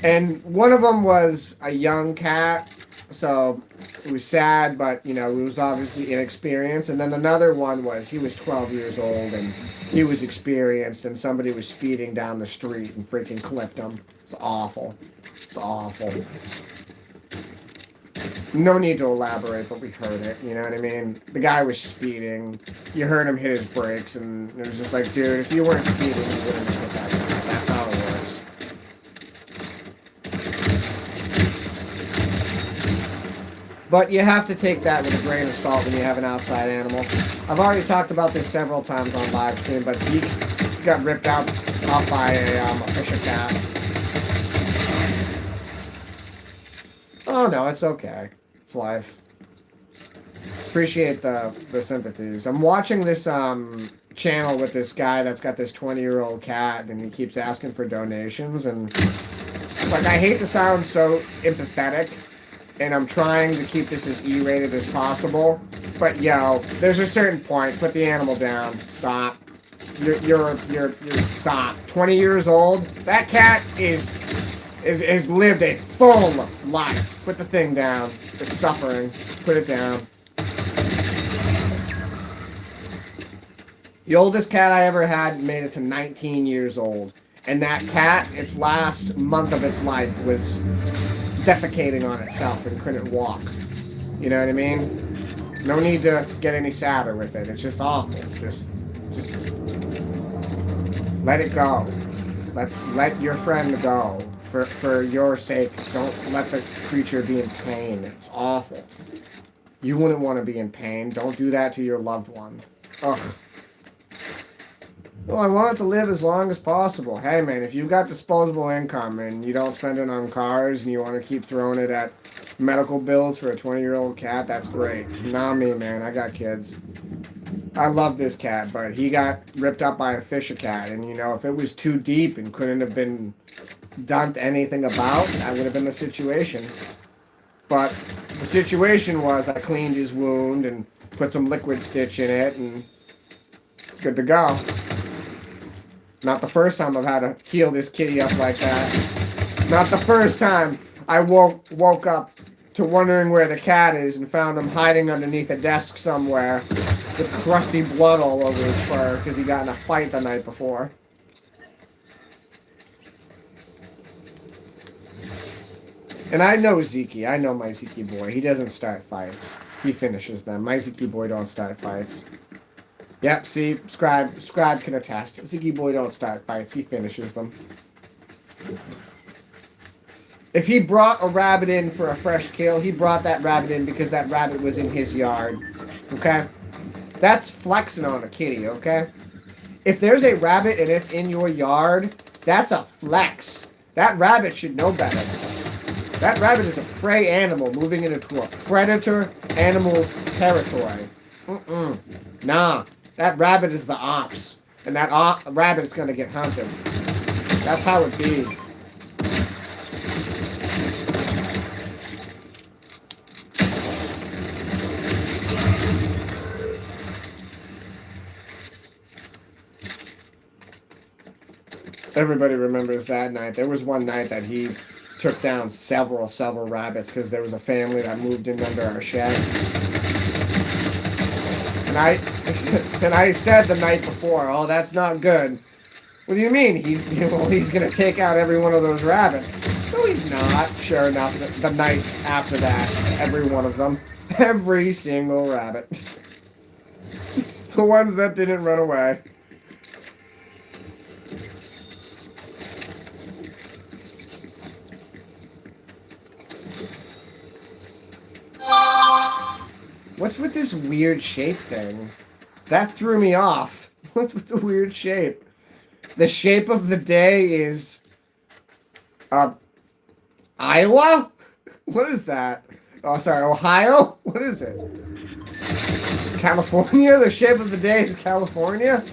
And one of them was a young cat, so it was sad, but, you know, it was obviously inexperienced. And then another one was, he was 12 years old, and he was experienced, and somebody was speeding down the street and freaking clipped him. It's awful. It's awful. No need to elaborate, but we heard it, you know what I mean? The guy was speeding. You heard him hit his brakes, and it was just like, dude, if you weren't speeding, you wouldn't have hit that guy. That's how it works. But you have to take that with a grain of salt when you have an outside animal. I've already talked about this several times on live stream, but Zeke got ripped off by a fisher cat. Oh no, it's okay. It's life. Appreciate the sympathies. I'm watching this channel with this guy that's got this 20-year-old cat, and he keeps asking for donations, and like, I hate to sound so empathetic, and I'm trying to keep this as E-rated as possible, but yo, there's a certain point. Put the animal down. Stop. You're stop. 20 years old. That cat is lived a full life. Put the thing down. It's suffering. Put it down. The oldest cat I ever had made it to 19 years old. And that cat, its last month of its life was defecating on itself and couldn't walk. You know what I mean? No need to get any sadder with it. It's just awful. Just let it go. Let your friend go. For your sake, don't let the creature be in pain. It's awful. You wouldn't want to be in pain. Don't do that to your loved one. Ugh. Well, I want it to live as long as possible. Hey, man, if you've got disposable income and you don't spend it on cars and you want to keep throwing it at medical bills for a 20-year-old cat, that's great. Not me, man. I got kids. I love this cat, but he got ripped up by a fisher cat. And, you know, if it was too deep and couldn't have been done anything about, that would have been the situation. But the situation was I cleaned his wound and put some liquid stitch in it and good to go. Not the first time I've had to heal this kitty up like that. Not the first time I woke up to wondering where the cat is and found him hiding underneath a desk somewhere with crusty blood all over his fur because he got in a fight the night before. And I know Zeke. I know my Zeke boy. He doesn't start fights. He finishes them. My Zeke boy don't start fights. Yep, see, Scribe can attest. Ziggy boy don't start fights, he finishes them. If he brought a rabbit in for a fresh kill, he brought that rabbit in because that rabbit was in his yard. Okay? That's flexing on a kitty, okay? If there's a rabbit and it's in your yard, that's a flex. That rabbit should know better. That rabbit is a prey animal moving into a predator animal's territory. Nah. That rabbit is the ops. And that rabbit is going to get hunted. That's how it be. Everybody remembers that night. There was one night that he took down several rabbits because there was a family that moved in under our shed. And I said the night before, oh, that's not good. What do you mean? He's going to take out every one of those rabbits. No, he's not. Sure enough, the night after that, every one of them. Every single rabbit. The ones that didn't run away. What's with this weird shape thing? That threw me off. What's with the weird shape? The shape of the day is... Iowa? What is that? Oh, sorry, Ohio? What is it? California? The shape of the day is California?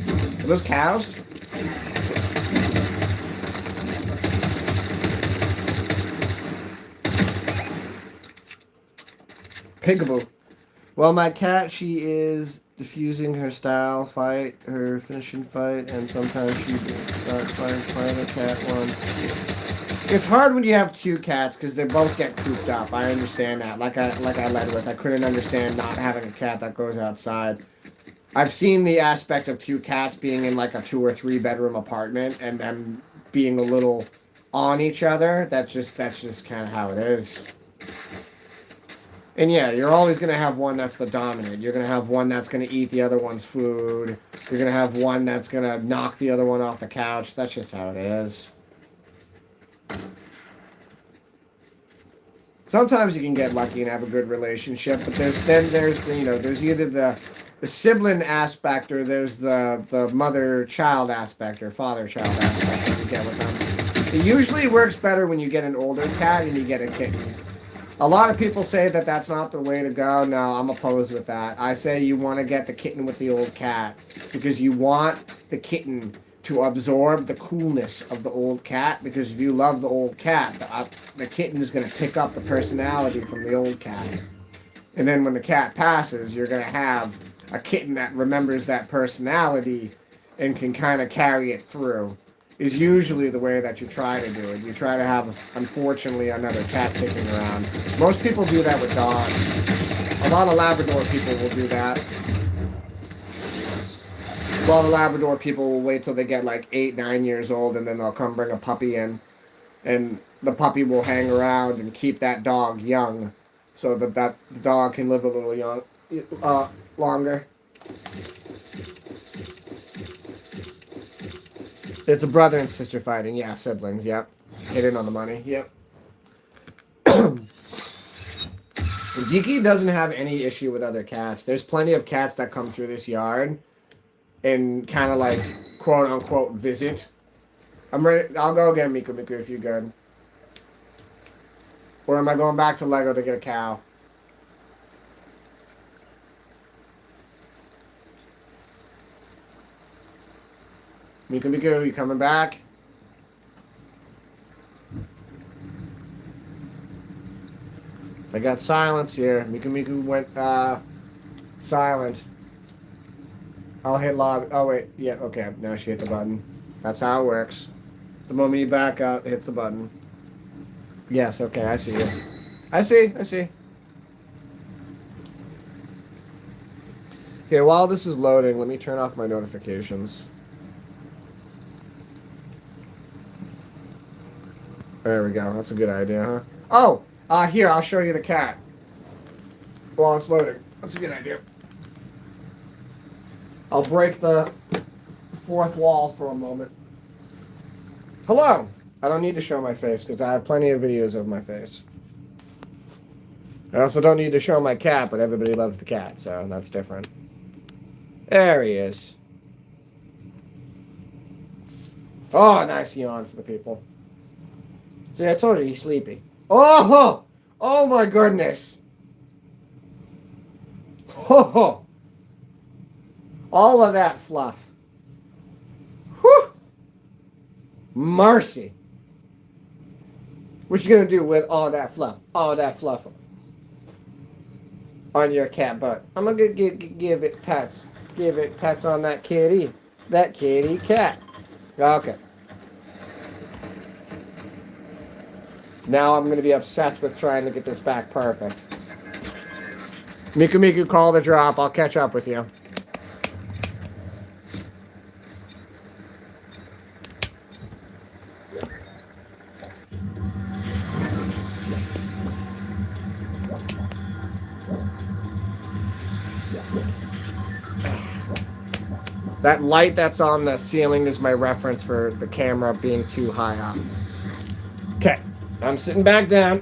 Are those cows? Peekaboo. Well, my cat, she is diffusing her style fight, her finishing fight, and sometimes she starts fighting a cat one. It's hard when you have two cats because they both get cooped up. I understand that. Like I led with, I couldn't understand not having a cat that goes outside. I've seen the aspect of two cats being in like a 2 or 3 bedroom apartment and them being a little on each other. That's just kind of how it is. And yeah, you're always going to have one that's the dominant. You're going to have one that's going to eat the other one's food. You're going to have one that's going to knock the other one off the couch. That's just how it is. Sometimes you can get lucky and have a good relationship, but there's either the sibling aspect or there's the mother-child aspect or father-child aspect that you get with them. It usually works better when you get an older cat and you get a kitten. A lot of people say that that's not the way to go. No, I'm opposed with that. I say you want to get the kitten with the old cat because you want the kitten to absorb the coolness of the old cat, because if you love the old cat, the kitten is going to pick up the personality from the old cat. And then when the cat passes, you're going to have a kitten that remembers that personality and can kind of carry it through, is usually the way that you try to do it. You try to have, unfortunately, another cat kicking around. Most people do that with dogs. A lot of Labrador people will do that. A lot of Labrador people will wait till they get like 8, 9 years old, and then they'll come bring a puppy in. And the puppy will hang around and keep that dog young, so that the dog can live a little longer. It's a brother and sister fighting. Yeah, siblings. Yep. Hit in on the money. Yep. Zeke doesn't have any issue with other cats. There's plenty of cats that come through this yard and kind of like, quote unquote, visit. I'm ready. I'll go again, Miku Miku, if you're good. Or am I going back to Lego to get a cow? Miku Miku, you coming back? I got silence here. Miku Miku went silent. I'll hit log. Oh, wait. Yeah, okay. Now she hit the button. That's how it works. The moment you back out, it hits the button. Yes, okay. I see you. I see. Okay, while this is loading, let me turn off my notifications. There we go. That's a good idea, huh? Oh! Here, I'll show you the cat. While it's loading. That's a good idea. I'll break the fourth wall for a moment. Hello! I don't need to show my face because I have plenty of videos of my face. I also don't need to show my cat, but everybody loves the cat, so that's different. There he is. Oh, nice yawn for the people. See, I told you he's sleepy. Oh! Oh my goodness! Oh! All of that fluff. Whew! Mercy. What you gonna do with all that fluff? All that fluff on your cat butt? I'm gonna give it pets. Give it pets on that kitty. That kitty cat. Okay. Now I'm going to be obsessed with trying to get this back perfect. Miku Miku, call the drop. I'll catch up with you. That light that's on the ceiling is my reference for the camera being too high up. Okay. I'm sitting back down.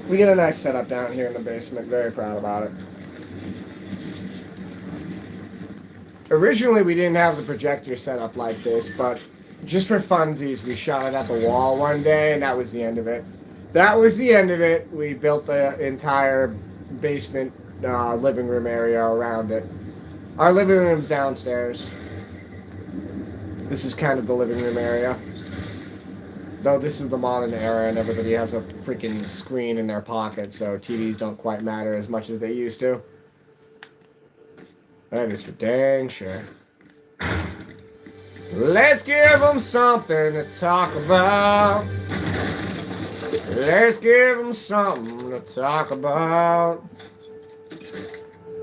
We get a nice setup down here in the basement. Very proud about it. Originally, we didn't have the projector set up like this, but just for funsies, we shot it at the wall one day, and that was the end of it. That was the end of it. We built the entire basement living room area around it. Our living room's downstairs. This is kind of the living room area. Though this is the modern era and everybody has a freaking screen in their pocket, so TVs don't quite matter as much as they used to. That is for dang sure. Let's give them something to talk about. Let's give them something to talk about.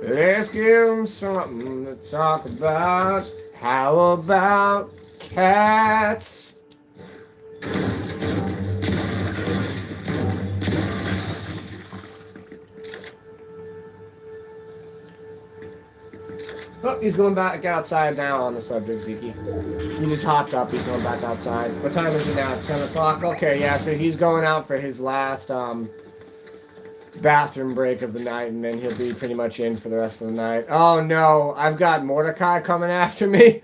Let's give them something to talk about. How about cats? Oh, he's going back outside now on the subject, Zeke. He just hopped up. He's going back outside. What time is it now? It's 10 o'clock? Okay, yeah, so he's going out for his last bathroom break of the night, and then he'll be pretty much in for the rest of the night. Oh no, I've got Mordecai coming after me.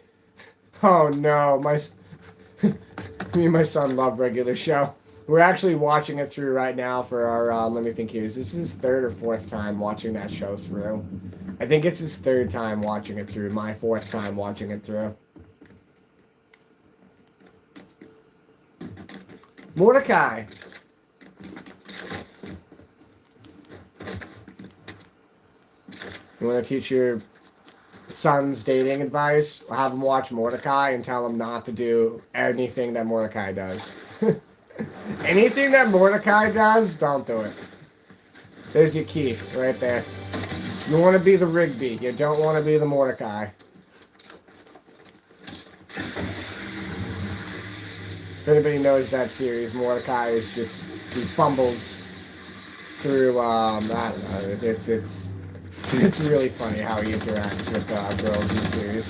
Oh no, me and my son love regular show. We're actually watching it through right now for our, let me think here. Is this his third or fourth time watching that show through? I think it's his third time watching it through, my fourth time watching it through. Mordecai. You want to teach your son's dating advice? Have him watch Mordecai and tell him not to do anything that Mordecai does. Anything that Mordecai does, don't do it. There's your key, right there. You want to be the Rigby. You don't want to be the Mordecai. If anybody knows that series, Mordecai is just, he fumbles through, I don't know, it's really funny how he interacts with girls in the series.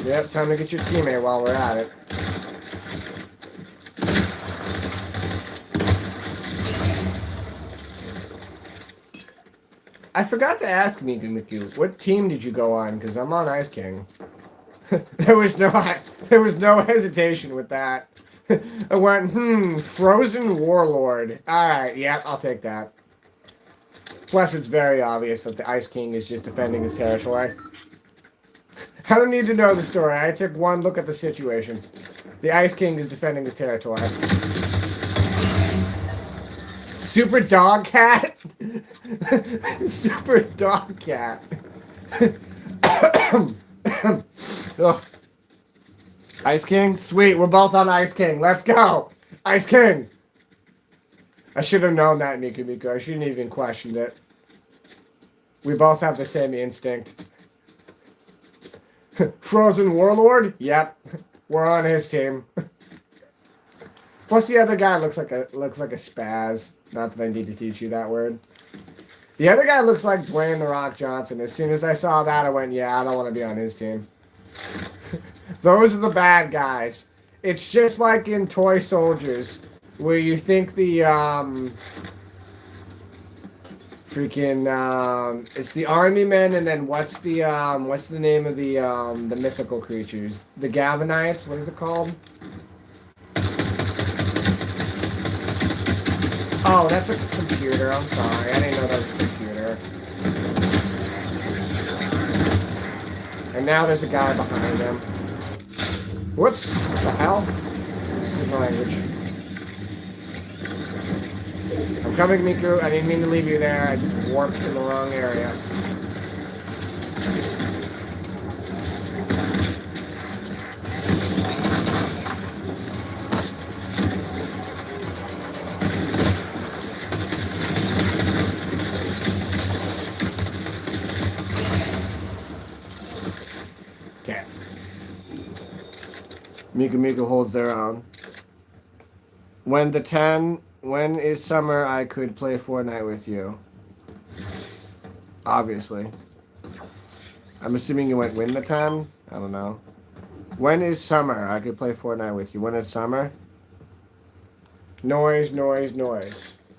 Yep, time to get your teammate while we're at it. I forgot to ask Miku, what team did you go on? Because I'm on Ice King. There was no hesitation with that. I went, Frozen Warlord. Alright, yep, I'll take that. Plus, it's very obvious that the Ice King is just defending his territory. I don't need to know the story. I took one look at the situation. The Ice King is defending his territory. Super Dog Cat? Super Dog Cat. Ugh. Ice King? Sweet, we're both on Ice King. Let's go! Ice King! I should have known that, Miku. I shouldn't even questioned it. We both have the same instinct. Frozen Warlord? Yep. We're on his team. Plus the other guy looks like a spaz. Not that I need to teach you that word. The other guy looks like Dwayne The Rock Johnson. As soon as I saw that, I went, yeah, I don't want to be on his team. Those are the bad guys. It's just like in Toy Soldiers, where you think the, it's the army men, and then what's the name of the mythical creatures? The Gavanites? What is it called? Oh, that's a computer. I'm sorry. I didn't know that was a computer. And now there's a guy behind him. Whoops. What the hell? Excuse my language. I'm coming, Miku. I didn't mean to leave you there. I just warped in the wrong area. Okay. Miku holds their own. When is summer, I could play Fortnite with you. Obviously. I'm assuming you went win the 10? I don't know. When is summer? I could play Fortnite with you. When is summer? Noise.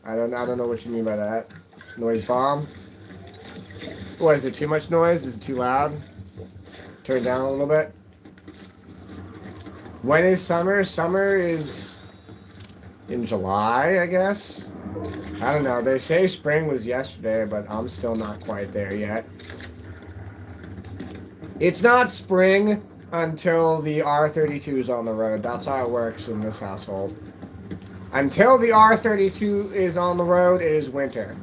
I don't know what you mean by that. Noise bomb? What, is it too much noise? Is it too loud? Turn it down a little bit. When is summer? Summer is in July, I guess. I don't know. They say spring was yesterday, but I'm still not quite there yet. It's not spring until the R32 is on the road. That's how it works in this household. Until the R32 is on the road, it is winter.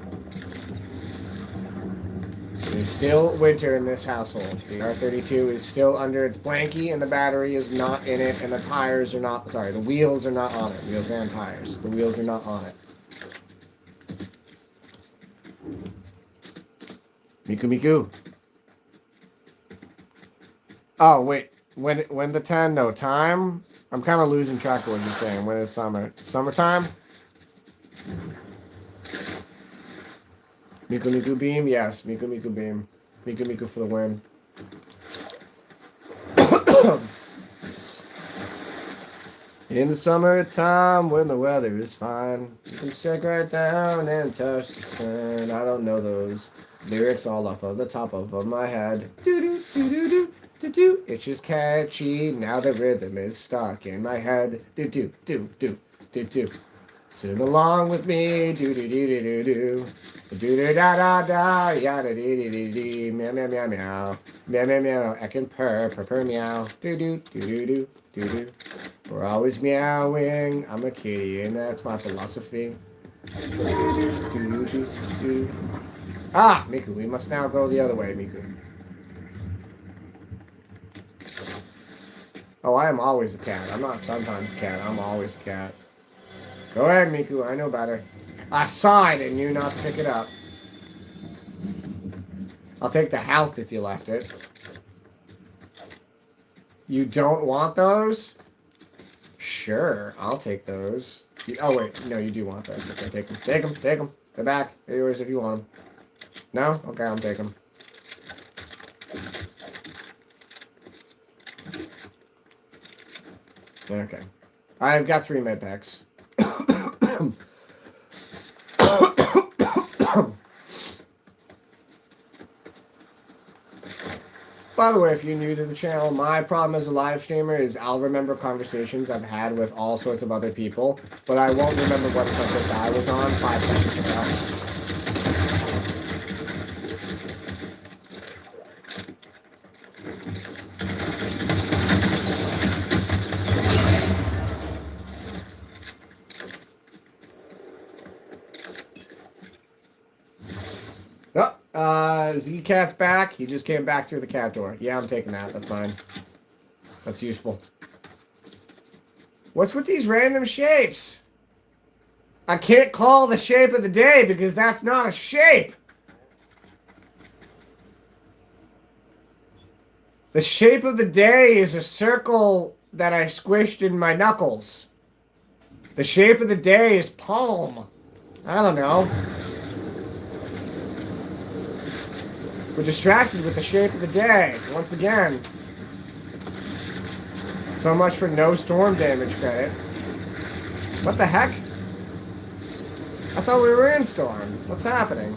It is still winter in this household. The R32 is still under its blankie, and the battery is not in it, and the tires are not... Sorry, the wheels are not on it. Wheels and tires. The wheels are not on it. Miku. Oh, wait. When the 10? No, time? I'm kind of losing track of what you're saying. When is summer? Summertime? Miku beam? Yes, Miku beam. Miku for the win. In the summertime when the weather is fine, you can strike right down and touch the sun. I don't know those lyrics all off of the top of my head. Do do do do do do do. It's just catchy. Now the rhythm is stuck in my head. Do do do do do do. Sing along with me. Do do do do do do. Do do da da da. Yada dee dee dee dee. Meow meow meow meow. Meow meow meow. I can purr purr purr meow. Do do do do do do do. We're always meowing. I'm a kitty, and that's my philosophy. Ah, Miku, we must now go the other way, Miku. Oh, I am always a cat. I'm not sometimes a cat. I'm always a cat. Go ahead, Miku. I know better. I saw it and knew not to pick it up. I'll take the house if you left it. You don't want those? Sure, I'll take those. Oh, wait. No, you do want those. Okay, take them. Take them. Take them. They're back. They're yours if you want them. No? Okay, I'll take them. Okay. I've got 3 med packs. By the way, if you're new to the channel, my problem as a live streamer is I'll remember conversations I've had with all sorts of other people, but I won't remember what subject I was on 5 seconds ago. Z-Cat's back. He just came back through the cat door. Yeah, I'm taking that. That's fine. That's useful. What's with these random shapes? I can't call the shape of the day because that's not a shape. The shape of the day is a circle that I squished in my knuckles. The shape of the day is palm. I don't know. We're distracted with the shape of the day. Once again. So much for no storm damage credit. What the heck? I thought we were in storm. What's happening?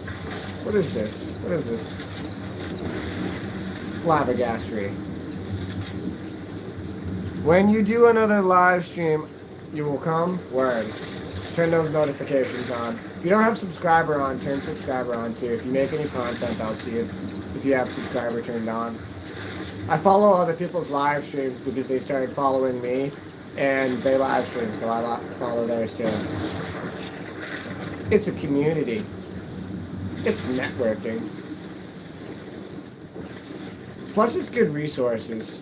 What is this? What is this? Flabbergastery. When you do another live stream, you will come. Word. Turn those notifications on. If you don't have subscriber on, turn subscriber on too. If you make any content, I'll see it. If you have subscriber turned on. I follow other people's live streams because they started following me and they live stream, so I follow theirs too. It's a community. It's networking. Plus it's good resources.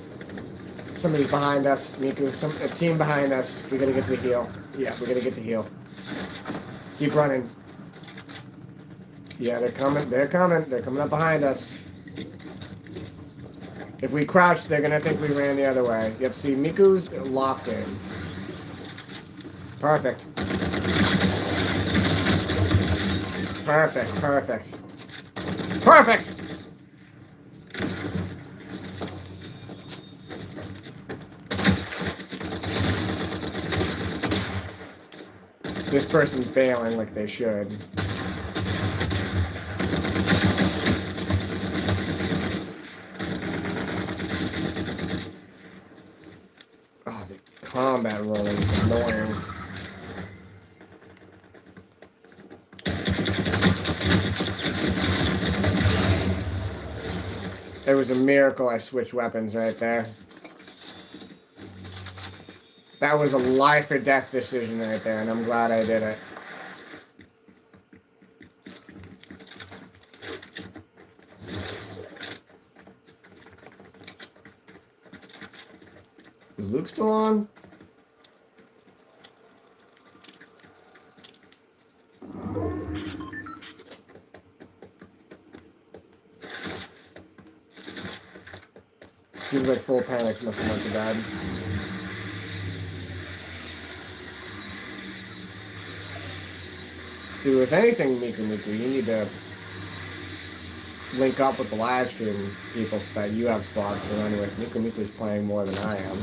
Somebody's behind us, Miku. A team behind us. We gotta get to heal. Yeah, we gotta get to heal. Keep running. Yeah, they're coming. They're coming. They're coming up behind us. If we crouch, they're gonna think we ran the other way. Yep, see, Miku's locked in. Perfect. Perfect, perfect. Perfect! This person's bailing like they should. Oh, the combat rolling is annoying. It was a miracle I switched weapons right there. That was a life or death decision right there, and I'm glad I did it. Is Luke still on? Seems like full panic must have went to bed. See, with anything Miku, you need to link up with the live stream people that you have squads. So anyways, Miku Miku's playing more than I am.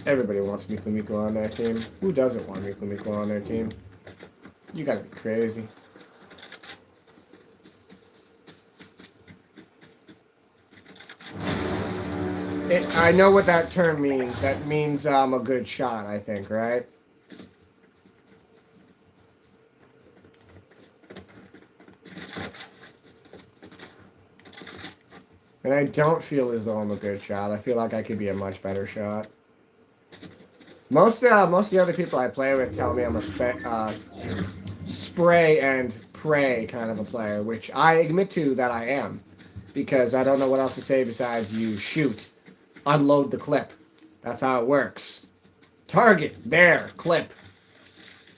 Everybody wants Miku Miku on their team. Who doesn't want Miku Miku on their team? You gotta be crazy. I know what that term means. That means a good shot, I think, right? And I don't feel as though I'm a good shot. I feel like I could be a much better shot. Most of the other people I play with tell me I'm a spray and pray kind of a player, which I admit to that I am. Because I don't know what else to say besides you shoot. Unload the clip. That's how it works. Target. There. Clip.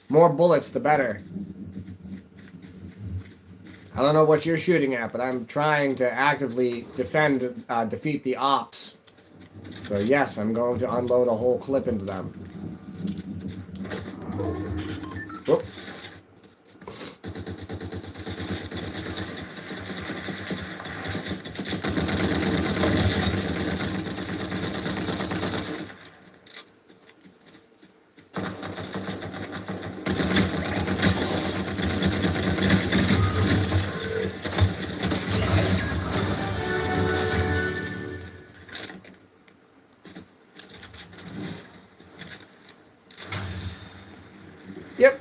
More bullets, the better. I don't know what you're shooting at, but I'm trying to actively defeat the ops. So yes, I'm going to unload a whole clip into them. Whoop. Yep.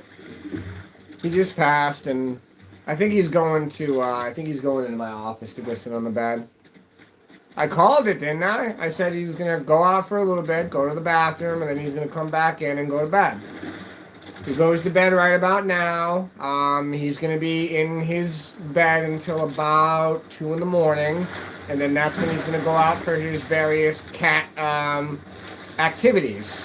He just passed, and I think he's going to. I think he's going into my office to go sit on the bed. I called it, didn't I? I said he was gonna go out for a little bit, go to the bathroom, and then he's gonna come back in and go to bed. He goes to bed right about now. He's gonna be in his bed until about 2 in the morning, and then that's when he's gonna go out for his various cat activities.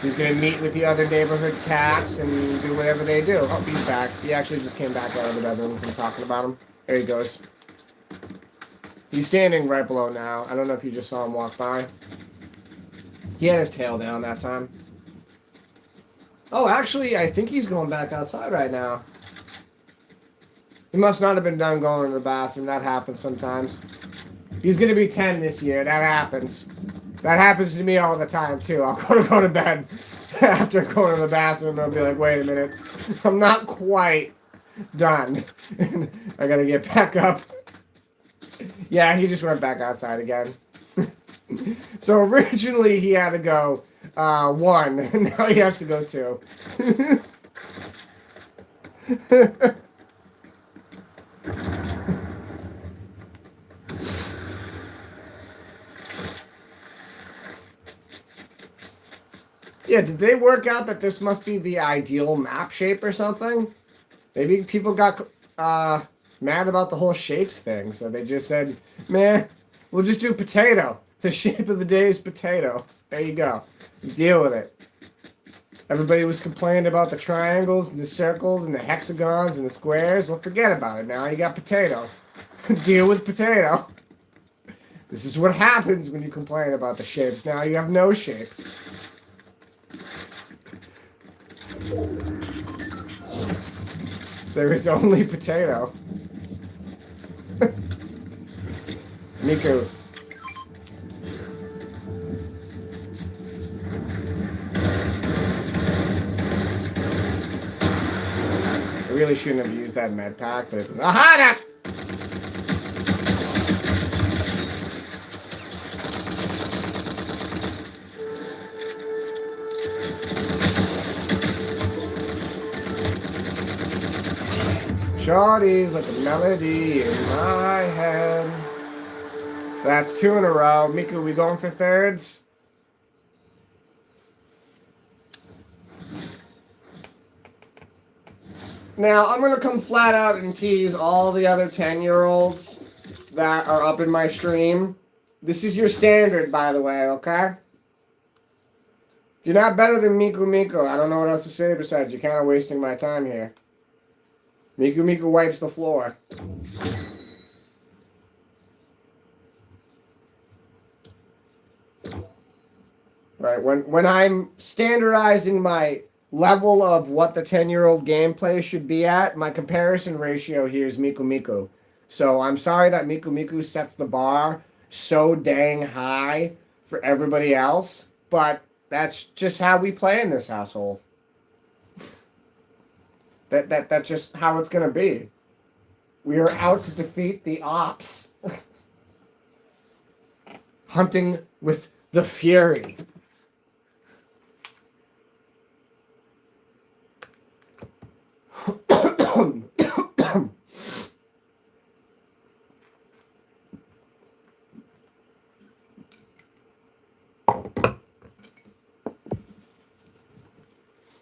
He's going to meet with the other neighborhood cats and do whatever they do. Oh, he's back. He actually just came back out of the bedroom because I'm talking about him. There he goes. He's standing right below now. I don't know if you just saw him walk by. He had his tail down that time. Oh, actually, I think he's going back outside right now. He must not have been done going to the bathroom. That happens sometimes. He's going to be 10 this year. That happens. That happens to me all the time, too. I'll go to bed after going to the bathroom, and I'll be like, wait a minute. I'm not quite done. I gotta get back up. Yeah, he just went back outside again. So originally he had to go 1, and now he has to go 2. Yeah, did they work out that this must be the ideal map shape or something? Maybe people got mad about the whole shapes thing, so they just said, man, we'll just do potato. The shape of the day is potato. There you go. Deal with it. Everybody was complaining about the triangles and the circles and the hexagons and the squares. Well, forget about it now. You got potato. Deal with potato. This is what happens when you complain about the shapes. Now you have no shape. There is only potato. Miku. I really shouldn't have used that med pack, but it's... Aha! Shawty's like a melody in my head. That's 2 in a row. Miku, we going for thirds? Now, I'm going to come flat out and tease all the other 10-year-olds that are up in my stream. This is your standard, by the way, okay? If you're not better than Miku Miku, I don't know what else to say besides you're kind of wasting my time here. Miku Miku wipes the floor. Right, when I'm standardizing my level of what the 10-year-old gameplay should be at, my comparison ratio here is Miku Miku. So I'm sorry that Miku Miku sets the bar so dang high for everybody else, but that's just how we play in this household. That's just how it's gonna be. We are out to defeat the ops. Hunting with the fury.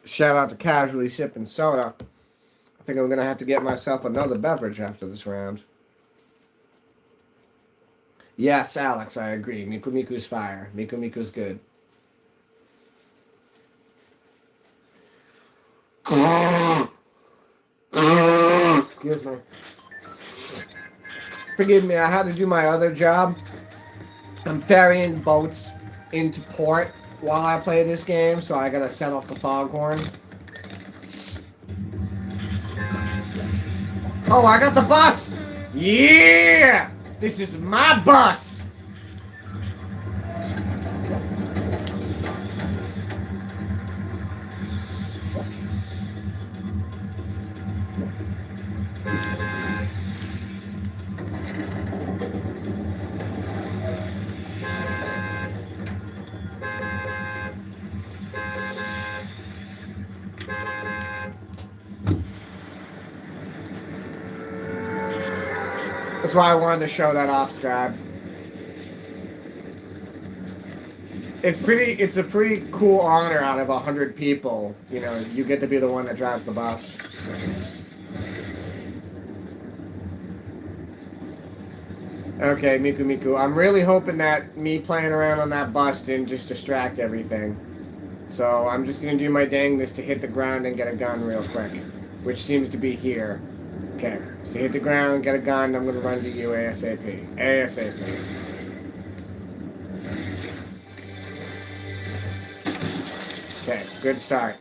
Shout out to Casually Sipping Soda. I think I'm going to have to get myself another beverage after this round. Yes, Alex, I agree. Miku Miku's fire. Miku Miku's good. Excuse me. Forgive me, I had to do my other job. I'm ferrying boats into port while I play this game, so I gotta set off the foghorn. Oh, I got the bus! Yeah! This is my bus! That's why I wanted to show that off, Scribe. It's a pretty cool honor out of 100 people. You know, you get to be the one that drives the bus. Okay, Miku Miku. I'm really hoping that me playing around on that bus didn't just distract everything. So I'm just going to do my dangest to hit the ground and get a gun real quick. Which seems to be here. Okay, so hit the ground, get a gun, I'm going to run to you ASAP. ASAP. Okay, good start.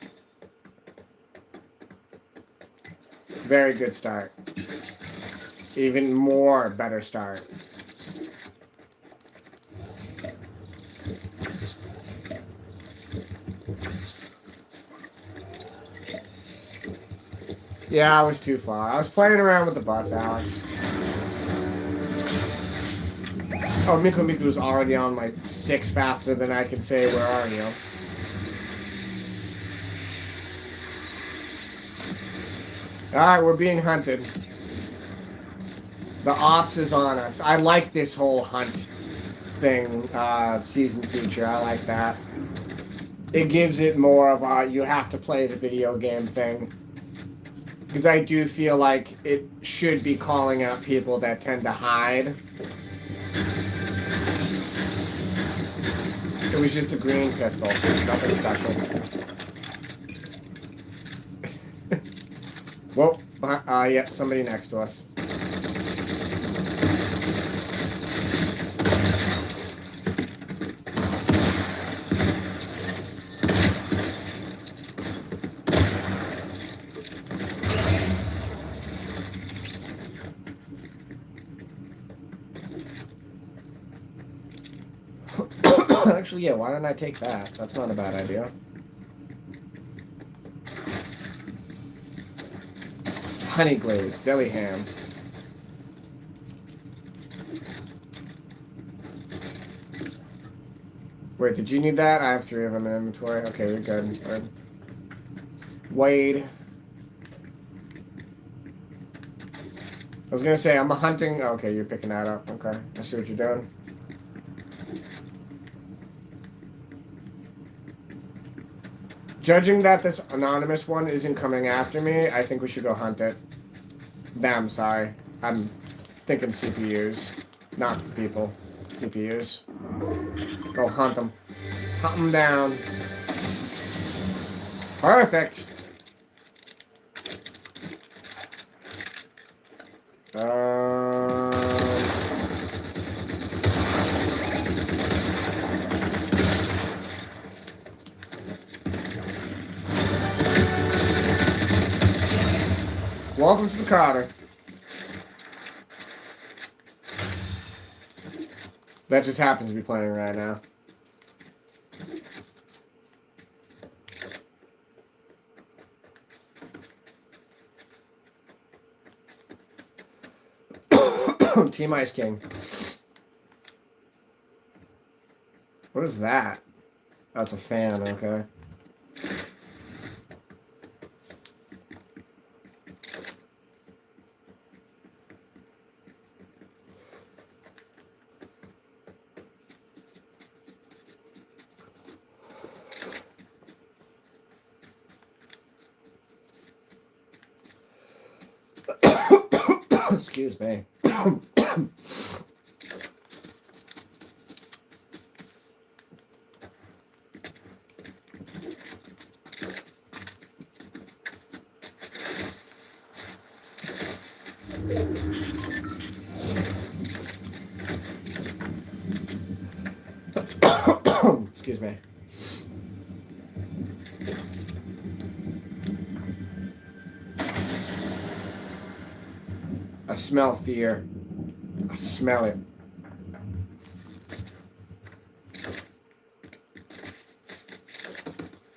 Very good start. Even more better start. Yeah, I was too far. I was playing around with the bus, Alex. Oh, Miku Miku's already on my 6 faster than I can say, where are you? Alright, we're being hunted. The ops is on us. I like this whole hunt thing, season feature. I like that. It gives it more of a you have to play the video game thing. Because I do feel like it should be calling out people that tend to hide. It was just a green pistol. Nothing special. Whoa. Yep, somebody next to us. Actually, yeah, why don't I take that? That's not a bad idea. Honey glaze, deli ham. Wait, did you need that? I have 3 of them in inventory. Okay, you're good. Good. Wade. I was gonna say, I'm hunting. Okay, you're picking that up. Okay, I see what you're doing. Judging that this anonymous one isn't coming after me, I think we should go hunt it. Them, sorry. I'm thinking CPUs, not people. CPUs. Go hunt them. Hunt them down. Perfect. Welcome to the Carter. That just happens to be playing right now. Team Ice King. What is that? That's a fan, okay. Excuse me. Excuse me. I smell fear. I smell it.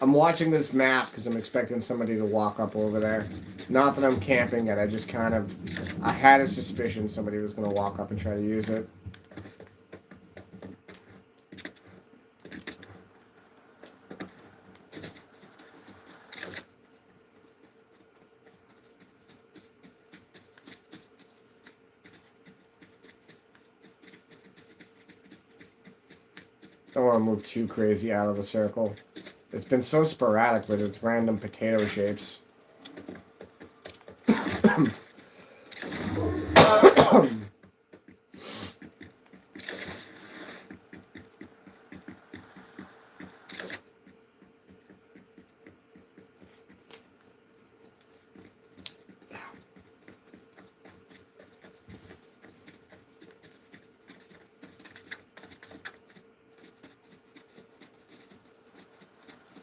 I'm watching this map because I'm expecting somebody to walk up over there. Not that I'm camping it, I had a suspicion somebody was going to walk up and try to use it. Don't want to move too crazy out of the circle. It's been so sporadic with its random potato shapes.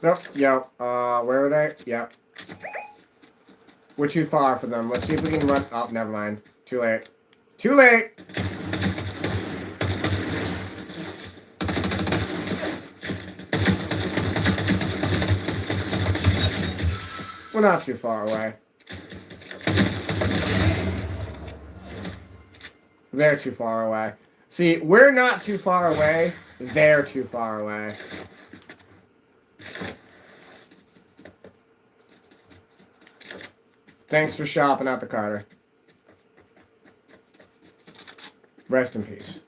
Nope, yep. Where are they? Yep. We're too far for them. Let's see if we can run. Oh, never mind. Too late. Too late! We're not too far away. They're too far away. See, we're not too far away. They're too far away. Thanks for shopping at the Carter. Rest in peace.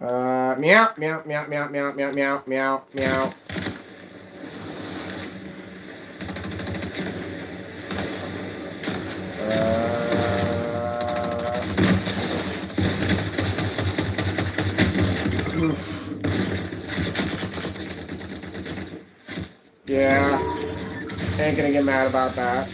Meow, meow, meow, meow, meow, meow, meow, meow, meow. Oof. Yeah, ain't gonna get mad about that.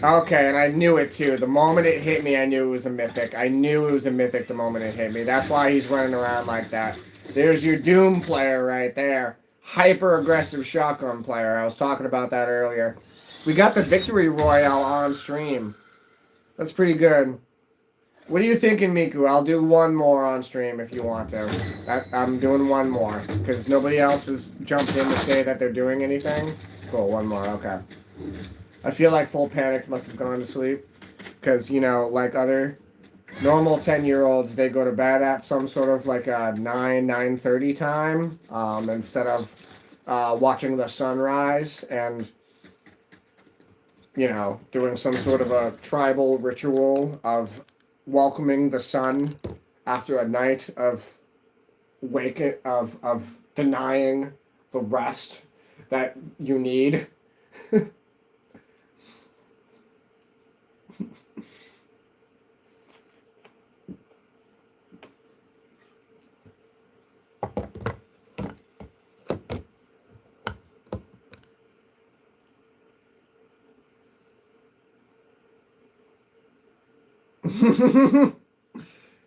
Okay, and I knew it too. The moment it hit me, I knew it was a mythic. I knew it was a mythic the moment it hit me. That's why he's running around like that. There's your Doom player right there. Hyper-aggressive shotgun player. I was talking about that earlier. We got the Victory Royale on stream. That's pretty good. What are you thinking, Miku? I'll do one more on stream if you want to. I'm doing one more. Because nobody else has jumped in to say that they're doing anything. Cool, one more, okay. I feel like Full Panic must have gone to sleep. Because, you know, like other normal 10-year-olds, they go to bed at some sort of like a 9:30 time. Instead of watching the sunrise and, you know, doing some sort of a tribal ritual of welcoming the sun after a night of denying the rest that you need.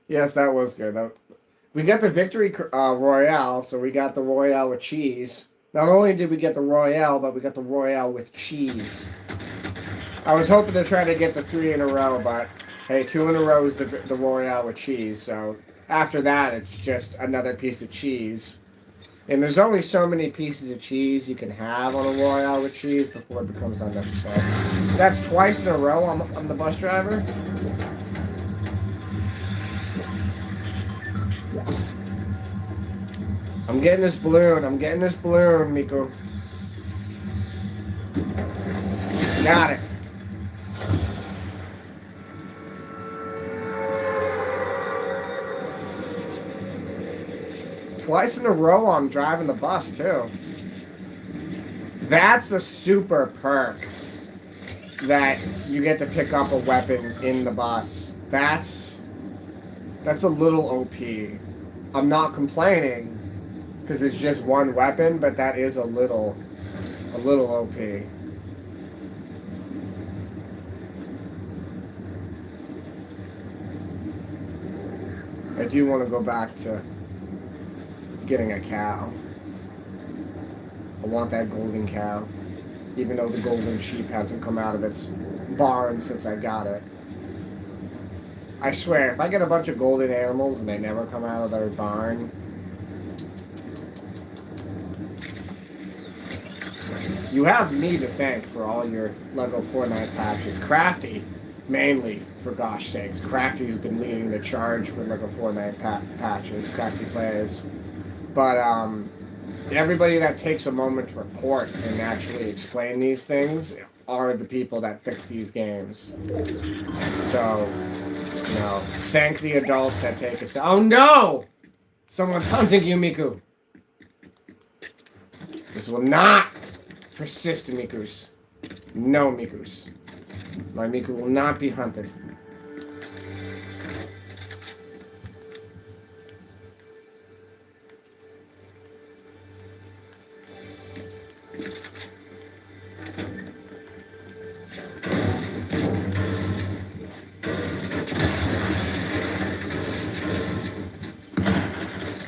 Yes, that was good. We got the victory royale, so we got the royale with cheese. Not only did we get the royale, but we got the royale with cheese. I was hoping to try to get the 3 in a row, but hey, 2 in a row is the royale with cheese. So after that, it's just another piece of cheese. And there's only so many pieces of cheese you can have on a royale with cheese before it becomes unnecessary. That's twice in a row. I'm the bus driver. I'm getting this balloon. I'm getting this balloon, Miku. Got it. Twice in a row I'm driving the bus, too. That's a super perk. That you get to pick up a weapon in the bus. That's a little OP. I'm not complaining, because it's just one weapon, but that is a little OP. I do want to go back to getting a cow. I want that golden cow, even though the golden sheep hasn't come out of its barn since I got it. I swear, if I get a bunch of golden animals and they never come out of their barn, you have me to thank for all your LEGO Fortnite patches. Crafty, mainly, for gosh sakes. Crafty's been leading the charge for LEGO Fortnite patches. Crafty plays. But, everybody that takes a moment to report and actually explain these things are the people that fix these games. So, you know, thank the adults that take us. Oh no! Someone's hunting you, Miku. This will not persist, Mikus. No, Mikus. My Miku will not be hunted.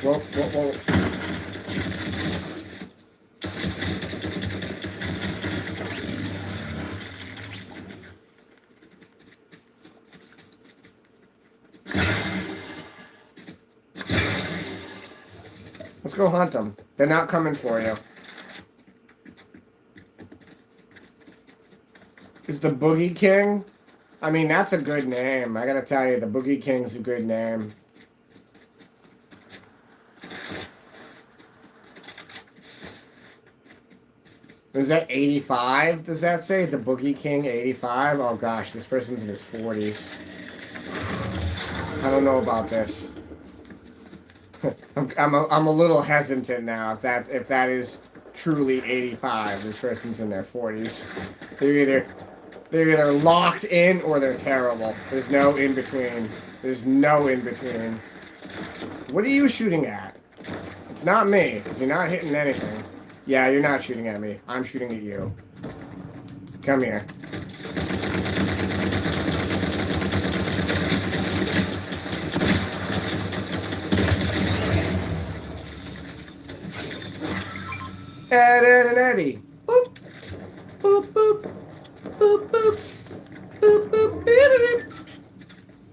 Whoa. Let's go hunt them. They're not coming for you. Is the Boogie King? I mean, that's a good name. I gotta tell you, the Boogie King's a good name. Is that 85? Does that say? The Boogie King 85? Oh gosh, this person's in his 40s. I don't know about this. I'm a little hesitant now if that is truly 85. This person's in their 40s. They're either locked in or they're terrible. There's no in between. There's no in between. What are you shooting at? It's not me, because you're not hitting anything. Yeah, you're not shooting at me. I'm shooting at you. Come here. Ed, Ed, and Eddie. Boop. Boop, boop. Boop, boop. Boop, boop.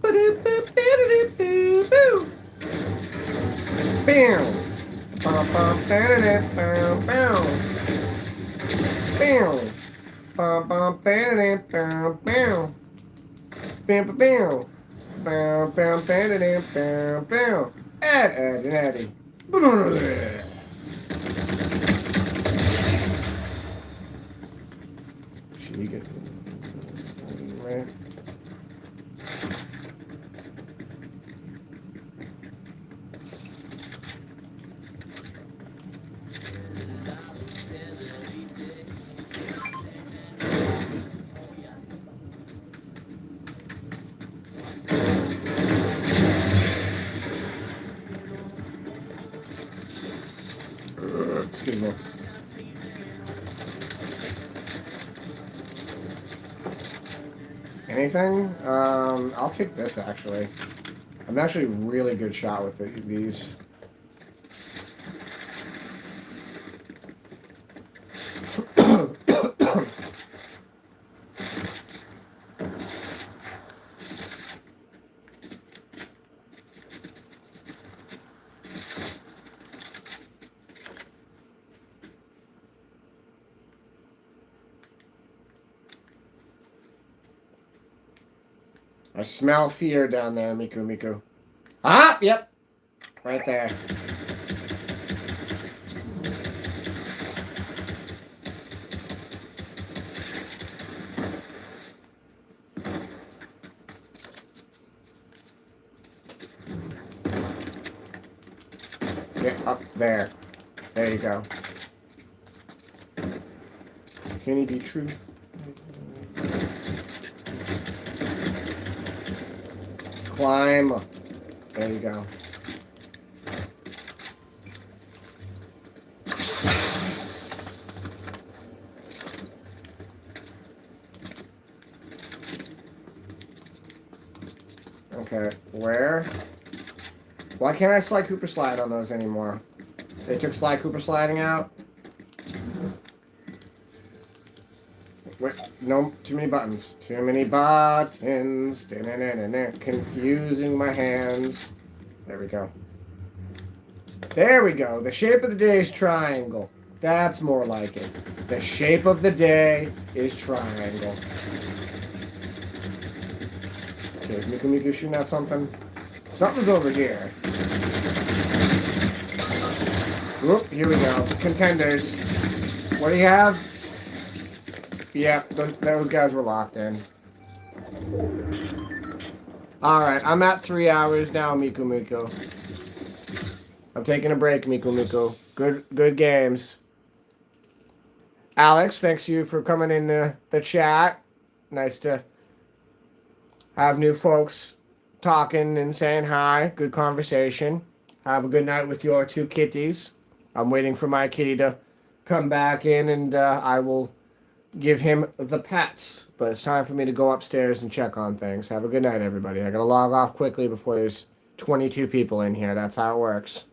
Boop, boop. Boop, boop. Boop. Bam. Bum, bum, bam, bam, bam. Bam. Bum, bum, bam, bam, bam. Bam, bam, bam. Bam, bam, bam, bam, bam. Ed, Ed, and Eddie. Should we get right? Excuse me. Anything? I'll take this actually. I'm actually a really good shot with these. I smell fear down there, Miku. Ah, yep, right there. Get up there. There you go. Can he be true? Climb. There you go. Okay, where? Why can't I slide Cooper slide on those anymore? They took slide Cooper sliding out? Wait, no, too many buttons. Too many buttons. Confusing my hands. There we go. There we go. The shape of the day is triangle. That's more like it. The shape of the day is triangle. Okay, is Miku shooting at something? Something's over here. Oop, here we go. Contenders. What do you have? Yeah, those guys were locked in. Alright, I'm at 3 hours now, Miku. I'm taking a break, Miku. Good games. Alex, thanks you for coming in the chat. Nice to have new folks talking and saying hi. Good conversation. Have a good night with your two kitties. I'm waiting for my kitty to come back in, and I will give him the pets. But it's time for me to go upstairs and check on things. Have a good night, everybody. I gotta log off quickly before there's 22 people in here. That's how it works.